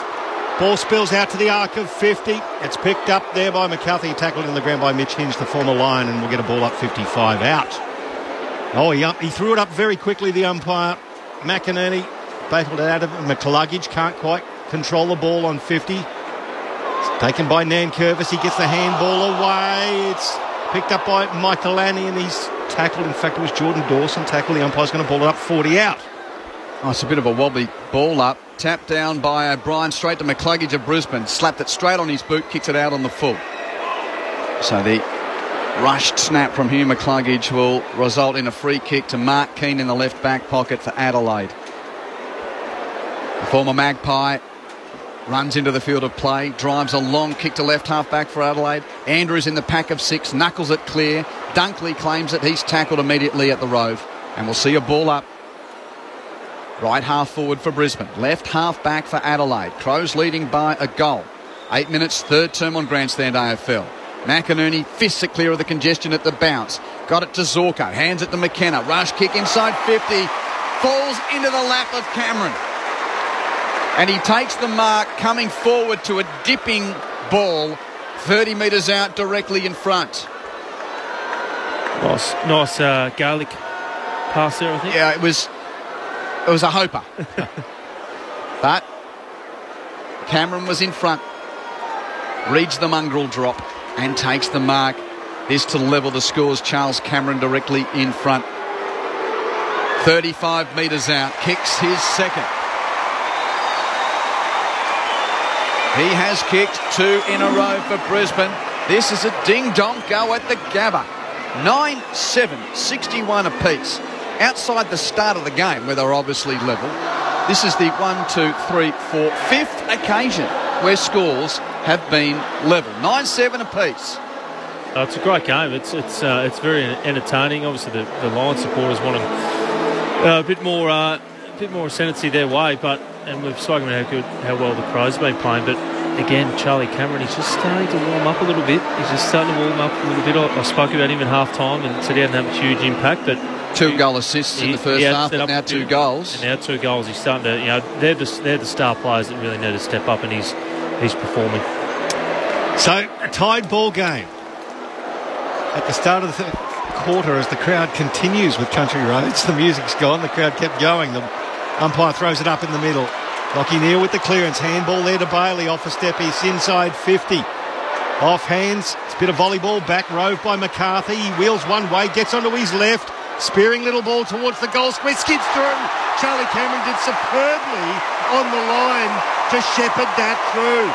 A: Ball spills out to the arc of 50. It's picked up there by McCarthy, tackled in the ground by Mitch Hinge, the former Lion, and we'll get a ball up 55 out. Oh, he threw it up very quickly, the umpire. McInerney battled it out of McCluggage, can't quite control the ball on 50. It's taken by Nankervis. He gets the handball away. It's picked up by Michael Annie, and he's tackled. In fact, it was Jordan Dawson tackled. The umpire's going to ball it up 40 out.
E: Oh, it's a bit of a wobbly ball up. Tapped down by O'Brien straight to McCluggage of Brisbane. Slapped it straight on his boot, kicks it out on the full. So the rushed snap from Hugh McCluggage will result in a free kick to Mark Keane in the left back pocket for Adelaide. The former Magpie runs into the field of play, drives a long kick to left half back for Adelaide. Andrews in the pack of 6, knuckles it clear. Dunkley claims it. He's tackled immediately at the Rove. And we'll see a ball up. Right half forward for Brisbane. Left half back for Adelaide. Crows leading by a goal. 8 minutes, third term on Grandstand AFL. McInerney fists it clear of the congestion at the bounce. Got it to Zorko. Hands it to McKenna. Rush kick inside 50. Falls into the lap of Cameron. And he takes the mark coming forward to a dipping ball 30 metres out directly in front.
G: Nice garlic pass there, I think.
E: Yeah, it was a hoper. But Cameron was in front. Reads the mongrel drop and takes the mark. This to level the scores. Charles Cameron directly in front. 35 metres out. Kicks his second. He has kicked 2 in a row for Brisbane. This is a ding-dong go at the Gabba. 9-7, 61 apiece. Outside the start of the game, where they're obviously level, this is the 5th occasion where scores have been level. 9-7 apiece.
G: It's a great game. It's very entertaining. Obviously, the Lions supporters want a bit more ascendancy their way, and we've spoken about how well the Crows have been playing, but again, Charlie Cameron, he's just starting to warm up a little bit. I spoke about him at half-time and said he hadn't had a huge impact, but
E: 2 goal assists in the first half, but now 2 goals.
G: And now 2 goals. He's starting to, they're the star players that really need to step up, and he's performing.
A: So, a tied ball game at the start of the third quarter as the crowd continues with Country Roads. The music's gone. The crowd kept going. The umpire throws it up in the middle. Lockie Neal with the clearance. Handball there to Bailey. Off a step. He's inside 50. Off hands. It's a bit of volleyball. Back rove by McCarthy. He wheels one way. Gets onto his left. Spearing little ball towards the goal square. Skids through. Charlie Cameron did superbly on the line to shepherd that through.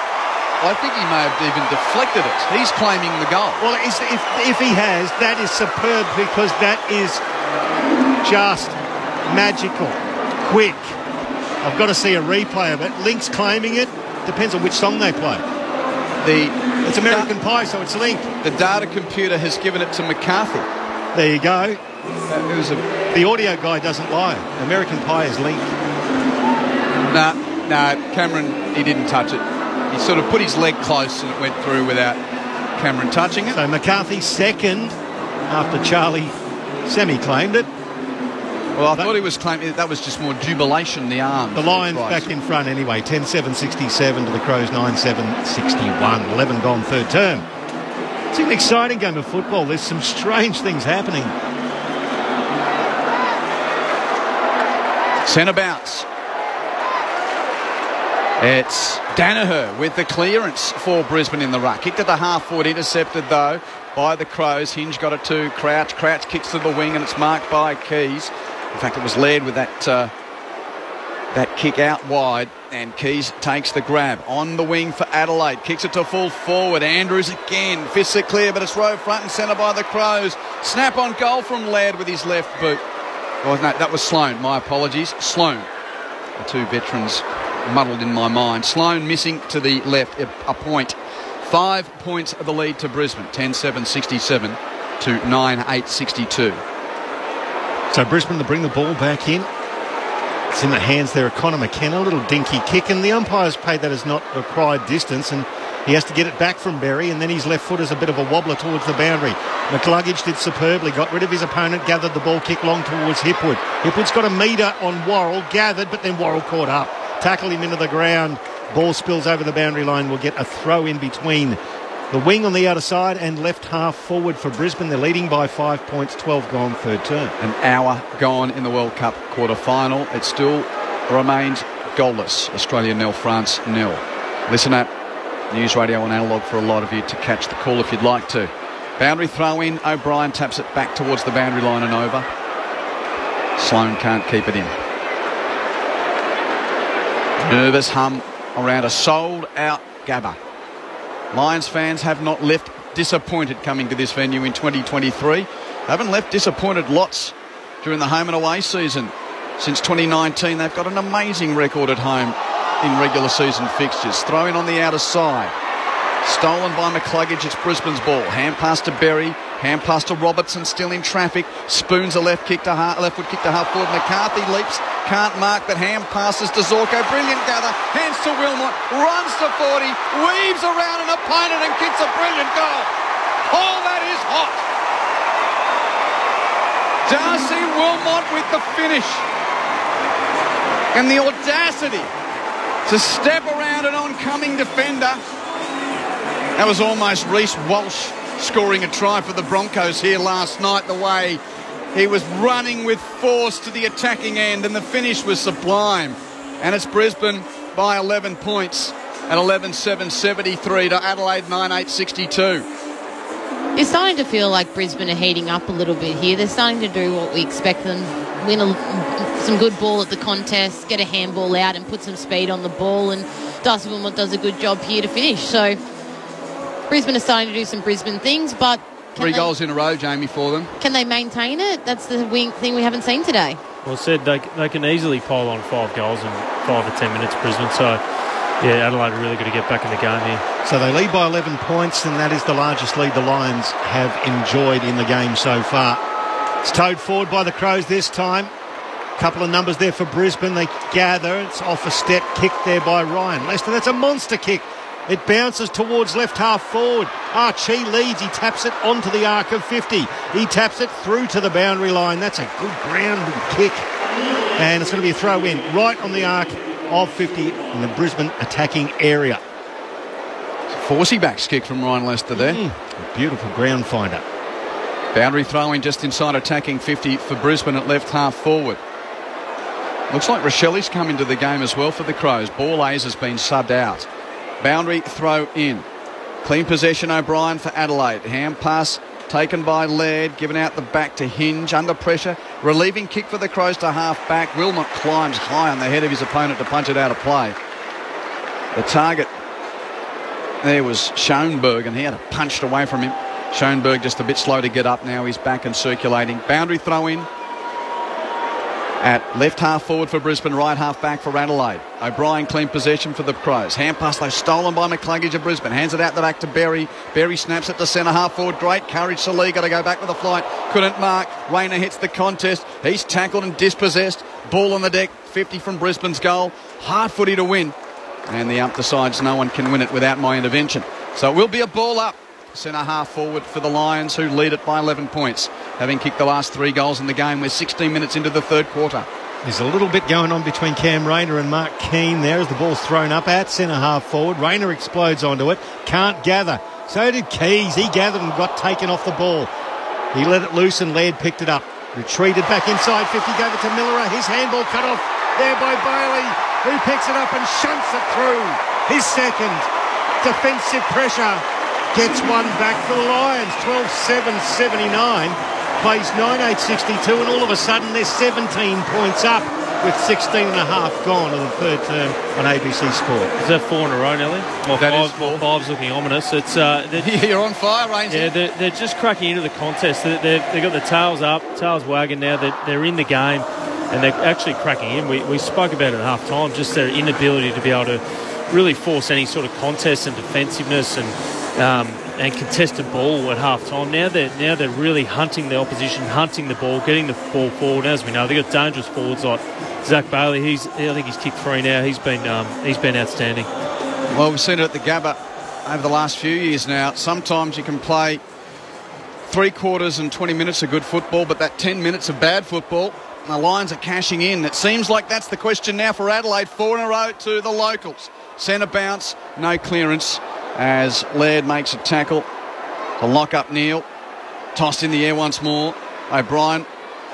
E: I think he may have even deflected it. He's claiming the goal.
A: Well, if he has, that is superb because that is just magical. Quick. I've got to see a replay of it. Link's claiming it. Depends on which song they play. It's American Pie, so it's Link.
E: The data computer has given it to McCarthy.
A: There you go. The audio guy doesn't lie. American Pie is Link.
E: No, Cameron, he didn't touch it. He sort of put his leg close and it went through without Cameron touching it.
A: So McCarthy second after Charlie semi-claimed it.
E: Well, I thought he was claiming that was just more jubilation, the arm.
A: The Lions back in front anyway. 10-7-67 to the Crows 9-7-61. 11 gone third term. It's an exciting game of football. There's some strange things happening.
E: Centre bounce. It's Danaher with the clearance for Brisbane in the ruck. Kicked at the half-forward, intercepted though by the Crows. Hinge got it to Crouch. Crouch kicks to the wing and it's marked by Keys. In fact, it was Laird with that kick out wide, and Keys takes the grab on the wing for Adelaide. Kicks it to full forward. Andrews again fists it clear, but it's rove front and centre by the Crows. Snap on goal from Laird with his left boot. Oh no, that was Sloan. My apologies, Sloan. The 2 veterans muddled in my mind. Sloan missing to the left, a point. 5 points of the lead to Brisbane. 10-7-67 to 9-8-62.
A: So Brisbane to bring the ball back in. It's in the hands there of Connor McKenna. A little dinky kick, and the umpires paid that as not required distance, and he has to get it back from Berry, and then his left foot is a bit of a wobbler towards the boundary. McCluggage did superbly, got rid of his opponent, gathered the ball, kick long towards Hipwood. Hipwood's got a metre on Worrell, gathered, but then Worrell caught up. Tackled him into the ground. Ball spills over the boundary line. We'll get a throw in between the wing on the outer side and left half forward for Brisbane. They're leading by 5 points, 12 gone, third term.
E: An hour gone in the World Cup quarter-final. It still remains goalless. Australia 0, France 0. Listen up. News radio on analogue for a lot of you to catch the call if you'd like to. Boundary throw in. O'Brien taps it back towards the boundary line and over. Sloane can't keep it in. Nervous hum around a sold-out Gabba. Lions fans have not left disappointed coming to this venue in 2023. They haven't left disappointed lots during the home and away season. Since 2019, they've got an amazing record at home in regular season fixtures. Throw in on the outer side. Stolen by McCluggage. It's Brisbane's ball. Hand pass to Berry. Hand pass to Robertson, still in traffic. Spoons a left foot kick to half forward. McCarthy leaps, can't mark, but hand passes to Zorko. Brilliant gather, hands to Wilmot, runs to 40, weaves around an opponent and kicks a brilliant goal. Oh, that is hot. Darcy Wilmot with the finish. And the audacity to step around an oncoming defender. That was almost Reece Walsh scoring a try for the Broncos here last night, the way he was running with force to the attacking end, and the finish was sublime. And it's Brisbane by 11 points at 11-7-73 to Adelaide 9-8-62.
F: It's starting to feel like Brisbane are heating up a little bit here. They're starting to do what we expect them. Win some good ball at the contest, get a handball out and put some speed on the ball, and Darcy Wilmot does a good job here to finish. So Brisbane are starting to do some Brisbane things, but
E: 3 goals in a row, Jamie, for them.
F: Can they maintain it? That's the thing we haven't seen today.
G: Well said, they can easily pile on 5 goals in 5 or 10 minutes, Brisbane. So, yeah, Adelaide are really going to get back in the game here.
A: So they lead by 11 points, and that is the largest lead the Lions have enjoyed in the game so far. It's towed forward by the Crows this time. Couple of numbers there for Brisbane. They gather. It's off a step kick there by Ryan Lester. That's a monster kick. It bounces towards left half forward. Archie leads. He taps it onto the arc of 50. He taps it through to the boundary line. That's a good ground kick. And it's going to be a throw in right on the arc of 50 in the Brisbane attacking area.
E: Forcey backs kick from Ryan Lester there.
A: A beautiful ground finder.
E: Boundary throw in just inside attacking 50 for Brisbane at left half forward. Looks like Rochelli's come into the game as well for the Crows. Ball A's has been subbed out. Boundary throw in. Clean possession O'Brien for Adelaide. Hand pass taken by Laird, given out the back to Hinge. Under pressure. Relieving kick for the Crows to half back. Wilmot climbs high on the head of his opponent to punch it out of play. The target there was Schoenberg, and he had it punched away from him. Schoenberg just a bit slow to get up now. He's back and circulating. Boundary throw in at left half forward for Brisbane, right half back for Adelaide. O'Brien clean possession for the Crows. Hand pass though stolen by McCluggage of Brisbane. Hands it out the back to Berry. Berry snaps it to centre half forward. Great courage. Salee got to go back with a flight. Couldn't mark. Rayner hits the contest. He's tackled and dispossessed. Ball on the deck. 50 from Brisbane's goal. Hard footy to win. And the up decides no one can win it without my intervention. So it will be a ball up. Centre half forward for the Lions, who lead it by 11 points, having kicked the last 3 goals in the game. We're 16 minutes into the third quarter.
A: There's a little bit going on between Cam Rayner and Mark Keane there as the ball's thrown up at centre half forward. Rayner explodes onto it, can't gather. So did Keys. He gathered and got taken off the ball. He let it loose and Laird picked it up. Retreated back inside 50, gave it to Miller. His handball cut off there by Bailey, who picks it up and shunts it through. His second. Defensive pressure. Gets one back for the Lions. 12-7-79. Plays 9-8-62, and all of a sudden they're 17 points up with 16 and a half gone in the third term on ABC Sport.
G: Is that 4 in a row, Nelly? Well,
E: that is 4.
G: 5's looking ominous. It's
E: You're on fire, Ranger.
G: Yeah, they're just cracking into the contest. They've got the tails up, tails wagging now. They're in the game, and they're actually cracking in. We spoke about it at half time, just their inability to be able to really force any sort of contest and defensiveness and contested ball at half time. Now they're really hunting the opposition, hunting the ball, getting the ball forward. As we know, they've got dangerous forwards like Zach Bailey. I think he's kicked 3 now. He's been outstanding.
E: Well, we've seen it at the Gabba over the last few years now. Sometimes you can play 3 quarters and 20 minutes of good football, but that 10 minutes of bad football The Lions are cashing in. It seems like that's the question now for Adelaide. 4 in a row to the locals. Centre bounce, no clearance as Laird makes a tackle to lock up Neil. Tossed in the air once more. O'Brien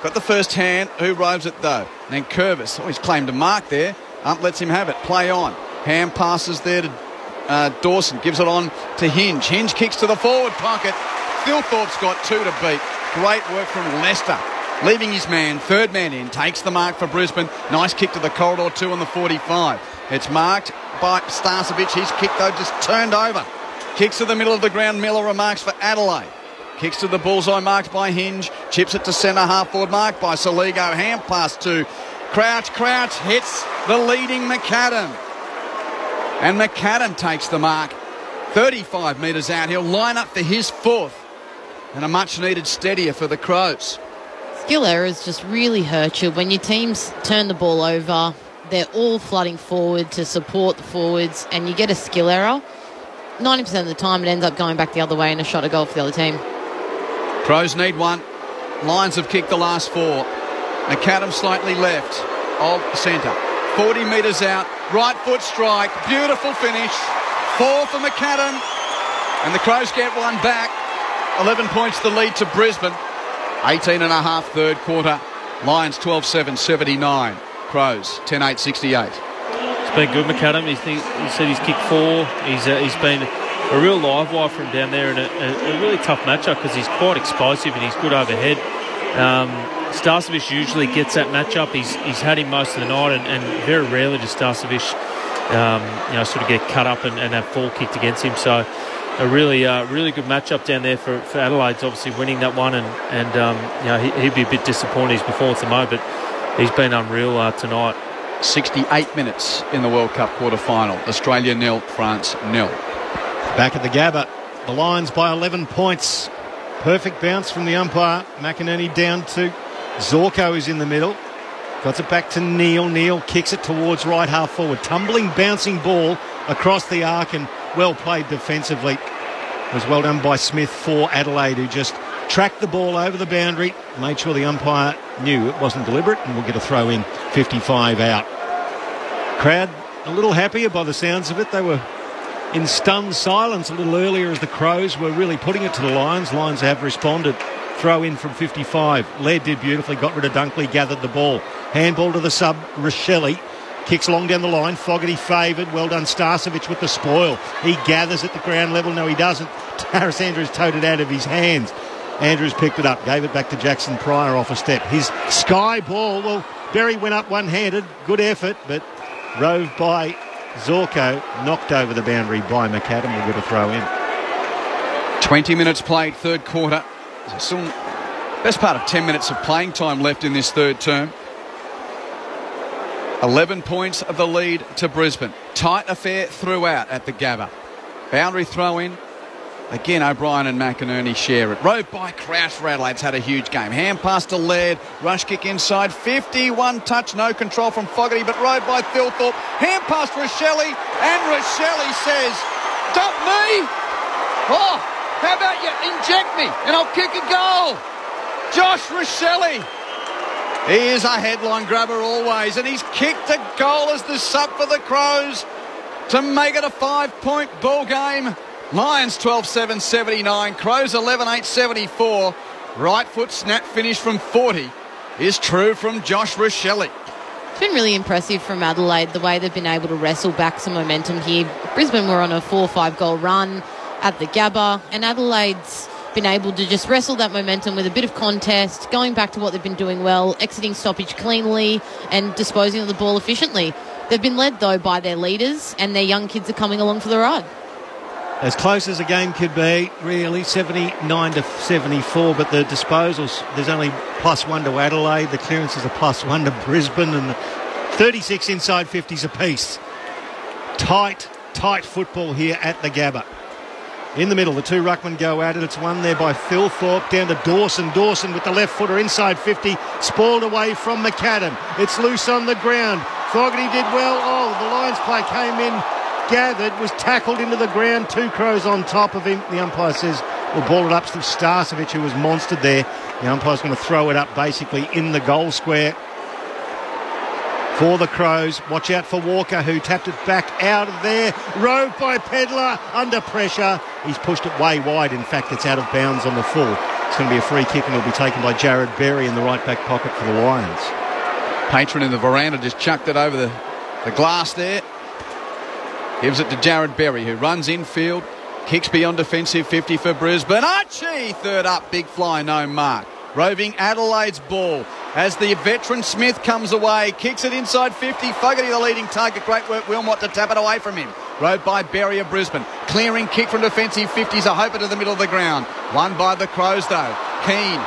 E: got the first hand. Who roves it though? Then Curvis. Oh, he's claimed a mark there. Ump lets him have it. Play on. Ham passes there to Dawson. Gives it on to Hinge. Hinge kicks to the forward pocket. Philthorpe's got 2 to beat. Great work from Lester. Leaving his man, third man in, takes the mark for Brisbane. Nice kick to the corridor, 2 on the 45. It's marked by Starcevic. His kick, though, just turned over. Kicks to the middle of the ground. Miller remarks for Adelaide. Kicks to the bullseye, marked by Hinge. Chips it to centre half forward, marked by Soligo. Hand pass to Crouch. Crouch hits the leading McAdam. And McAdam takes the mark. 35 metres out. He'll line up for his 4th. And a much-needed steadier for the Crows.
F: Skill errors just really hurt you. When your teams turn the ball over, they're all flooding forward to support the forwards, and you get a skill error. 90% of the time it ends up going back the other way and a shot of goal for the other team.
E: Crows need one. Lions have kicked the last 4. McAdam slightly left of centre. 40 metres out. Right foot strike. Beautiful finish. 4 for McAdam. And the Crows get one back. 11 points the lead to Brisbane. 18 and a half third quarter. Lions 12-7, 79. Crows 10-8, 68.
G: It's been good, McAdam. He said he's kicked 4. He's been a real live wire from down there in a really tough matchup because he's quite explosive and he's good overhead. Starcevic usually gets that matchup. He's had him most of the night, and very rarely does Starcevic sort of get cut up and have ball kicked against him. So a really good matchup down there for Adelaide's obviously winning that one, and he'd be a bit disappointed his performance at the moment, but he's been unreal tonight.
E: 68 minutes in the World Cup quarter-final. Australia 0, France 0.
A: Back at the Gabba, the Lions by 11 points. Perfect bounce from the umpire. McInerney down to Zorko, who's in the middle. Got it back to Neil. Neil kicks it towards right half forward. Tumbling, bouncing ball across the arc, and well played defensively. It was well done by Smith for Adelaide, who just tracked the ball over the boundary, made sure the umpire knew it wasn't deliberate, and we'll get a throw in. 55 out. Crowd a little happier by the sounds of it. They were in stunned silence a little earlier as the Crows were really putting it to the Lions. Lions have responded. Throw in from 55. Laird did beautifully, got rid of Dunkley, gathered the ball. Handball to the sub, Rochelle. Kicks long down the line. Fogarty favoured. Well done, Starcevic with the spoil. He gathers at the ground level. No, he doesn't. Harris Andrews towed it out of his hands. Andrews picked it up, gave it back to Jackson Pryor off a step. His sky ball, well, Berry went up one-handed. Good effort, but roved by Zorko, knocked over the boundary by McAdam. We'll get a throw in.
E: 20 minutes played, third quarter. Still best part of 10 minutes of playing time left in this third term. 11 points of the lead to Brisbane. Tight affair throughout at the Gabba. Boundary throw in. Again, O'Brien and McInerney share it. Rode by Crouch for Adelaide's had a huge game. Hand pass to Laird. Rush kick inside. 51 touch. No control from Fogarty, but rode by Philthorpe. Hand pass to Rochelle. And Rochelle says, "Dump me. Oh, how about you inject me and I'll kick a goal." Josh Rochelle. He is a headline grabber always, and he's kicked a goal as the sub for the Crows to make it a 5-point ball game. Lions 12-7, 79. Crows 11-8, 74. Right foot snap finish from 40 is true from Josh Rochelle.
F: It's been really impressive from Adelaide, the way they've been able to wrestle back some momentum here. Brisbane were on a 4-5 goal run at the Gabba, and Adelaide's been able to just wrestle that momentum with a bit of contest, going back to what they've been doing well, exiting stoppage cleanly and disposing of the ball efficiently. They've been led, though, by their leaders, and their young kids are coming along for the ride.
A: As close as a game could be, really, 79 to 74, but the disposals, there's only +1 to Adelaide, the clearances are +1 to Brisbane, and 36 inside 50s apiece. Tight football here at the Gabba. In the middle, the two ruckmen go at it. It's won there by Philthorpe, down to Dawson. Dawson with the left footer inside 50, spoiled away from McAdam. It's loose on the ground. Fogarty did well. Oh, the Lions play came in, gathered, was tackled into the ground. Two Crows on top of him. The umpire says we'll ball it up to Starcevic, who was monstered there. The umpire's going to throw it up basically in the goal square for the Crows. Watch out for Walker, who tapped it back out of there. Roved by Pedlar under pressure. He's pushed it way wide. In fact, it's out of bounds on the full. It's going to be a free kick and it'll be taken by Jared Berry in the right back pocket for the Lions.
E: Patron in the veranda just chucked it over the glass there. Gives it to Jared Berry, who runs infield. Kicks beyond defensive 50 for Brisbane. Archie, third up, big fly, no mark. Roving Adelaide's ball as the veteran Smith comes away. Kicks it inside 50. Fogarty the leading target. Great work, Wilmot, to tap it away from him. Rode by Berry of Brisbane. Clearing kick from defensive 50s. A hoper to the middle of the ground. Won by the Crows, though. Keane.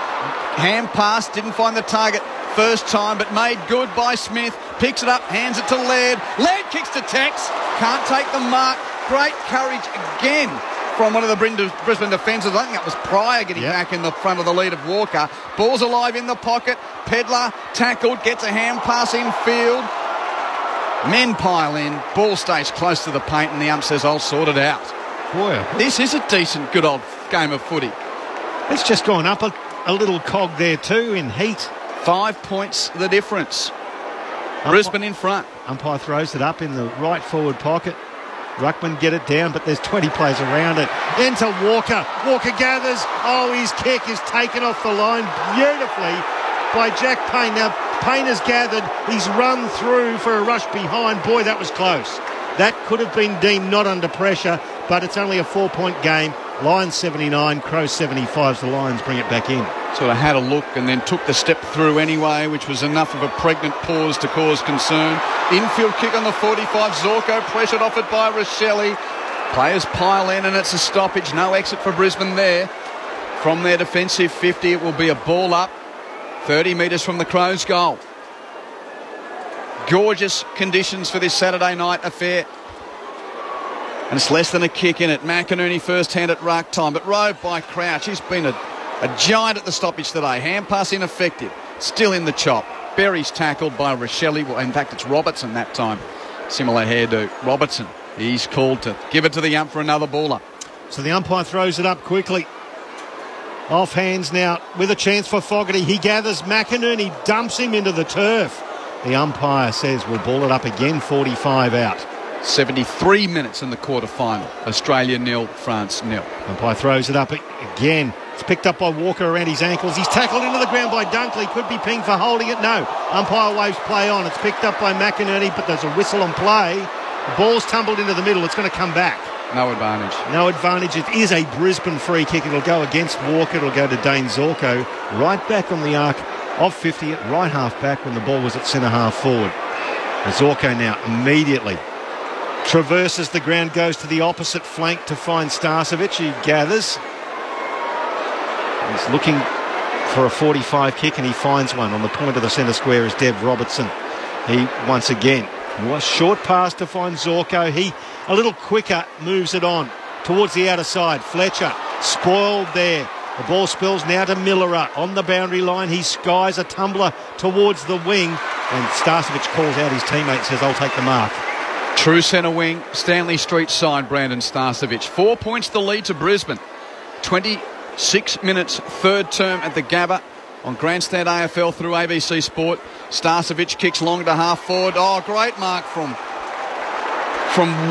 E: Hand pass. Didn't find the target first time, but made good by Smith. Picks it up. Hands it to Laird. Laird kicks to Tex. Can't take the mark. Great courage again from one of the Brisbane defenders. I think that was Pryor getting back in the front of the lead of Walker. Ball's alive in the pocket. Pedlar tackled, gets a hand pass in field. Men pile in. Ball stays close to the paint and the ump says, I'll sort it out.
A: Boy,
E: this is a decent, good old game of footy.
A: It's just gone up a little cog there too in heat. 5
E: points the difference. Brisbane in front.
A: Umpire throws it up in the right forward pocket. Ruckman get it down, but there's 20 players around it. Enter Walker. Walker gathers. Oh, his kick is taken off the line beautifully by Jack Payne. Now, Payne has gathered. He's run through for a rush behind. Boy, that was close. That could have been deemed not under pressure, but it's only a 4-point game. Lions 79, Crows 75. The Lions bring it back in.
E: Sort of had a look and then took the step through anyway, which was enough of a pregnant pause to cause concern. Infield kick on the 45. Zorko pressured off it by Rochelle. Players pile in and it's a stoppage. No exit for Brisbane there. From their defensive 50, it will be a ball up. 30 metres from the Crows' goal. Gorgeous conditions for this Saturday night affair. And it's less than a kick in it. McInerney first hand at ruck time, but rode by Crouch. He's been a giant at the stoppage today. Hand pass ineffective. Still in the chop. Berry's tackled by Rochelle. Well, in fact, it's Robertson that time. Similar hairdo. Robertson. He's called to give it to the ump for another baller.
A: So the umpire throws it up quickly. Off hands now with a chance for Fogarty. He gathers McInerney, dumps him into the turf. The umpire says we'll ball it up again, 45 out.
E: 73 minutes in the quarter-final. Australia 0, France 0.
A: Umpire throws it up again. It's picked up by Walker around his ankles. He's tackled into the ground by Dunkley. Could be pinged for holding it. No. Umpire waves play on. It's picked up by McInerney, but there's a whistle on play. The ball's tumbled into the middle. It's going to come back.
E: No advantage.
A: No advantage. It is a Brisbane free kick. It'll go against Walker. It'll go to Dane Zorko. Right back on the arc of 50 at right half back when the ball was at centre half forward. And Zorko now immediately traverses the ground, goes to the opposite flank to find Starcevic. He gathers. He's looking for a 45 kick and he finds one. On the point of the centre square is Dev Robertson. He once again was short pass to find Zorko. He a little quicker moves it on towards the outer side. Fletcher spoiled there. The ball spills now to Millerer on the boundary line. He skies a tumbler towards the wing and Starcevic calls out his teammate and says, I'll take the mark.
E: True centre wing, Stanley Street side, Brandon Starcevic. 4 points the lead to Brisbane. 26 minutes, third term at the Gabba on Grandstand AFL through ABC Sport. Starcevic kicks long to half forward. Oh, great mark from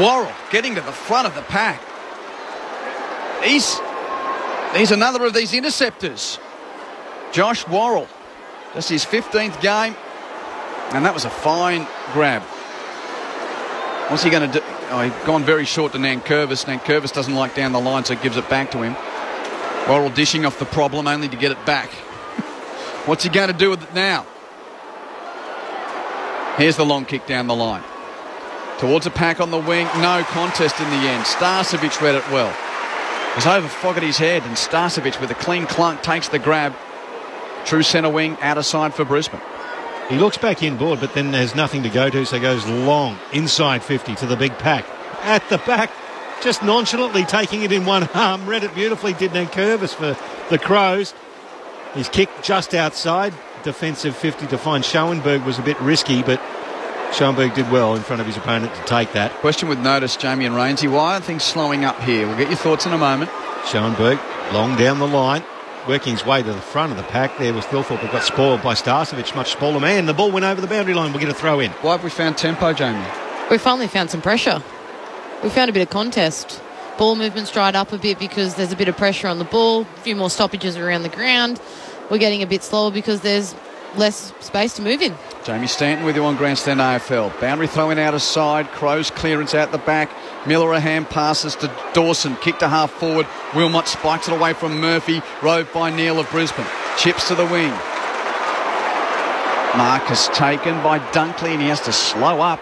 E: Worrell, getting to the front of the pack. He's another of these interceptors. Josh Worrell, just his 15th game, and that was a fine grab. What's he going to do? Oh, he's gone very short to Nankervis. Nankervis doesn't like down the line, so gives it back to him. Worrell dishing off the problem only to get it back. What's he going to do with it now? Here's the long kick down the line. Towards a pack on the wing. No contest in the end. Starcevic read it well. It was over Fogarty's head, and Starcevic with a clean clunk takes the grab. True centre wing, outer side for Brisbane.
A: He looks back inboard, but then there's nothing to go to, so goes long, inside 50 to the big pack. At the back, just nonchalantly taking it in one arm. Read it beautifully, did Nankervis for the Crows. His kick just outside. Defensive 50 to find Schoenberg was a bit risky, but Schoenberg did well in front of his opponent to take that.
E: Question with notice, Jamie and Rainsy. Why are things slowing up here? We'll get your thoughts in a moment.
A: Schoenberg, long down the line. working his way to the front of the pack. There was Thilthorpe, who got spoiled by Starcevic, much smaller man. The ball went over the boundary line. We'll get a throw in.
E: Why have we found tempo, Jamie?
F: We finally found some pressure. We found a bit of contest. Ball movement's dried up a bit because there's a bit of pressure on the ball. A few more stoppages around the ground. We're getting a bit slower because there's less space to move in.
E: Jamie Stanton with you on Grandstand AFL. Boundary throwing out aside. Crow's clearance out the back. Millerahan passes to Dawson. Kick to half forward. Wilmot spikes it away from Murphy. Roved by Neil of Brisbane. Chips to the wing. Marcus taken by Dunkley and he has to slow up.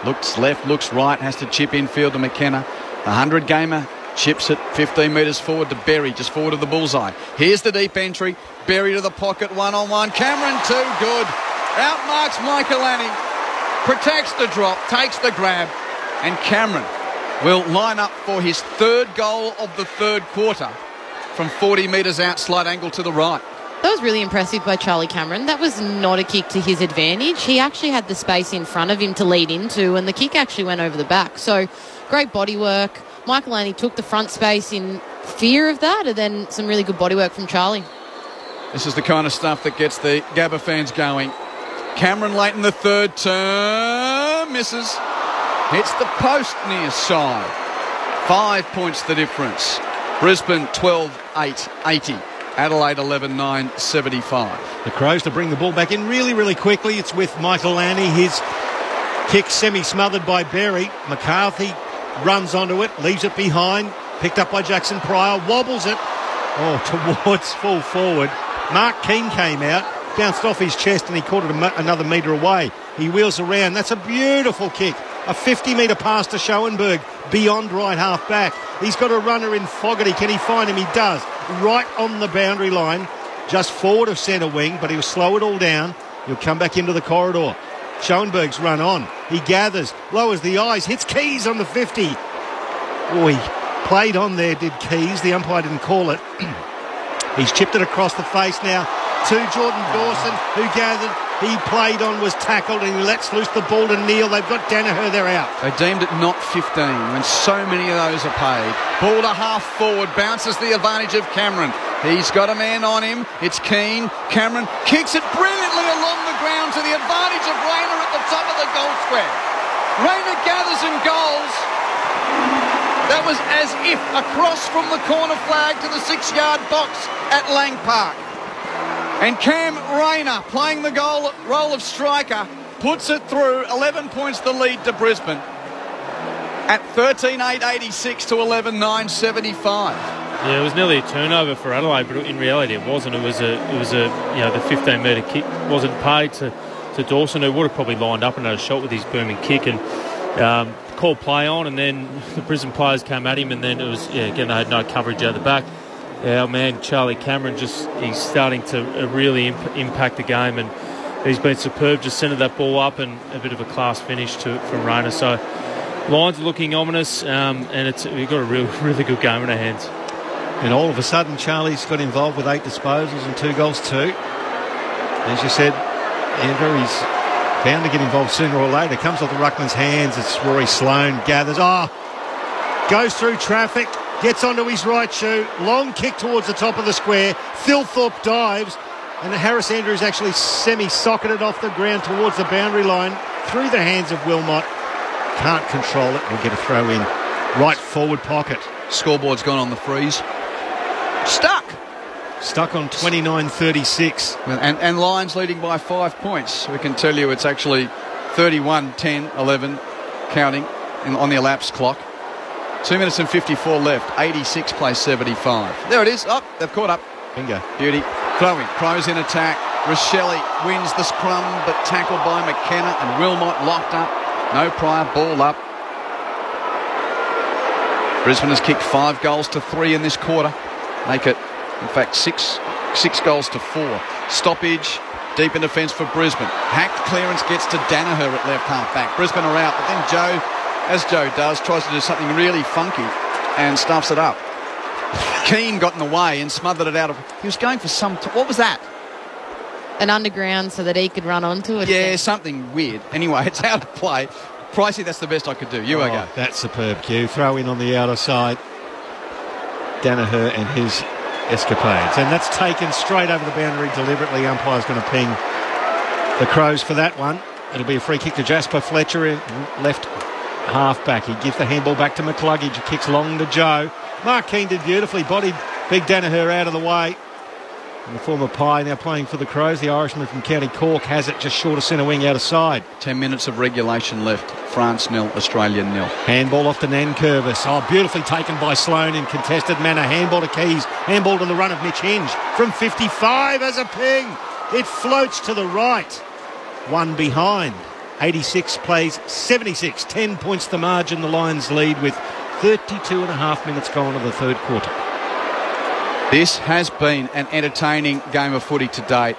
E: Looks left, looks right. Has to chip infield to McKenna. The 100-gamer chips it 15 metres forward to Berry, just forward of the bullseye. Here's the deep entry. Berry to the pocket, one-on-one. Cameron too good. Outmarks Michaelani. Protects the drop, takes the grab. And Cameron will line up for his third goal of the third quarter from 40 metres out, slight angle to the right.
F: That was really impressive by Charlie Cameron. That was not a kick to his advantage. He actually had the space in front of him to lead into, and the kick actually went over the back. So great body work. Michaelani took the front space in fear of that, and then some really good body work from Charlie.
E: This is the kind of stuff that gets the Gabba fans going. Cameron late in the third term. Misses. Hits the post near side. 5 points the difference. Brisbane 12-8-80. Adelaide 11-9-75.
A: The Crows to bring the ball back in really, really quickly. It's with Michaelani. His kick semi-smothered by Berry. McCarthy runs onto it, leaves it behind. Picked up by Jackson Pryor. Wobbles it. Towards full forward. Mark Keane came out. Bounced off his chest and he caught it another metre away. He wheels around. That's a beautiful kick. A 50-metre pass to Schoenberg beyond right half back. He's got a runner in Fogarty. Can he find him? He does. Right on the boundary line, just forward of centre wing, but he'll slow it all down. He'll come back into the corridor. Schoenberg's run on. He gathers, lowers the eyes, hits Keys on the 50. He played on there, did Keys. The umpire didn't call it. He's chipped it across the face now to Jordan Dawson, who gathered. He played on, was tackled, and he lets loose the ball to Neil. They've got Danaher, they're out.
E: They deemed it not 15 when so many of those are paid. Ball to half forward, bounces the advantage of Cameron. He's got a man on him. It's Keane. Cameron kicks it brilliantly along the ground to the advantage of Rayner at the top of the goal square. Rayner gathers and goals. That was as if across from the corner flag to the 6-yard box at Lang Park. And Cam Rayner, playing the role of striker, puts it through. 11 points the lead to Brisbane at 13-8-86 to 11-9-75.
G: Yeah, it was nearly a turnover for Adelaide, but in reality it wasn't. It was the 15-metre kick wasn't paid to Dawson, who would have probably lined up and had a shot with his booming kick, and called play on, and then the Brisbane players came at him, and then it was again they had no coverage out the back. Our man Charlie Cameron he's starting to really impact the game, and he's been superb. Just centred that ball up and a bit of a class finish from Rayner. So Lions are looking ominous, and we've got a really good game in our hands.
A: And all of a sudden Charlie's got involved with 8 disposals and 2 goals too. As you said, Andrew, he's bound to get involved sooner or later. Comes off the ruckman's hands. It's Rory Sloane, gathers. Goes through traffic. Gets onto his right shoe. Long kick towards the top of the square. Thilthorpe dives. And Harris Andrews actually semi-socketed off the ground towards the boundary line. Through the hands of Wilmot. Can't control it. We'll get a throw in. Right forward pocket.
E: Scoreboard's gone on the freeze. Stuck on
A: 29-36.
E: And Lions leading by 5 points. We can tell you it's actually 31-10-11 counting on the elapsed clock. 2 minutes and 54 left. 86 plays 75. There it is. They've caught up.
A: Bingo.
E: Beauty. Chloe. Crows in attack. Rochelle wins the scrum, but tackled by McKenna and Wilmot locked up. No Pryor. Ball up. Brisbane has kicked 5 goals to 3 in this quarter. Make it, in fact, 6 goals to 4. Stoppage. Deep in defence for Brisbane. Hacked clearance gets to Danaher at left half back. Brisbane are out, but then Joe, as Joe does, tries to do something really funky and stuffs it up. Keane got in the way and smothered it out of... He was going for what was that?
F: An underground so that he could run onto it.
E: Yeah, something weird. Anyway, it's out of play. Pricey, that's the best I could do. You go.
A: That's superb, Q. Throw in on the outer side. Danaher and his escapades. And that's taken straight over the boundary deliberately. Umpire's going to ping the Crows for that one. It'll be a free kick to Jasper Fletcher in left half-back. He gives the handball back to McCluggage. He kicks long to Joe. Mark Keane did beautifully. Bodied Big Danaher out of the way. And the former Pie now playing for the Crows. The Irishman from County Cork has it just short of centre wing out of side.
E: 10 minutes of regulation left. France 0, Australia 0.
A: Handball off to Nankervis. Oh, beautifully taken by Sloane in contested manner. Handball to Keys. Handball to the run of Mitch Hinge from 55 as a ping. It floats to the right. One behind. 86 plays 76. 10 points the margin. The Lions lead with 32 and a half minutes gone of the third quarter.
E: This has been an entertaining game of footy to date.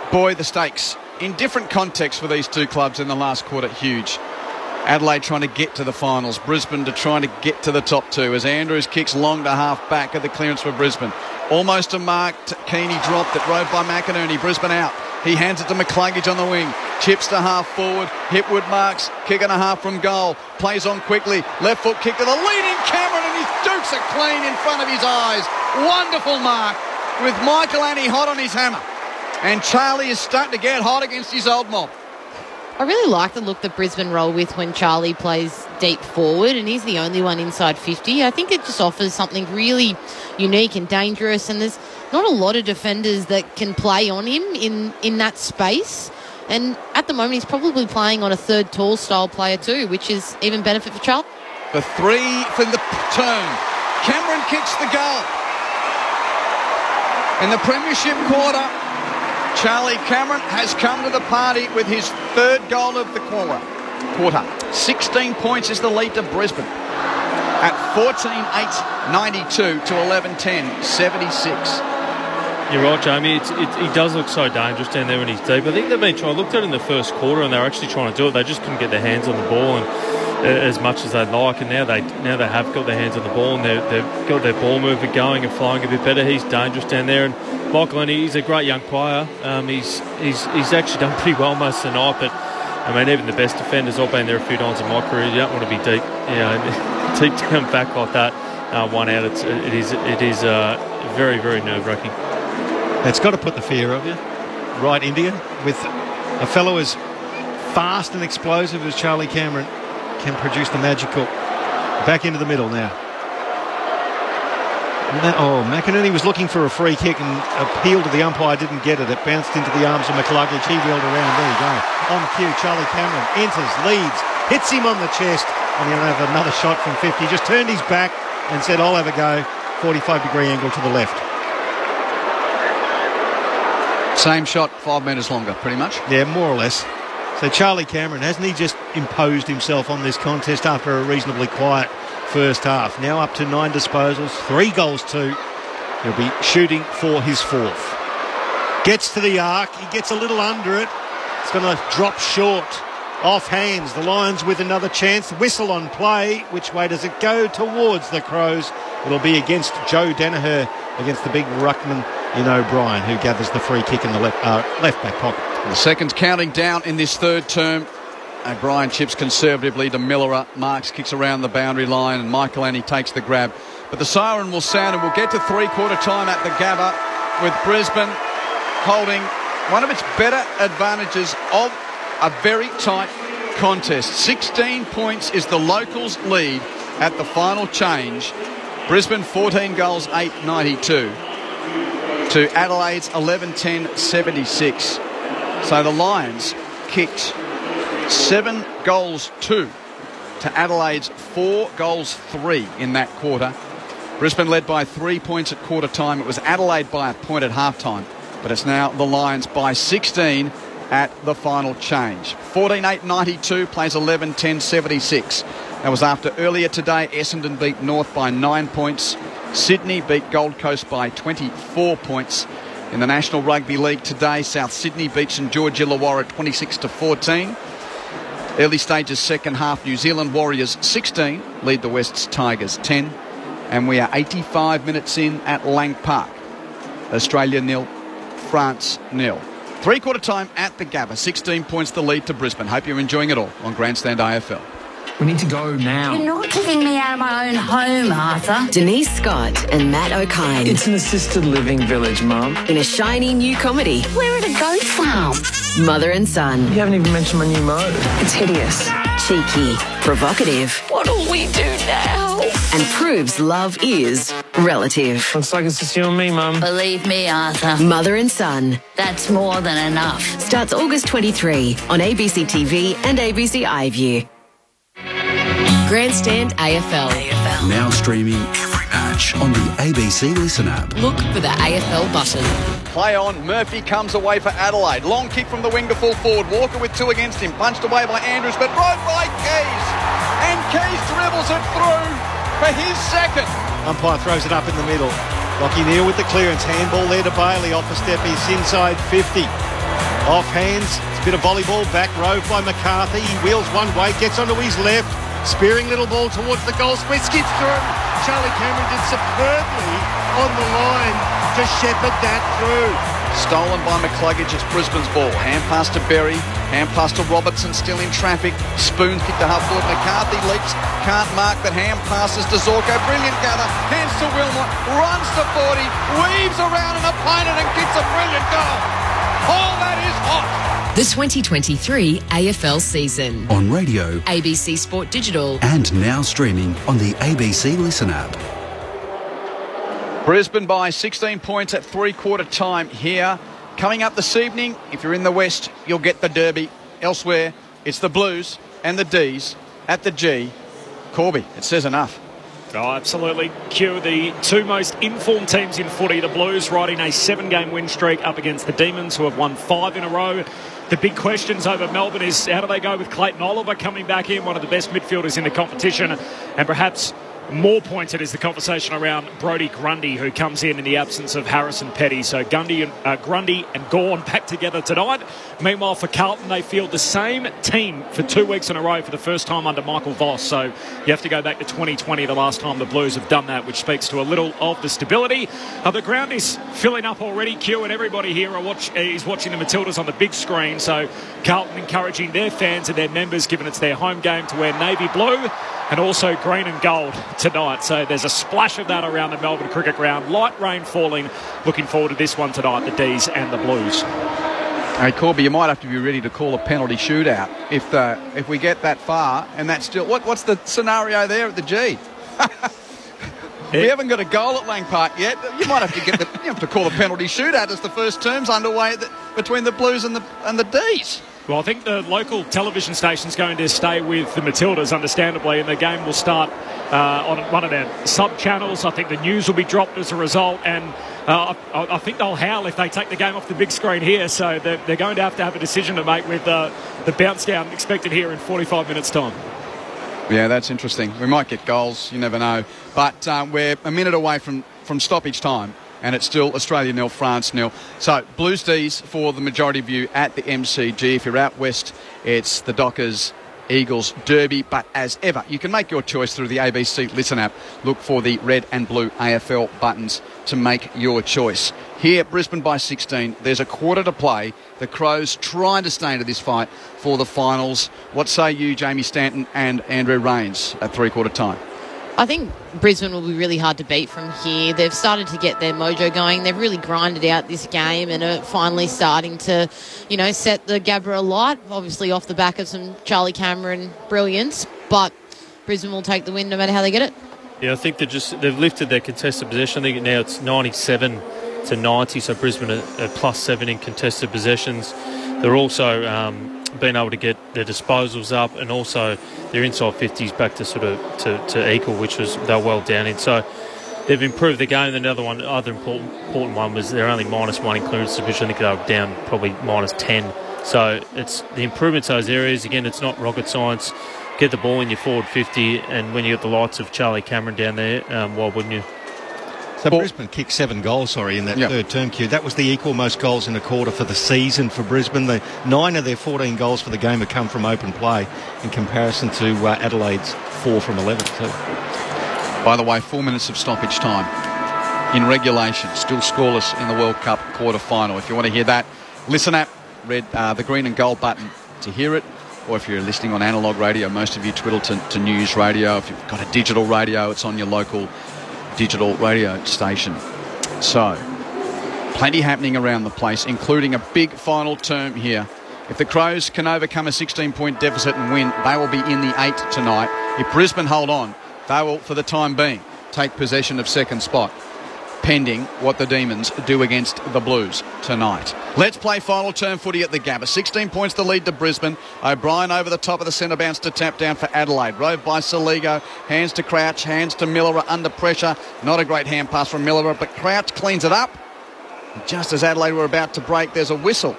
E: Boy, the stakes in different contexts for these two clubs in the last quarter, huge. Adelaide trying to get to the finals. Brisbane trying to get to the top two as Andrews kicks long to half back at the clearance for Brisbane. Almost a mark. Keeney dropped it. Rode by McInerney. Brisbane out. He hands it to McCluggage on the wing. Chips to half forward. Hipwood marks. Kick and a half from goal. Plays on quickly. Left foot kick to the leading Cameron and he dukes it clean in front of his eyes. Wonderful mark with Michael Annie hot on his hammer. And Charlie is starting to get hot against his old mob.
F: I really like the look that Brisbane roll with when Charlie plays deep forward and he's the only one inside 50. I think it just offers something really unique and dangerous, and there's not a lot of defenders that can play on him in that space. And at the moment he's probably playing on a third tall style player too, which is even benefit for Charlie.
E: The three from the turn. Cameron kicks the goal. In the premiership quarter, Charlie Cameron has come to the party with his third goal of the quarter. 16 points is the lead to Brisbane at 14-8-92 to 11-10, 76.
G: You're right, Jamie. He does look so dangerous down there when he's deep. I think they've been trying. I looked at it in the first quarter and they were actually trying to do it. They just couldn't get their hands on the ball and as much as they'd like. And now they have got their hands on the ball and they've got their ball mover going and flying a bit better. He's dangerous down there. And Michael Annie, he's a great young player. He's actually done pretty well most of the night. But I mean, even the best defenders, I've been there a few times in my career. You don't want to be deep down back like that. One out. It is very, very nerve-wracking.
A: It's got to put the fear of you right into you. With a fellow as fast and explosive as Charlie Cameron can produce the magical. Back into the middle now. McInerney was looking for a free kick and appealed to the umpire, didn't get it. It bounced into the arms of McCluggage. He wheeled around. There you go. On cue, Charlie Cameron enters, leads, hits him on the chest, and he'll have another shot from 50. Just turned his back and said, I'll have a go. 45-degree angle to the left.
E: Same shot, 5 metres longer, pretty much.
A: Yeah, more or less. So Charlie Cameron, hasn't he just imposed himself on this contest after a reasonably quiet first half? Now up to 9 disposals, 3 goals too. He'll be shooting for his 4th. Gets to the arc, he gets a little under it. It's going to drop short. Off hands, the Lions with another chance. Whistle on play. Which way does it go? Towards the Crows. It'll be against Joe Danaher, against the big ruckman in O'Brien, who gathers the free kick in the left back pocket.
E: The seconds counting down in this third term. O'Brien chips conservatively to Millerer. Marks kicks around the boundary line and Michael Annie takes the grab. But the siren will sound and we'll get to three-quarter time at the Gabba with Brisbane holding one of its better advantages of a very tight contest. 16 points is the locals' lead at the final change. Brisbane 14 goals, 8-92 to Adelaide's 11-10-76. So the Lions kicked 7 goals 2 to Adelaide's 4 goals 3 in that quarter. Brisbane led by 3 points at quarter time. It was Adelaide by a point at half time, but it's now the Lions by 16 at the final change. 14-8-92 plays 11-10-76. That was after earlier today Essendon beat North by 9 points. Sydney beat Gold Coast by 24 points. In the National Rugby League today, South Sydney beat St George Illawarra 26-14. Early stages second half, New Zealand Warriors 16 lead the West's Tigers 10. And we are 85 minutes in at Lang Park. Australia 0, France 0. Three-quarter time at the Gabba. 16 points the lead to Brisbane. Hope you're enjoying it all on Grandstand AFL.
H: We need to go now.
J: You're not kicking me out of my own home, Arthur.
L: Denise Scott and Matt O'Kine.
H: It's an assisted living village, Mum.
L: In a shiny new comedy.
J: We're at a goat farm.
L: Mother and son.
H: You haven't even mentioned my new mode.
L: It's hideous. Cheeky. Provocative.
J: What do we do now?
L: And proves love is relative.
H: Looks like it's just you and me, Mum.
J: Believe me, Arthur.
L: Mother and Son.
J: That's more than enough.
L: Starts August 23 on ABC TV and ABC iView. Grandstand AFL.
B: Now streaming every match on the ABC Listen app.
L: Look for the AFL button.
E: Play on. Murphy comes away for Adelaide. Long kick from the wing to full forward. Walker with 2 against him. Punched away by Andrews, but rode by Keys. And Keys dribbles it through for his second.
A: Umpire throws it up in the middle. Lockie Neal with the clearance. Handball there to Bailey. Off the step. He's inside 50. Off hands. It's a bit of volleyball. Back rove by McCarthy. He wheels one way. Gets onto his left. Spearing little ball towards the goal square. Skips through. Charlie Cameron did superbly on the line to shepherd that through.
E: Stolen by McCluggage. It's Brisbane's ball. Hand pass to Berry. Hand pass to Robertson. Still in traffic. Spoon kick to half forward. McCarthy leaps. Can't mark, but hand passes to Zorko. Brilliant gather. Hands to Wilmot. Runs to 40. Weaves around an opponent and kicks a brilliant goal. Oh, that is hot.
L: The 2023 AFL season.
B: On radio,
L: ABC Sport Digital.
B: and now streaming on the ABC Listen app.
E: Brisbane by 16 points at three-quarter time here. Coming up this evening, if you're in the West, you'll get the Derby. Elsewhere, it's the Blues and the D's at the G. Corby, it says enough.
R: Oh, absolutely. Q, the two most informed teams in footy, the Blues riding a 7-game win streak up against the Demons, who have won 5 in a row. The big questions over Melbourne is how do they go with Clayton Oliver coming back in, one of the best midfielders in the competition, and perhaps more pointed is the conversation around Brodie Grundy, who comes in the absence of Harrison Petty. So Grundy and Gawn back together tonight. Meanwhile, for Carlton, they field the same team for 2 weeks in a row for the first time under Michael Voss. So you have to go back to 2020, the last time the Blues have done that, which speaks to a little of the stability. The ground is filling up already, Q, and everybody here is watching the Matildas on the big screen. So Carlton encouraging their fans and their members, given it's their home game, to wear navy blue and also green and gold tonight. So there's a splash of that around the Melbourne cricket ground. Light rain falling. Looking forward to this one tonight, the D's and the Blues.
E: Hey, Corby, you might have to be ready to call a penalty shootout if we get that far. And that's still... What's the scenario there at the G? We haven't got a goal at Lang Park yet. You might have to you have to call a penalty shootout as the first term's underway between the Blues and the D's.
R: Well, I think the local television station's going to stay with the Matildas, understandably, and the game will start on one of their sub-channels. I think the news will be dropped as a result, and I think they'll howl if they take the game off the big screen here. So they're going to have a decision to make with the bounce down expected here in 45 minutes' time.
E: Yeah, that's interesting. We might get goals, you never know. But we're a minute away from stoppage time, and it's still Australia 0, France 0. So Blues D's for the majority of you at the MCG. If you're out west, it's the Dockers Eagles Derby. But as ever, you can make your choice through the ABC Listen app. Look for the red and blue AFL buttons to make your choice. Here, Brisbane by 16. There's a quarter to play. The Crows trying to stay into this fight for the finals. What say you, Jamie Stanton and Andrew Rains at three-quarter time?
F: I think Brisbane will be really hard to beat from here. They've started to get their mojo going. They've really grinded out this game and are finally starting to, set the Gabba alight, obviously off the back of some Charlie Cameron brilliance. But Brisbane will take the win no matter how they get it.
G: Yeah, I think they've lifted their contested possession. I think now it's 97 to 90, so Brisbane are +7 in contested possessions. They're also been able to get their disposals up, and also their inside 50s back to sort of to equal, which was they were well down in. So they've improved the game. And the other important one was they're only -1 in clearance division. I think they were down probably -10. So it's the improvements in those areas. Again, it's not rocket science. Get the ball in your forward 50, and when you get the lights of Charlie Cameron down there, why wouldn't you?
A: So Brisbane kicked 7 goals, in that third term, Q. That was the equal most goals in a quarter for the season for Brisbane. 9 of their 14 goals for the game have come from open play in comparison to Adelaide's 4 from 11 too.
E: By the way, 4 minutes of stoppage time in regulation. Still scoreless in the World Cup quarter final. If you want to hear that, listen app, the green and gold button to hear it. or if you're listening on analogue radio, most of you twiddle to news radio. If you've got a digital radio, it's on your local digital radio station. So, plenty happening around the place, including a big final term here. If the Crows can overcome a 16-point deficit and win, they will be in the 8 tonight. If Brisbane hold on, they will, for the time being, take possession of second spot, pending what the Demons do against the Blues tonight. Let's play final term footy at the Gabba. 16 points to lead to Brisbane. O'Brien over the top of the centre bounce to tap down for Adelaide. Rove by Saligo. Hands to Crouch. Hands to Miller under pressure. Not a great hand pass from Miller, but Crouch cleans it up. Just as Adelaide were about to break, there's a whistle.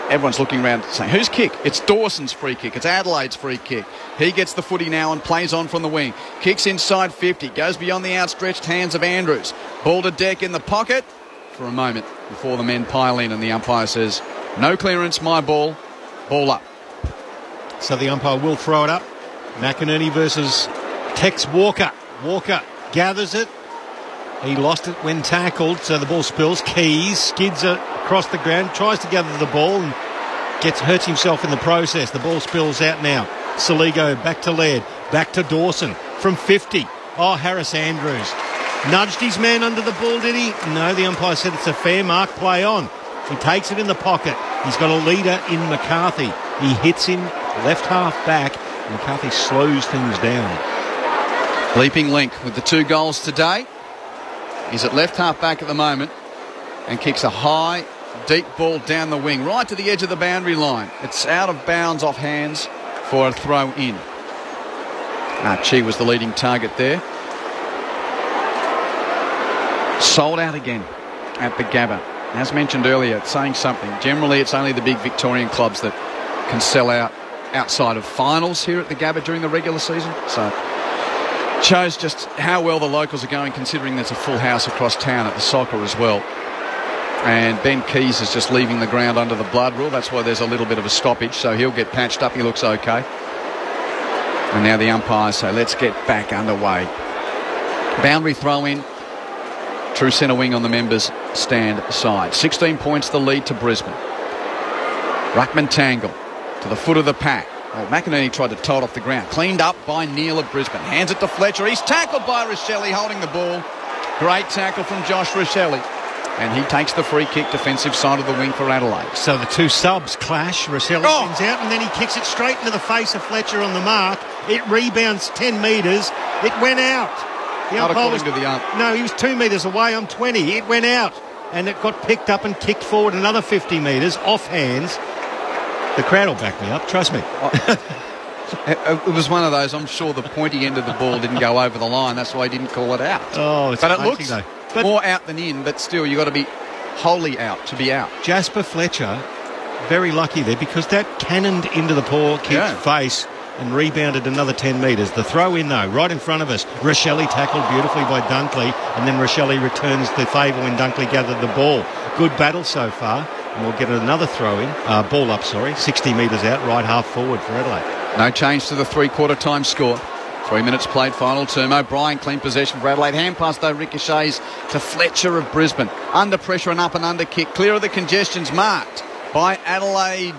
E: Everyone's looking around saying, whose kick? It's Dawson's free kick. It's Adelaide's free kick. He gets the footy now and plays on from the wing. Kicks inside 50. Goes beyond the outstretched hands of Andrews. Ball to Deck in the pocket for a moment before the men pile in, and the umpire says, no clearance, my ball. Ball up.
A: So the umpire will throw it up. McInerney versus Tex Walker. Walker gathers it. He lost it when tackled, so the ball spills. Keys skids across the ground, tries to gather the ball and hurts himself in the process. The ball spills out now. Saligo back to Laird, back to Dawson from 50. Oh, Harris Andrews nudged his man under the ball, did he? No, the umpire said it's a fair mark, play on. He takes it in the pocket. He's got a leader in McCarthy. He hits him left half back. McCarthy slows things down.
E: Leaping Link with the 2 goals today. He's at left half back at the moment and kicks a high, deep ball down the wing, right to the edge of the boundary line. It's out of bounds off hands for a throw in. Chi was the leading target there. Sold out again at the Gabba. As mentioned earlier, it's saying something. Generally, it's only the big Victorian clubs that can sell out outside of finals here at the Gabba during the regular season. So shows just how well the locals are going, considering there's a full house across town at the soccer as well. And Ben Keys is just leaving the ground under the blood rule. That's why there's a little bit of a stoppage, so he'll get patched up. He looks okay. And now the umpires say, let's get back underway. Boundary throw in. True centre wing on the members' stand side. 16 points the lead to Brisbane. Ruckman Tangle to the foot of the pack. Oh, McInerney tried to tow it off the ground. Cleaned up by Neil of Brisbane. Hands it to Fletcher. He's tackled by Rochelle holding the ball. Great tackle from Josh Rochelle. And he takes the free kick defensive side of the wing for Adelaide.
A: So the 2 subs clash. Rochelle wins out and then he kicks it straight into the face of Fletcher on the mark. It rebounds 10 metres. It went out.
E: Not according to the ump.
A: No, he was 2 metres away on 20. It went out. And it got picked up and kicked forward another 50 metres off hands. The crowd will back me up, trust me.
E: It was one of those, I'm sure the pointy end of the ball didn't go over the line. That's why he didn't call it out.
A: Oh, it's
E: but it
A: amazing,
E: looks
A: though.
E: more out than in, but still, you've got to be wholly out to be out.
A: Jasper Fletcher, very lucky there, because that cannoned into the poor kid's face and rebounded another 10 metres. The throw in, though, right in front of us. Rochelle tackled beautifully by Dunkley, and then Rochelle returns the favour when Dunkley gathered the ball. Good battle so far. And we'll get another throw in, ball up, 60 metres out, right half forward for Adelaide.
E: No change to the 3/4 time score. 3 minutes played, final term. O'Brien clean possession for Adelaide. Hand pass though ricochets to Fletcher of Brisbane. Under pressure and up and under kick. Clear of the congestions marked by Adelaide.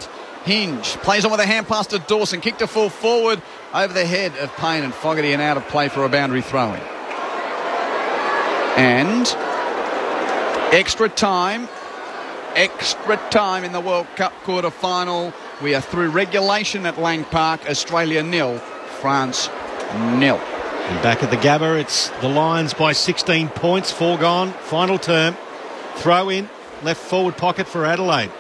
E: Hinge plays on with a hand pass to Dawson. Kick to full forward over the head of Payne and Fogarty and out of play for a boundary throw-in. And extra time in the World Cup quarter-final. We are through regulation at Lang Park. Australia 0, France 0.
A: And back at the Gabba, it's the Lions by 16 points, 4 gone. Final term. Throw in, left forward pocket for Adelaide.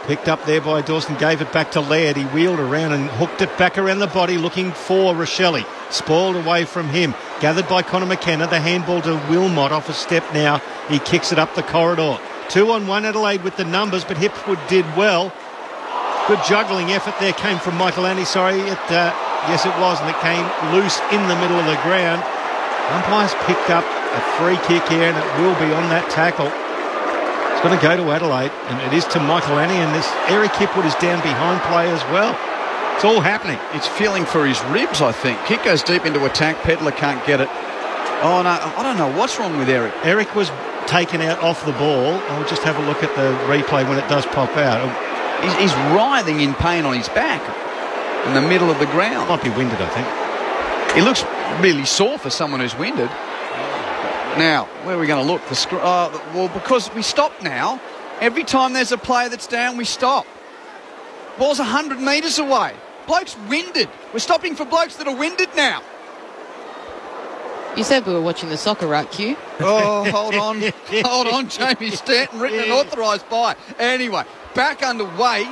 A: Picked up there by Dawson, gave it back to Laird. He wheeled around and hooked it back around the body, looking for Rochelle. Spoiled away from him. Gathered by Connor McKenna. The handball to Wilmot off a step now. He kicks it up the corridor. 2-on-1 Adelaide with the numbers, but Hipwood did well. Good juggling effort there came from Michael Annie. Yes, it was, and it came loose in the middle of the ground. Umpires picked up a free kick here, and it will be on that tackle. It's going to go to Adelaide, and it is to Michael Annie, and this Eric Hipwood is down behind play as well. It's all happening.
E: It's feeling for his ribs, I think. Kick goes deep into attack. Pedler can't get it. Oh, no, I don't know what's wrong with Eric.
A: Eric was taken out off the ball. I'll just have a look at the replay when it does pop out.
E: He's writhing in pain on his back in the middle of the ground.
A: Might be winded, I think.
E: He looks really sore for someone who's winded. Now, where are we going to look? Well, because we stop now. Every time there's a player that's down, we stop. Ball's 100 metres away. Bloke's winded. We're stopping for blokes that are winded now.
F: You said we were watching the soccer, right, Q?
E: Oh, hold on. Hold on, Jamie Stanton, written and authorised by. Anyway, back underway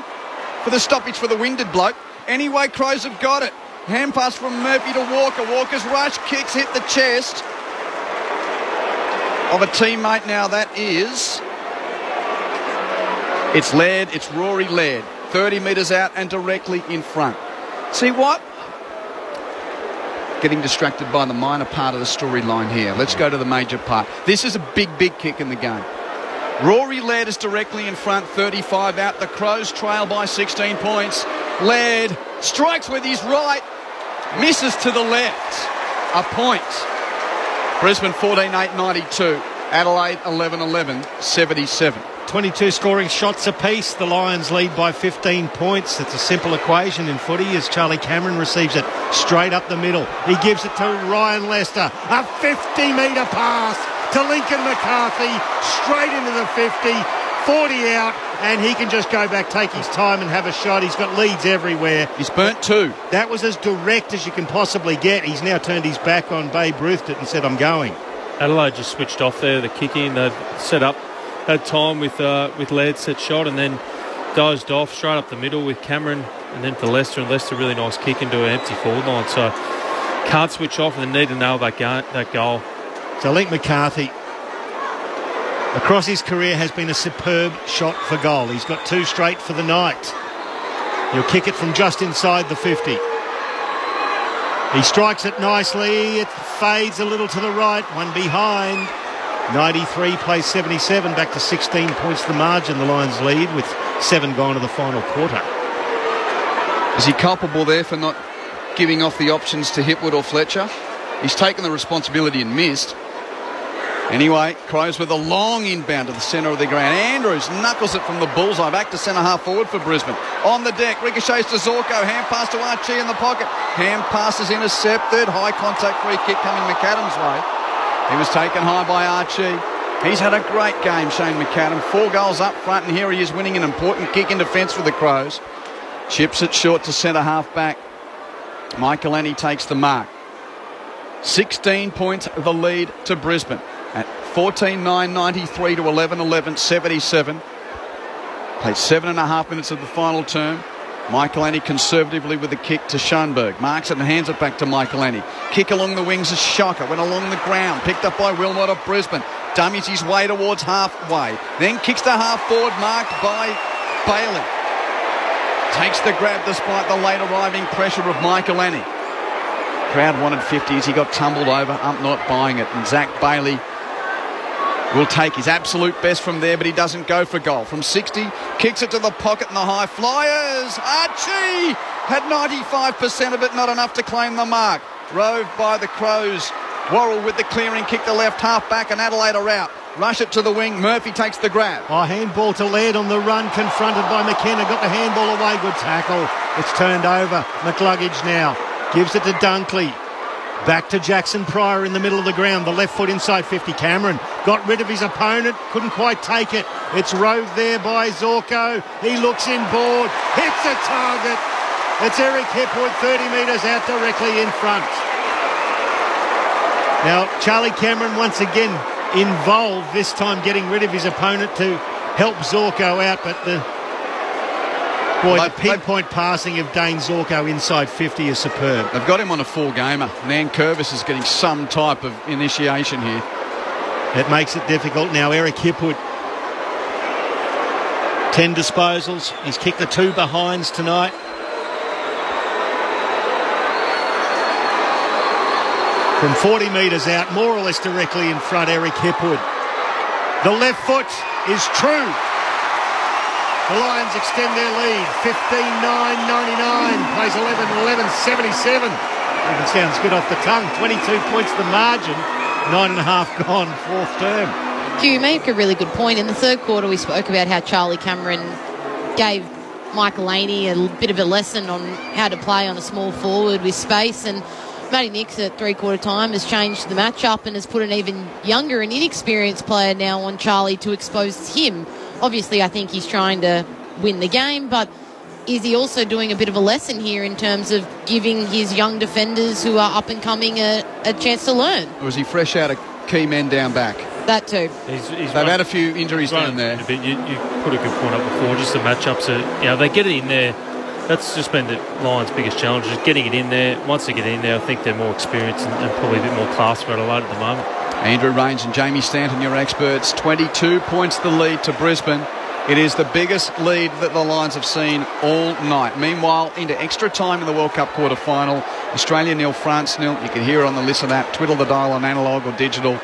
E: for the stoppage for the winded bloke. Anyway, Crows have got it. Hand pass from Murphy to Walker. Walker's rush kicks hit the chest of a teammate now. That is... It's Laird. It's Rory Laird. 30 metres out and directly in front. See what? Getting distracted by the minor part of the storyline here. Let's go to the major part. This is a big, big kick in the game. Rory Laird is directly in front, 35 out. The Crows trail by 16 points. Laird strikes with his right, misses to the left. A point. Brisbane 14-8-92. Adelaide 11-11, 77.
A: 22 scoring shots apiece. The Lions lead by 15 points. It's a simple equation in footy as Charlie Cameron receives it straight up the middle. He gives it to Ryan Lester. A 50-metre pass to Lincoln McCarthy. Straight into the 50. 40 out. And he can just go back, take his time and have a shot. He's got leads everywhere.
E: He's burnt two.
A: That was as direct as you can possibly get. He's now turned his back on Babe Ruthed it and said, I'm going.
G: Adelaide just switched off there, the kicking. They've set up, had time with Laird set shot and then dozed off straight up the middle with Cameron and then to Lester. And Lester, really nice kick into an empty forward line. So can't switch off and they need to nail that goal.
A: So Link McCarthy, across his career, has been a superb shot for goal. He's got two straight for the night. He'll kick it from just inside the 50. He strikes it nicely. It fades a little to the right. One behind. 93 plays 77. Back to 16 points the margin. The Lions lead with 7 gone to the final quarter.
E: Is he culpable there for not giving off the options to Hipwood or Fletcher? He's taken the responsibility and missed. Anyway, Crows with a long inbound to the centre of the ground. Andrews knuckles it from the bullseye back to centre-half forward for Brisbane. On the deck, ricochets to Zorko. Hand pass to Archie in the pocket. Hand pass is intercepted. High contact free kick coming McAdam's way. He was taken high by Archie. He's had a great game, Shane McAdam. 4 goals up front, and here he is winning an important kick in defence for the Crows. Chips it short to centre-half back. Michael takes the mark. 16 points the lead to Brisbane. At 14-9-93 to 11-11, 77. Played 7.5 minutes of the final term. Michael conservatively with the kick to Schoenberg. Marks it and hands it back to Michael. Kick along the wings is Shocker. Went along the ground. Picked up by Wilmot of Brisbane. Dummies his way towards halfway. Then kicks to half forward, marked by Bailey. Takes the grab despite the late arriving pressure of Michael. Crowd wanted 50s. He got tumbled over. Not buying it. And Zach Bailey will take his absolute best from there, but he doesn't go for goal. From 60, kicks it to the pocket and the high flyers. Archie had 95% of it, not enough to claim the mark. Roved by the Crows. Worrell with the clearing kick to left half back and Adelaide are out. Rush it to the wing. Murphy takes the grab.
A: Handball to Laird on the run, confronted by McKenna. Got the handball away. Good tackle. It's turned over. McCluggage now gives it to Dunkley. Back to Jackson Pryor in the middle of the ground. The left foot inside 50. Cameron got rid of his opponent. Couldn't quite take it. It's roved there by Zorko. He looks inboard. Hits a target. It's Eric Hipwood 30 metres out directly in front. Now, Charlie Cameron once again involved, this time getting rid of his opponent to help Zorko out. But the pinpoint passing of Dane Zorko inside 50 is superb.
E: They've got him on a 4-gamer. Nankervis is getting some type of initiation here.
A: It makes it difficult. Now Eric Hipwood, 10 disposals. He's kicked the 2 behinds tonight. From 40 metres out, more or less directly in front, Eric Hipwood. The left foot is true. The Lions extend their lead, 15-9-99, plays 11-11, 77. Even sounds good off the tongue. 22 points the margin, 9.5 gone, 4th term.
F: Hugh, you make a really good point. In the third quarter, we spoke about how Charlie Cameron gave Michael Laney a bit of a lesson on how to play on a small forward with space, and Matty Nix at three-quarter time has changed the matchup and has put an even younger and inexperienced player now on Charlie to expose him. Obviously, I think he's trying to win the game, but is he also doing a bit of a lesson here in terms of giving his young defenders who are up and coming a chance to learn?
E: Or is he fresh out of key men down back?
F: That too.
E: They've had a few injuries down there.
G: You put a good point up before. Just the matchups are, they get it in there. That's just been the Lions' biggest challenge, is getting it in there. Once they get in there, I think they're more experienced and probably a bit more class for Adelaide at the moment.
E: Andrew Rains and Jamie Stanton, your experts. 22 points the lead to Brisbane. It is the biggest lead that the Lions have seen all night. Meanwhile, into extra time in the World Cup quarter-final. Australia 0, France 0. You can hear it on the Listen app. Twiddle the dial on analogue or digital.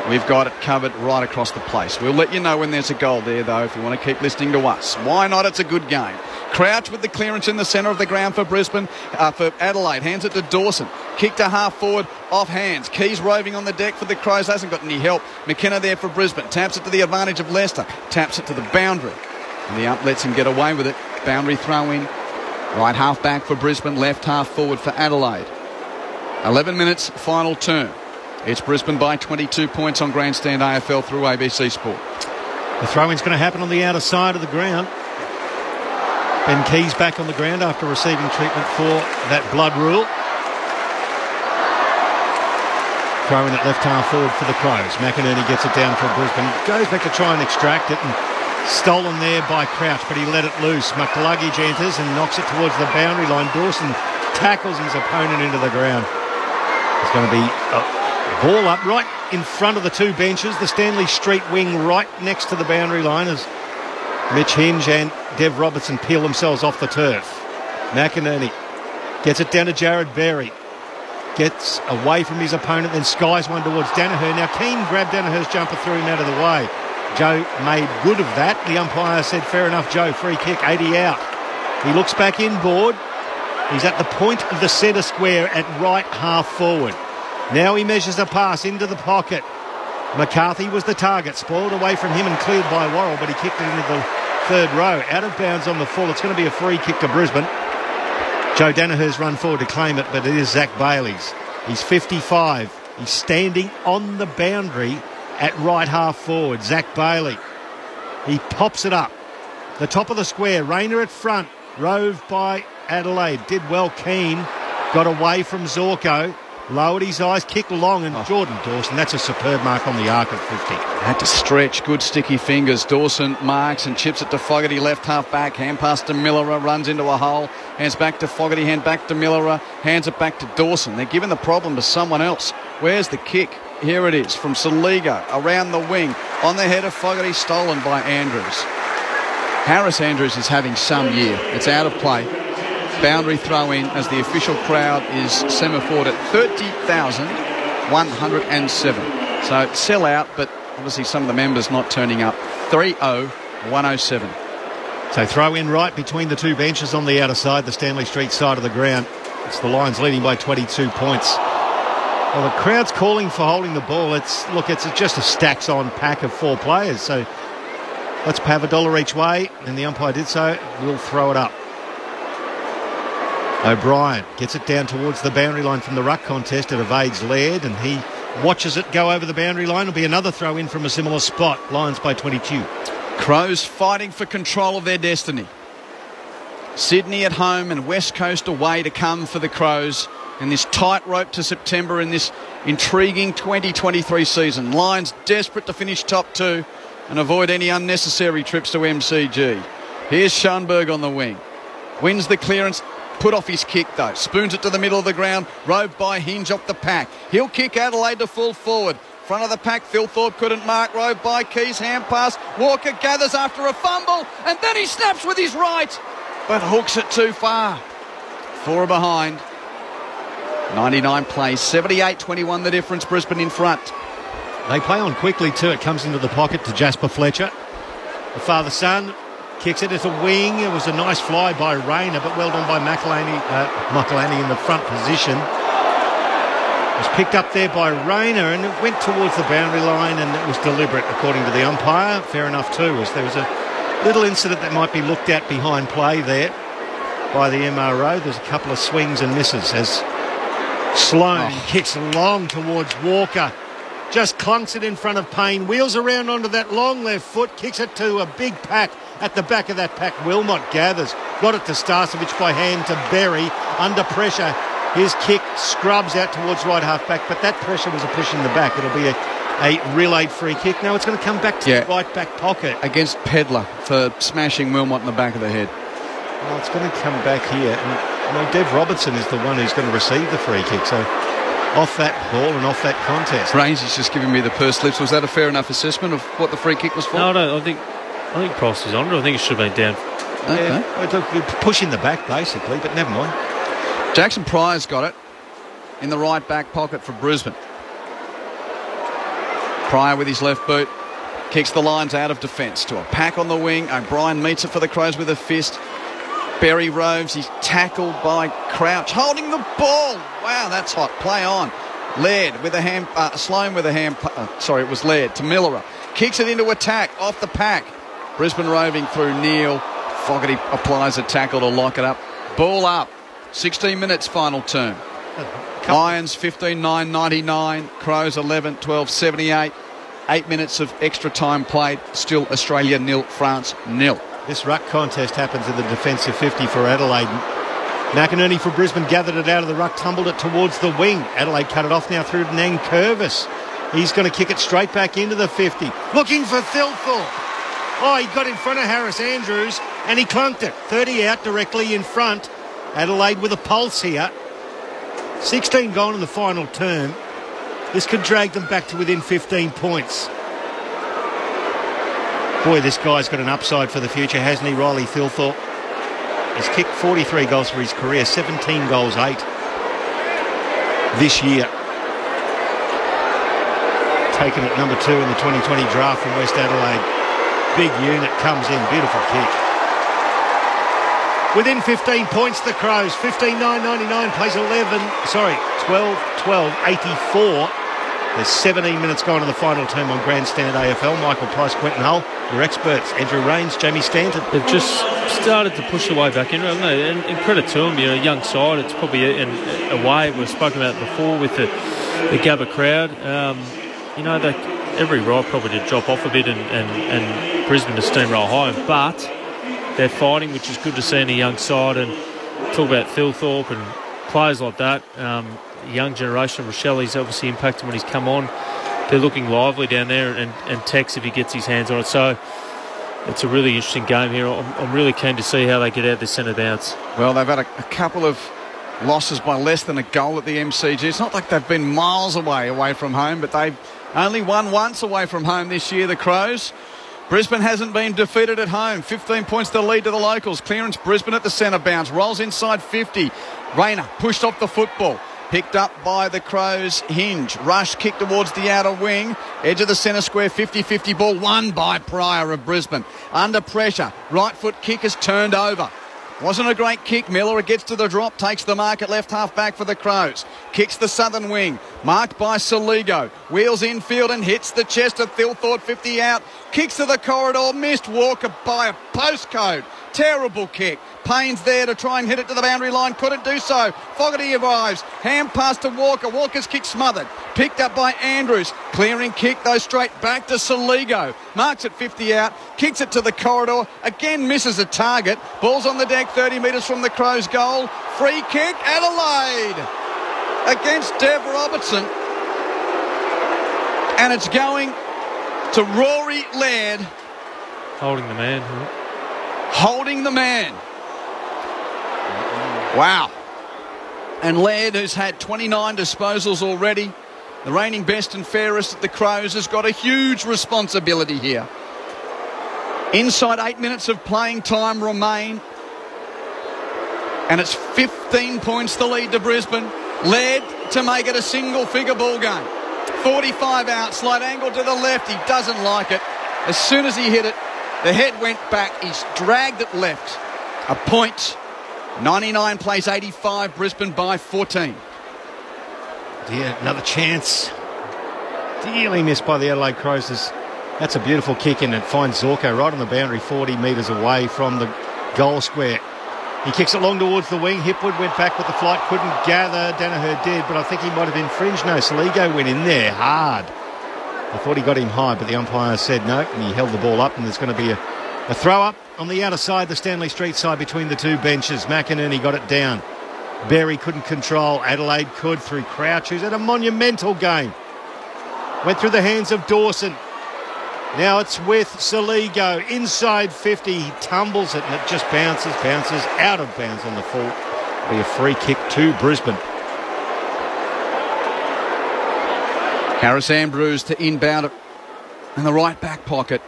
E: We've got it covered right across the place. We'll let you know when there's a goal there, though, if you want to keep listening to us. Why not? It's a good game. Crouch with the clearance in the centre of the ground for Brisbane, for Adelaide. Hands it to Dawson. Kick to half forward, off hands. Keys roving on the deck for the Crows. Hasn't got any help. McKenna there for Brisbane. Taps it to the advantage of Leicester. Taps it to the boundary. And the ump lets him get away with it. Boundary throw in. Right half back for Brisbane. Left half forward for Adelaide. 11 minutes, final term. It's Brisbane by 22 points on Grandstand AFL through ABC Sport.
A: The throw-in's going to happen on the outer side of the ground. Ben Keys back on the ground after receiving treatment for that blood rule. Throw-in at left half forward for the Crows. McInerney gets it down for Brisbane. Goes back to try and extract it, and stolen there by Crouch, but he let it loose. McLuggage enters and knocks it towards the boundary line. Dawson tackles his opponent into the ground. It's going to be a ball up right in front of the two benches. The Stanley Street wing right next to the boundary line as Mitch Hinge and Dev Robertson peel themselves off the turf. McInerney gets it down to Jared Berry. Gets away from his opponent, then skies one towards Danaher. Now Keane grabbed Danaher's jumper, threw him out of the way. Joe made good of that. The umpire said, fair enough, Joe, free kick, 80 out. He looks back inboard. He's at the point of the centre square at right half forward. Now he measures a pass into the pocket. McCarthy was the target, spoiled away from him and cleared by Worrell, but he kicked it into the third row. Out of bounds on the full. It's going to be a free kick to Brisbane. Joe Danaher's run forward to claim it, but it is Zach Bailey's. He's 55. He's standing on the boundary at right half forward. Zach Bailey. He pops it up. The top of the square. Rayner at front. Roved by Adelaide. Did well. Keane got away from Zorko. Lowered his eyes, kicked long, and Jordan Dawson, that's a superb mark on the arc at 50.
E: Had to stretch, good sticky fingers. Dawson marks and chips it to Fogarty, left half back, hand pass to Millerer, runs into a hole, hands back to Fogarty, hand back to Millerer, hands it back to Dawson. They're giving the problem to someone else. Where's the kick? Here it is from Saligo, around the wing, on the head of Fogarty, stolen by Andrews. Harris Andrews is having some year. It's out of play. Boundary throw in as the official crowd is semaphored at 30,107. So sell out, but obviously some of the members not turning up. 30,107.
A: So throw in right between the two benches on the outer side, the Stanley Street side of the ground. It's the Lions leading by 22 points. Well, the crowd's calling for holding the ball. It's just a stacks on pack of four players. So let's have $1 each way, and the umpire did so. We'll throw it up. O'Brien gets it down towards the boundary line from the ruck contest. It evades Laird, and he watches it go over the boundary line. It'll be another throw in from a similar spot. Lions by 22.
E: Crows fighting for control of their destiny. Sydney at home and West Coast away to come for the Crows in this tightrope to September in this intriguing 2023 season. Lions desperate to finish top two and avoid any unnecessary trips to MCG. Here's Schoenberg on the wing. Wins the clearance. Put off his kick, though. Spoons it to the middle of the ground. Roved by Hinge off the pack. He'll kick Adelaide to full forward. Front of the pack, Phil Thorpe couldn't mark. Roved by Keys, hand pass. Walker gathers after a fumble, and then he snaps with his right, but hooks it too far. Four behind. 99 plays. 78-21 the difference. Brisbane in front.
A: They play on quickly, too. It comes into the pocket to Jasper Fletcher. The father-son kicks it as a wing. It was a nice fly by Rayner, but well done by McElhaney in the front position. It was picked up there by Rayner, and it went towards the boundary line, and it was deliberate, according to the umpire. Fair enough, too, as there was a Little incident that might be looked at behind play there by the MRO. There's a couple of swings and misses as Sloane kicks long towards Walker. Just clunks it in front of Payne. Wheels around onto that long left foot. Kicks it to a big pack. At the back of that pack, Wilmot gathers. Got it to Starcevic by hand to Berry. Under pressure. His kick scrubs out towards right half back. But that pressure was a push in the back. It'll be a relayed free kick. Now it's going to come back to the right back pocket.
E: Against Pedler for smashing Wilmot in the back of the head.
A: Well, it's going to come back here. And Dev Robertson is the one who's going to receive the free kick. So off that ball and off that contest.
E: Rainsey's just giving me the pursed lips. Was that a fair enough assessment of what the free kick was for?
G: No, I think Price is on it. I think it should have been down.
E: Okay.
A: Yeah, push in the back, basically, but never mind.
E: Jackson Pryor's got it in the right back pocket for Brisbane. Pryor with his left boot kicks the lines out of defence to a pack on the wing. O'Brien meets it for the Crows with a fist. Berry roves. He's tackled by Crouch, holding the ball. Wow, that's hot. Play on. Laird with a hand. Sloane with a hand. It was Laird to Millerer. Kicks it into attack off the pack. Brisbane roving through Neal. Fogarty applies a tackle to lock it up. Ball up. 16 minutes final term. Lions 15-9-99. Crows 11-12-78. 8 minutes of extra time played. Still Australia 0, France 0.
A: This ruck contest happens in the defensive 50 for Adelaide. McInerney for Brisbane gathered it out of the ruck, tumbled it towards the wing. Adelaide cut it off now through to Nankervis. He's going to kick it straight back into the 50. Looking for Thilthorpe. Oh, he got in front of Harris Andrews and he clunked it. 30 out directly in front. Adelaide with a pulse here. 16 gone in the final term. This could drag them back to within 15 points. Boy, this guy's got an upside for the future, hasn't he, Riley Thilthorpe? He's kicked 43 goals for his career, 17 goals, 8 this year. Taken at number 2 in the 2020 draft from West Adelaide. Big unit comes in, beautiful kick. Within 15 points, the Crows. 15-9-99 plays 12-12-84. There's 17 minutes gone in the final term on Grandstand AFL. Michael Price, Quentin Hull, your experts. Andrew Rains, Jamie Stanton.
G: They've just started to push the way back in, haven't they? And credit to them, young side. It's probably a way we've spoken about before with the Gabba crowd. Every right probably to drop off a bit and Brisbane to steamroll home, but they're fighting, which is good to see in a young side. And talk about Thilthorpe and players like that. Young generation. Rochelli's obviously impacted when he's come on. They're looking lively down there, and Tex if he gets his hands on it. So it's a really interesting game here. I'm really keen to see how they get out this centre bounce.
E: Well, they've had a couple of losses by less than a goal at the MCG. It's not like they've been miles away from home, but they've only won once away from home this year, the Crows. Brisbane hasn't been defeated at home. 15 points to lead to the locals. Clearance Brisbane at the centre bounce. Rolls inside 50. Rayner pushed off the football. Picked up by the Crows. Hinge. Rush kick towards the outer wing. Edge of the centre square. 50-50 ball. Won by Pryor of Brisbane. Under pressure. Right foot kick is turned over. Wasn't a great kick. Miller gets to the drop. Takes the mark at left half back for the Crows. Kicks the southern wing. Marked by Soligo. Wheels infield and hits the chest of Thilthorpe. 50 out. Kicks to the corridor. Missed Walker by a postcode. Terrible kick. Payne's there to try and hit it to the boundary line. Couldn't do so. Fogarty arrives. Hand pass to Walker. Walker's kick smothered. Picked up by Andrews. Clearing kick though straight back to Soligo. Marks at 50 out. Kicks it to the corridor. Again misses a target. Ball's on the deck 30 metres from the Crows' goal. Free kick. Adelaide against Dev Robertson. And it's going to Rory Laird.
G: Holding the man.
E: Holding the man. Wow. And Laird, who's had 29 disposals already, the reigning best and fairest at the Crows, has got a huge responsibility here. Inside 8 minutes of playing time remain. And it's 15 points the lead to Brisbane. Laird to make it a single-figure ball game. 45 out, slight angle to the left. He doesn't like it. As soon as he hit it, the head went back. He's dragged it left. A point. 99 plays 85. Brisbane by 14.
A: Yeah, another chance. Dearly missed by the Adelaide Crows as That's a beautiful kick, and it finds Zorko right on the boundary, 40 metres away from the goal square. He kicks it long towards the wing. Hipwood went back with the flight, couldn't gather. Danaher did, but I think he might have infringed. No, Saligo went in there hard. I thought he got him high, but the umpire said no, and he held the ball up, and there's going to be a throw-up on the outer side, the Stanley Street side, between the two benches. McInerney got it down. Berry couldn't control. Adelaide could through Crouch, who's had a monumental game. Went through the hands of Dawson. Now it's with Saligo, inside 50. He tumbles it, and it just bounces out of bounds on the full. It'll be a free kick to Brisbane.
E: Harris Andrews to inbound in the right back pocket.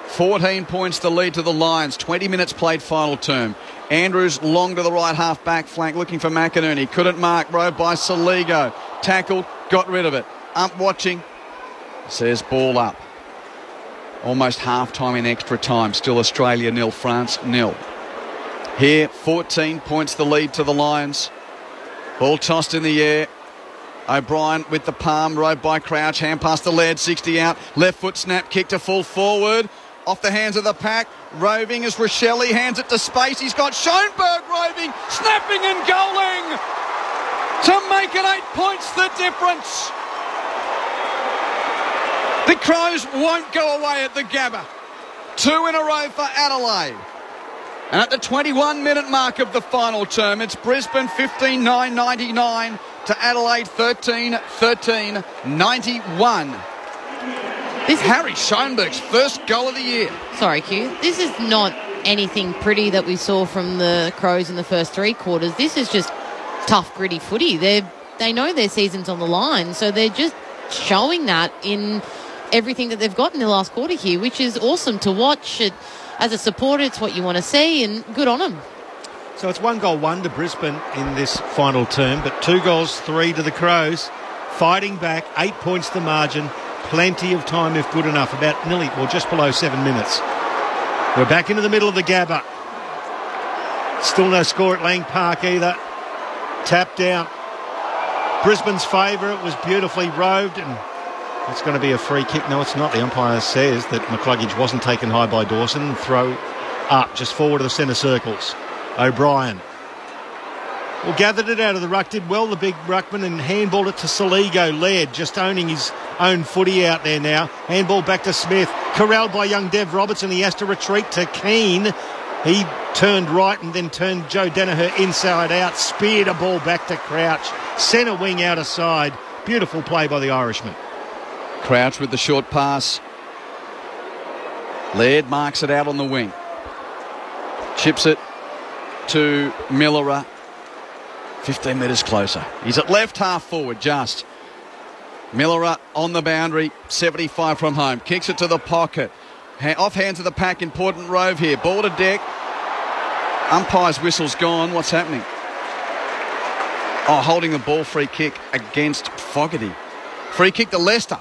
E: 14 points the lead to the Lions. 20 minutes played final term. Andrews long to the right half back flank looking for McInerney. Couldn't mark. Rode by Saligo. Tackled. Got rid of it. Ump watching. Says ball up. Almost half time in extra time. Still Australia 0, France 0. Here 14 points the lead to the Lions. Ball tossed in the air. O'Brien with the palm. Rode by Crouch. Hand past the lead. 60 out. Left foot snap. Kick to full forward. Off the hands of the pack. Roving as Rochelle hands it to space. He's got Schoenberg roving. Snapping and goaling to make it 8 points the difference. The Crows won't go away at the Gabba. 2 in a row for Adelaide. And at the 21-minute mark of the final term, it's Brisbane 15-9-99 to Adelaide 13-13-91. This is Harry Schoenberg's first goal of the year.
F: Sorry, Q. This is not anything pretty that we saw from the Crows in the first 3 quarters. This is just tough, gritty footy. They know their season's on the line, so they're just showing that in everything that they've got in the last quarter here, which is awesome to watch. As a supporter, it's what you want to see, and good on them.
A: So it's 1-1 to Brisbane in this final term, but 2 goals, 3 to the Crows. Fighting back, 8 points the margin. Plenty of time if good enough, about nearly, well, just below 7 minutes. We're back into the middle of the Gabba. Still no score at Lang Park either. Tapped down. Brisbane's favourite was beautifully roved, and it's going to be a free kick. No, it's not. The umpire says that McCluggage wasn't taken high by Dawson. Throw up, just forward to the centre circles. O'Brien. Well, gathered it out of the ruck, did well, the big ruckman, and handballed it to Saligo. Laird just owning his own footy out there now. Handball back to Smith. Corralled by young Dev Robertson. He has to retreat to Keane. He turned right and then turned Joe Danaher inside out. Speared a ball back to Crouch. Centre wing out of side. Beautiful play by the Irishman.
E: Crouch with the short pass. Laird marks it out on the wing. Chips it to Millera. 15 metres closer. He's at left half forward just. Millera on the boundary, 75 from home. Kicks it to the pocket. Off hands of the pack, important rove here. Ball to deck. Umpire's whistle's gone. What's happening? Oh, holding the ball, free kick against Fogarty. Free kick to Leicester.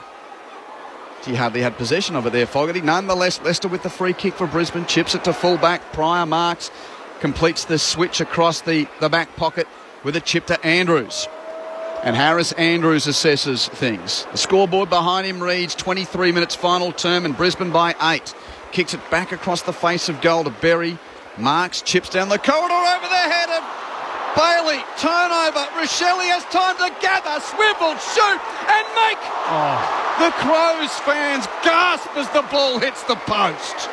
E: He hardly had possession of it there, Fogarty. Nonetheless, Leicester with the free kick for Brisbane. Chips it to full-back. Pryor marks. Completes the switch across the back pocket with a chip to Andrews. And Harris Andrews assesses things. The scoreboard behind him reads 23 minutes final term and Brisbane by 8. Kicks it back across the face of goal to Berry. Marks, chips down the corridor over the head of Bailey. Turnover. Rochelle has time to gather, swivel, shoot and make. The Crows fans gasp as the ball hits the post.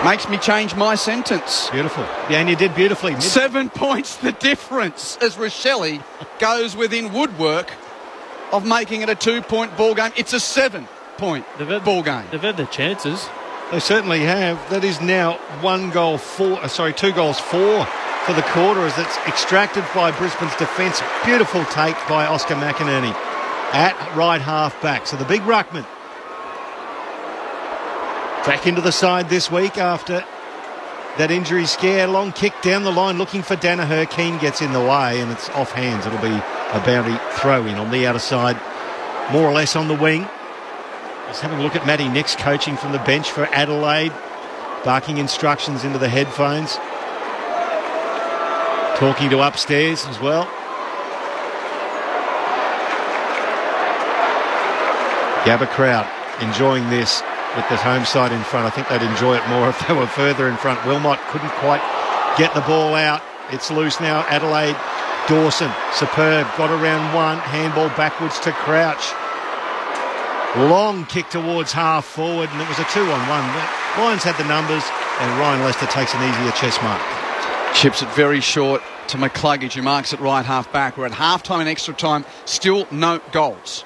E: Makes me change my sentence.
A: Beautiful. Yeah, and you did beautifully.
E: 7 points the difference as Rochelle goes within woodwork of making it a 2-point ball game. It's a 7-point ball game.
G: They've had their chances.
A: They certainly have. That is now 2 goals, 4 for the quarter as it's extracted by Brisbane's defence. Beautiful take by Oscar McInerney at right half back. So the big ruckman back into the side this week after that injury scare. Long kick down the line looking for Danaher. Keane gets in the way and it's off hands. It'll be a boundary throw in on the outer side, more or less on the wing. Just having a look at Matty Nix coaching from the bench for Adelaide, barking instructions into the headphones, talking to upstairs as well. Gabba crowd enjoying this with the home side in front. I think they'd enjoy it more if they were further in front. Wilmot couldn't quite get the ball out. It's loose now. Adelaide. Dawson, superb, got around one, handball backwards to Crouch. Long kick towards half forward, and it was a 2-on-1. The Lions had the numbers, and Ryan Lester takes an easier chest mark.
E: Chips it very short to McCluggage, who marks it right half back. We're at half-time and extra time, still no goals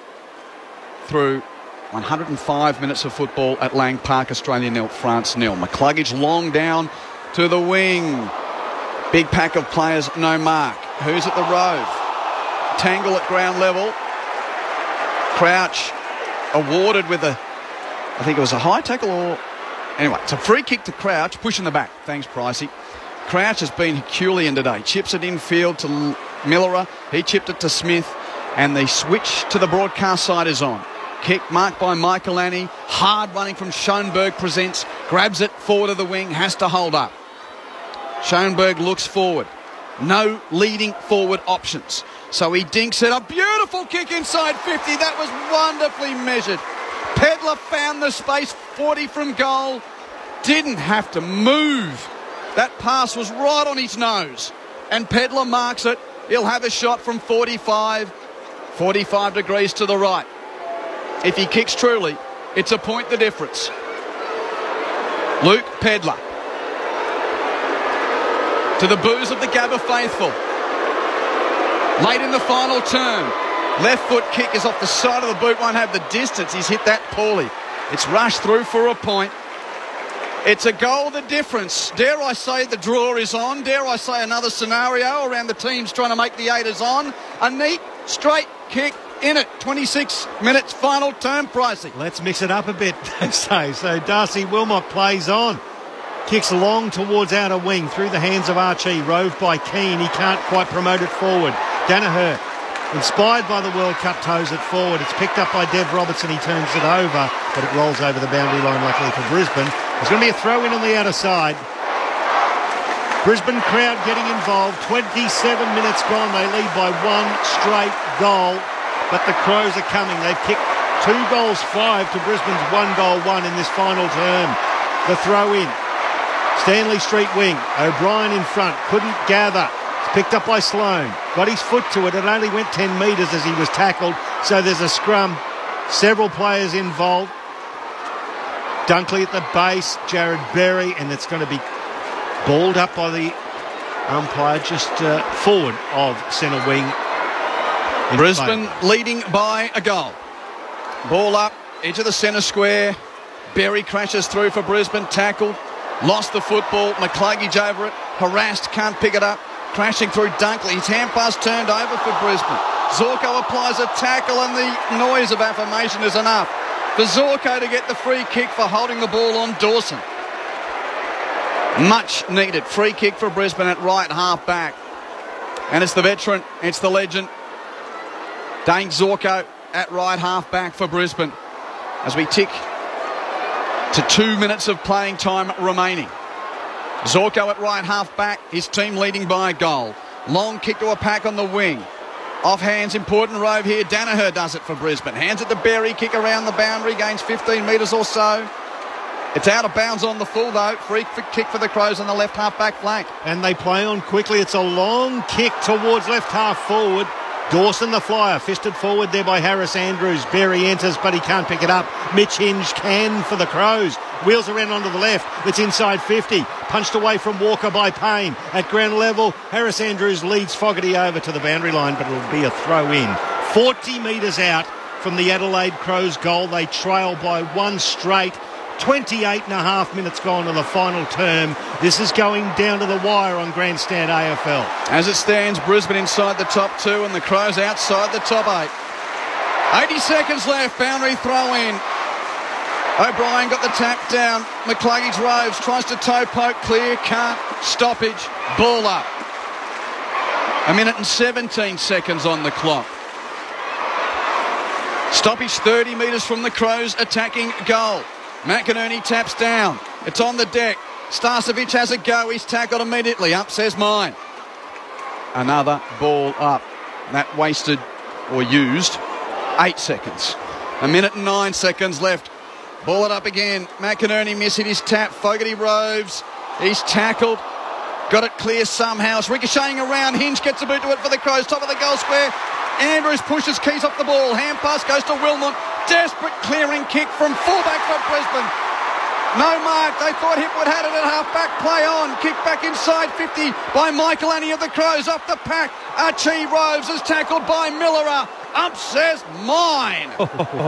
E: through 105 minutes of football at Lang Park. Australia 0, France 0. McCluggage long down to the wing. Big pack of players, no mark. Who's at the Rove? Tangle at ground level. Crouch awarded with I think it was a high tackle or... Anyway, it's a free kick to Crouch, pushing the back. Thanks, Pricey. Crouch has been Herculean today. Chips it infield to Millerer. He chipped it to Smith. And the switch to the broadcast side is on. Kick marked by Michael Annie. Hard running from Schoenberg presents. Grabs it forward of the wing. Has to hold up. Schoenberg looks forward. No leading forward options. So he dinks it. A beautiful kick inside 50. That was wonderfully measured. Pedler found the space, 40 from goal. Didn't have to move. That pass was right on his nose. And Pedler marks it. He'll have a shot from 45 degrees to the right. If he kicks truly, it's a point the difference. Luke Pedler. To the boos of the Gabba faithful. Late in the final turn. Left foot kick is off the side of the boot. Won't have the distance. He's hit that poorly. It's rushed through for a point. It's a goal the difference. Dare I say the draw is on. Dare I say another scenario around the teams trying to make the 8ers on. A neat, straight kick in it. 26 minutes final term, Pricey.
A: Let's mix it up a bit, they say. So Darcy Wilmot plays on. Kicks long towards outer wing through the hands of Archie. Roved by Keane. He can't quite promote it forward. Danaher, inspired by the World Cup, toes it forward. It's picked up by Dev Robertson. He turns it over, but it rolls over the boundary line, luckily for Brisbane. There's going to be a throw-in on the outer side. Brisbane crowd getting involved. 27 minutes gone. They lead by one straight goal, but the Crows are coming. They've kicked 2 goals 5 to Brisbane's 1 goal 1 in this final term. The throw-in. Stanley Street wing. O'Brien in front. Couldn't gather. It's picked up by Sloane. Got his foot to it. It only went 10 metres as he was tackled. So there's a scrum. Several players involved. Dunkley at the base. Jared Berry. And it's going to be balled up by the umpire just forward of centre wing.
E: Brisbane leading by a goal. Ball up. Edge of the centre square. Berry crashes through for Brisbane. Tackled. Lost the football. McCluggage over it. Harassed. Can't pick it up. Crashing through Dunkley. His hand pass turned over for Brisbane. Zorko applies a tackle and the noise of affirmation is enough for Zorko to get the free kick for holding the ball on Dawson. Much needed. Free kick for Brisbane at right half back. And it's the veteran. It's the legend. Dane Zorko at right half back for Brisbane. As we tick to 2 minutes of playing time remaining. Zorko at right half back, his team leading by a goal. Long kick to a pack on the wing. Off hands, important Rove here. Danaher does it for Brisbane. Hands it to Berry, kick around the boundary, gains 15 metres or so. It's out of bounds on the full though. Free kick for the Crows on the left half back flank.
A: And they play on quickly. It's a long kick towards left half forward. Dawson the flyer, fisted forward there by Harris Andrews. Berry enters, but he can't pick it up. Mitch Hinge can for the Crows. Wheels around onto the left. It's inside 50. Punched away from Walker by Payne. At ground level, Harris Andrews leads Fogarty over to the boundary line, but it'll be a throw in. 40 metres out from the Adelaide Crows goal. They trail by one straight. 28.5 minutes gone in the final term. This is going down to the wire on Grandstand AFL.
E: As it stands, Brisbane inside the top 2 and the Crows outside the top 8. 80 seconds left, boundary throw in. O'Brien got the tap down. McCluggage Roves tries to toe poke, clear, can't. Stoppage, ball up. 1 minute and 17 seconds on the clock. Stoppage 30 metres from the Crows attacking goal. McInerney taps down. It's on the deck. Starcevic has a go. He's tackled immediately. Up says mine. Another ball up. That wasted or used 8 seconds. 1 minute and 9 seconds left Ball it up again. McInerney missing his tap. Fogarty roves. He's tackled. Got it clear somehow. It's ricocheting around. Hinge gets a boot to it for the Crows. Top of the goal square. Andrews pushes Keys off the ball. Hand pass goes to Wilmot. Desperate clearing kick from fullback for Brisbane. No mark. They thought Hipwood had it at half-back. Play on. Kick back inside 50 by Michael Annie of the Crows. Off the pack. Archie Roves is tackled by Millerer. Up says mine.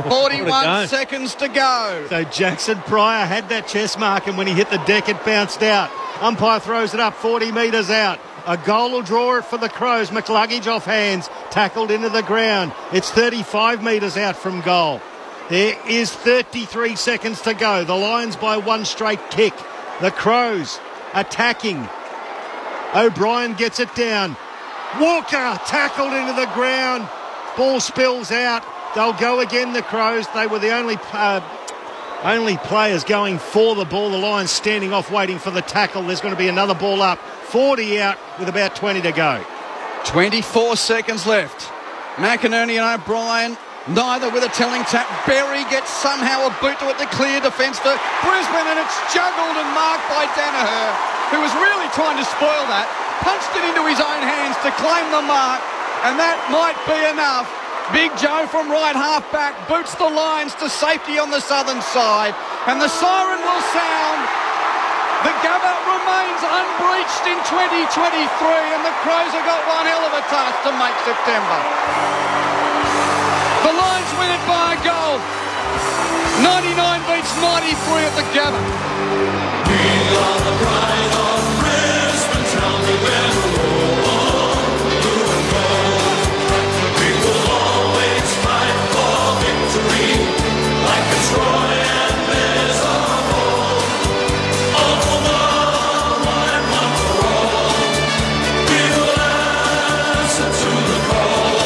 E: 41 seconds to go.
A: So Jackson Pryor had that chest mark, and when he hit the deck, it bounced out. Umpire throws it up 40 metres out. A goal will draw it for the Crows. McLuggage off hands. Tackled into the ground. It's 35 metres out from goal. There is 33 seconds to go. The Lions by one straight kick. The Crows attacking. O'Brien gets it down. Walker tackled into the ground. Ball spills out. They'll go again, the Crows. They were the only players going for the ball. The Lions standing off waiting for the tackle. There's going to be another ball up. 40 out with about 20 to go.
E: 24 seconds left. McInerney and O'Brien, neither with a telling tap. Berry gets somehow a boot to it to clear defence for Brisbane, and it's juggled and marked by Danaher, who was really trying to spoil that. Punched it into his own hands to claim the mark, and that might be enough. Big Joe from right half-back boots the Lions to safety on the southern side, and the siren will sound. The Gabba remains unbreached in 2023, and the Crows have got one hell of a task to make September. The Lions win it by a goal. 99 beats 93 at the Gabba. We are the pride of Brisbane, tell me where to go. Blue and gold. We will always fight for victory, like a Troy and there's a hole. All for one and one for all. We will answer to the call.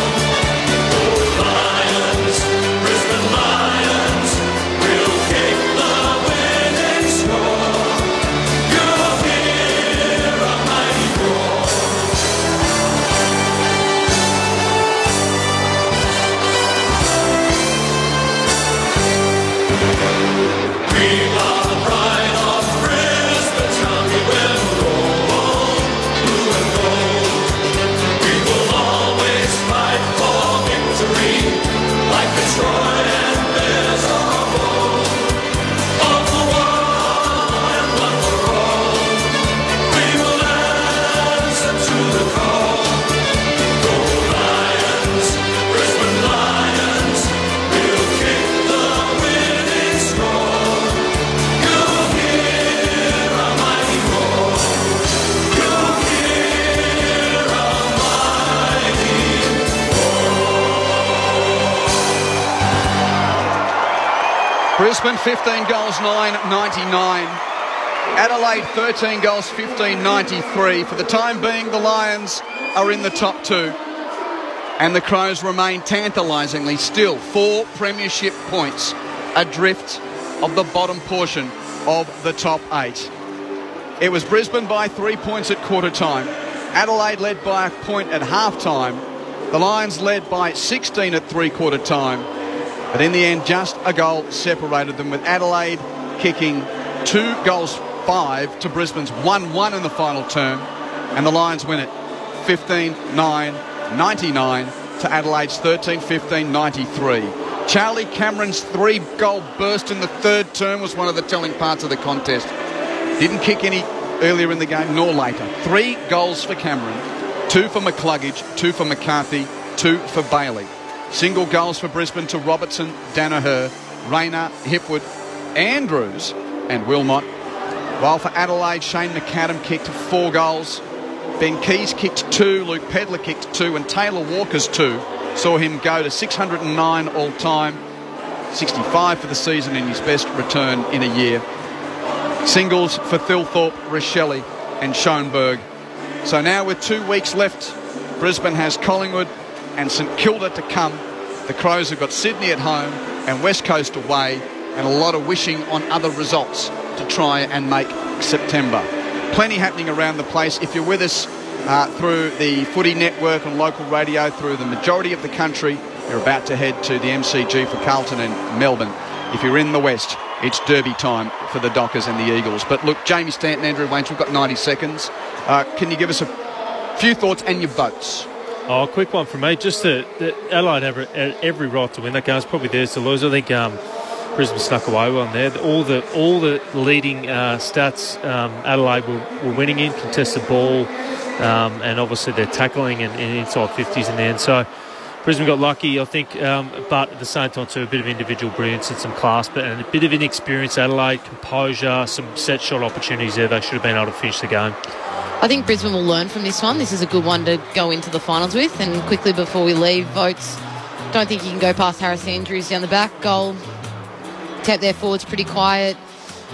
E: Go Lions, Brisbane Lions, we'll kick the winning score. You'll hear a mighty roar. We are the pride of Brisbane, tell me where to go. Blue and gold. We will always fight for victory, like the Troy and there's a hole. All for one and one for all. We will answer to the call. Go Lions, Brisbane Lions, we'll kick the winning score. You'll hear a mighty roar. You'll hear a mighty Brisbane 15 goals 9.99. Adelaide 13 goals 15.93. For the time being, the Lions are in the top two, and the Crows remain tantalisingly still 4 premiership points adrift of the bottom portion of the top 8. It was Brisbane by 3 points at quarter time. Adelaide led by a point at half time. The Lions led by 16 at three-quarter time. But in the end, just a goal separated them, with Adelaide kicking 2 goals 5 to Brisbane's 1-1 in the final term. And the Lions win it 15-9-99 to Adelaide's 13-15-93. Charlie Cameron's 3-goal burst in the third term was one of the telling parts of the contest. Didn't kick any earlier in the game nor later. 3 goals for Cameron, 2 for McCluggage, 2 for McCarthy, 2 for Bailey. Single goals for Brisbane to Robertson, Danaher, Rayner, Hipwood, Andrews and Wilmot. While for Adelaide, Shane McAdam kicked 4 goals. Ben Keys kicked 2, Luke Pedler kicked 2, and Taylor Walker's 2 saw him go to 609 all-time, 65 for the season in his best return in a year. Singles for Thilthorpe, Rochelle and Schoenberg. So now with 2 weeks left, Brisbane has Collingwood and St Kilda to come. The Crows have got Sydney at home and West Coast away, and a lot of wishing on other results to try and make September. Plenty happening around the place. If you're with us through the Footy Network on local radio through the majority of the country, you're about to head to the MCG for Carlton and Melbourne. If you're in the West, it's derby time for the Dockers and the Eagles. But look, Jamie Stanton, Andrew Wains, we've got 90 seconds. Can you give us a few thoughts and your votes?
G: Oh, a quick one from me. Just that Adelaide have every right to win that game. It's probably theirs to lose. I think Brisbane snuck away one there. All the leading stats Adelaide were winning in, contested ball, and obviously they're tackling and inside 50s in the end. So Brisbane got lucky, I think, but at the same time too, a bit of individual brilliance and some class, and a bit of inexperience. Adelaide, composure, some set shot opportunities there. They should have been able to finish the game.
F: I think Brisbane will learn from this one. This is a good one to go into the finals with. And quickly before we leave, votes. Don't think you can go past Harris Andrews down the back. Goal. Tap their forwards pretty quiet.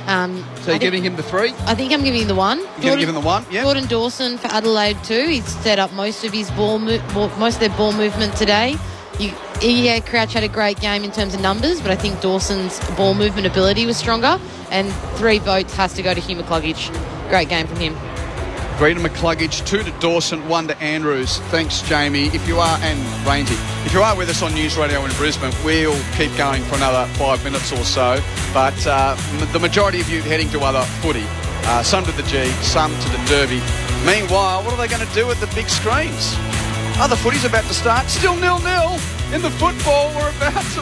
E: So you're giving him the 3?
F: I think I'm giving him the 1.
E: You're giving him the 1, yeah.
F: Jordan Dawson for Adelaide too. He's set up most of their ball movement today. Crouch had a great game in terms of numbers, but I think Dawson's ball movement ability was stronger. And 3 votes has to go to Hugh McCluggage. Great game from him.
E: 3 to McCluggage, 2 to Dawson, 1 to Andrews. Thanks, Jamie. If you are with us on News Radio in Brisbane, we'll keep going for another 5 minutes or so. But the majority of you heading to other footy, some to the G, some to the Derby. Meanwhile, what are they going to do at the big screens? Other footy's about to start. Still 0-0 in the football. We're about to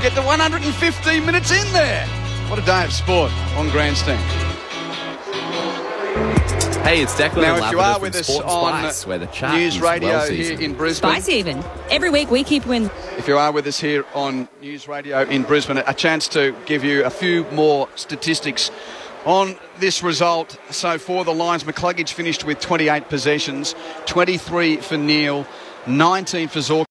E: get the 115 minutes in there. What a day of sport on Grandstand.
S: Hey, it's Declan.
E: Now, if you are with us on
S: where the chat
E: News Radio here in Brisbane.
T: Spicy even. Every week we keep winning.
E: If you are with us here on News Radio in Brisbane, a chance to give you a few more statistics on this result. So for the Lions, McCluggage finished with 28 possessions, 23 for Neil, 19 for Zork.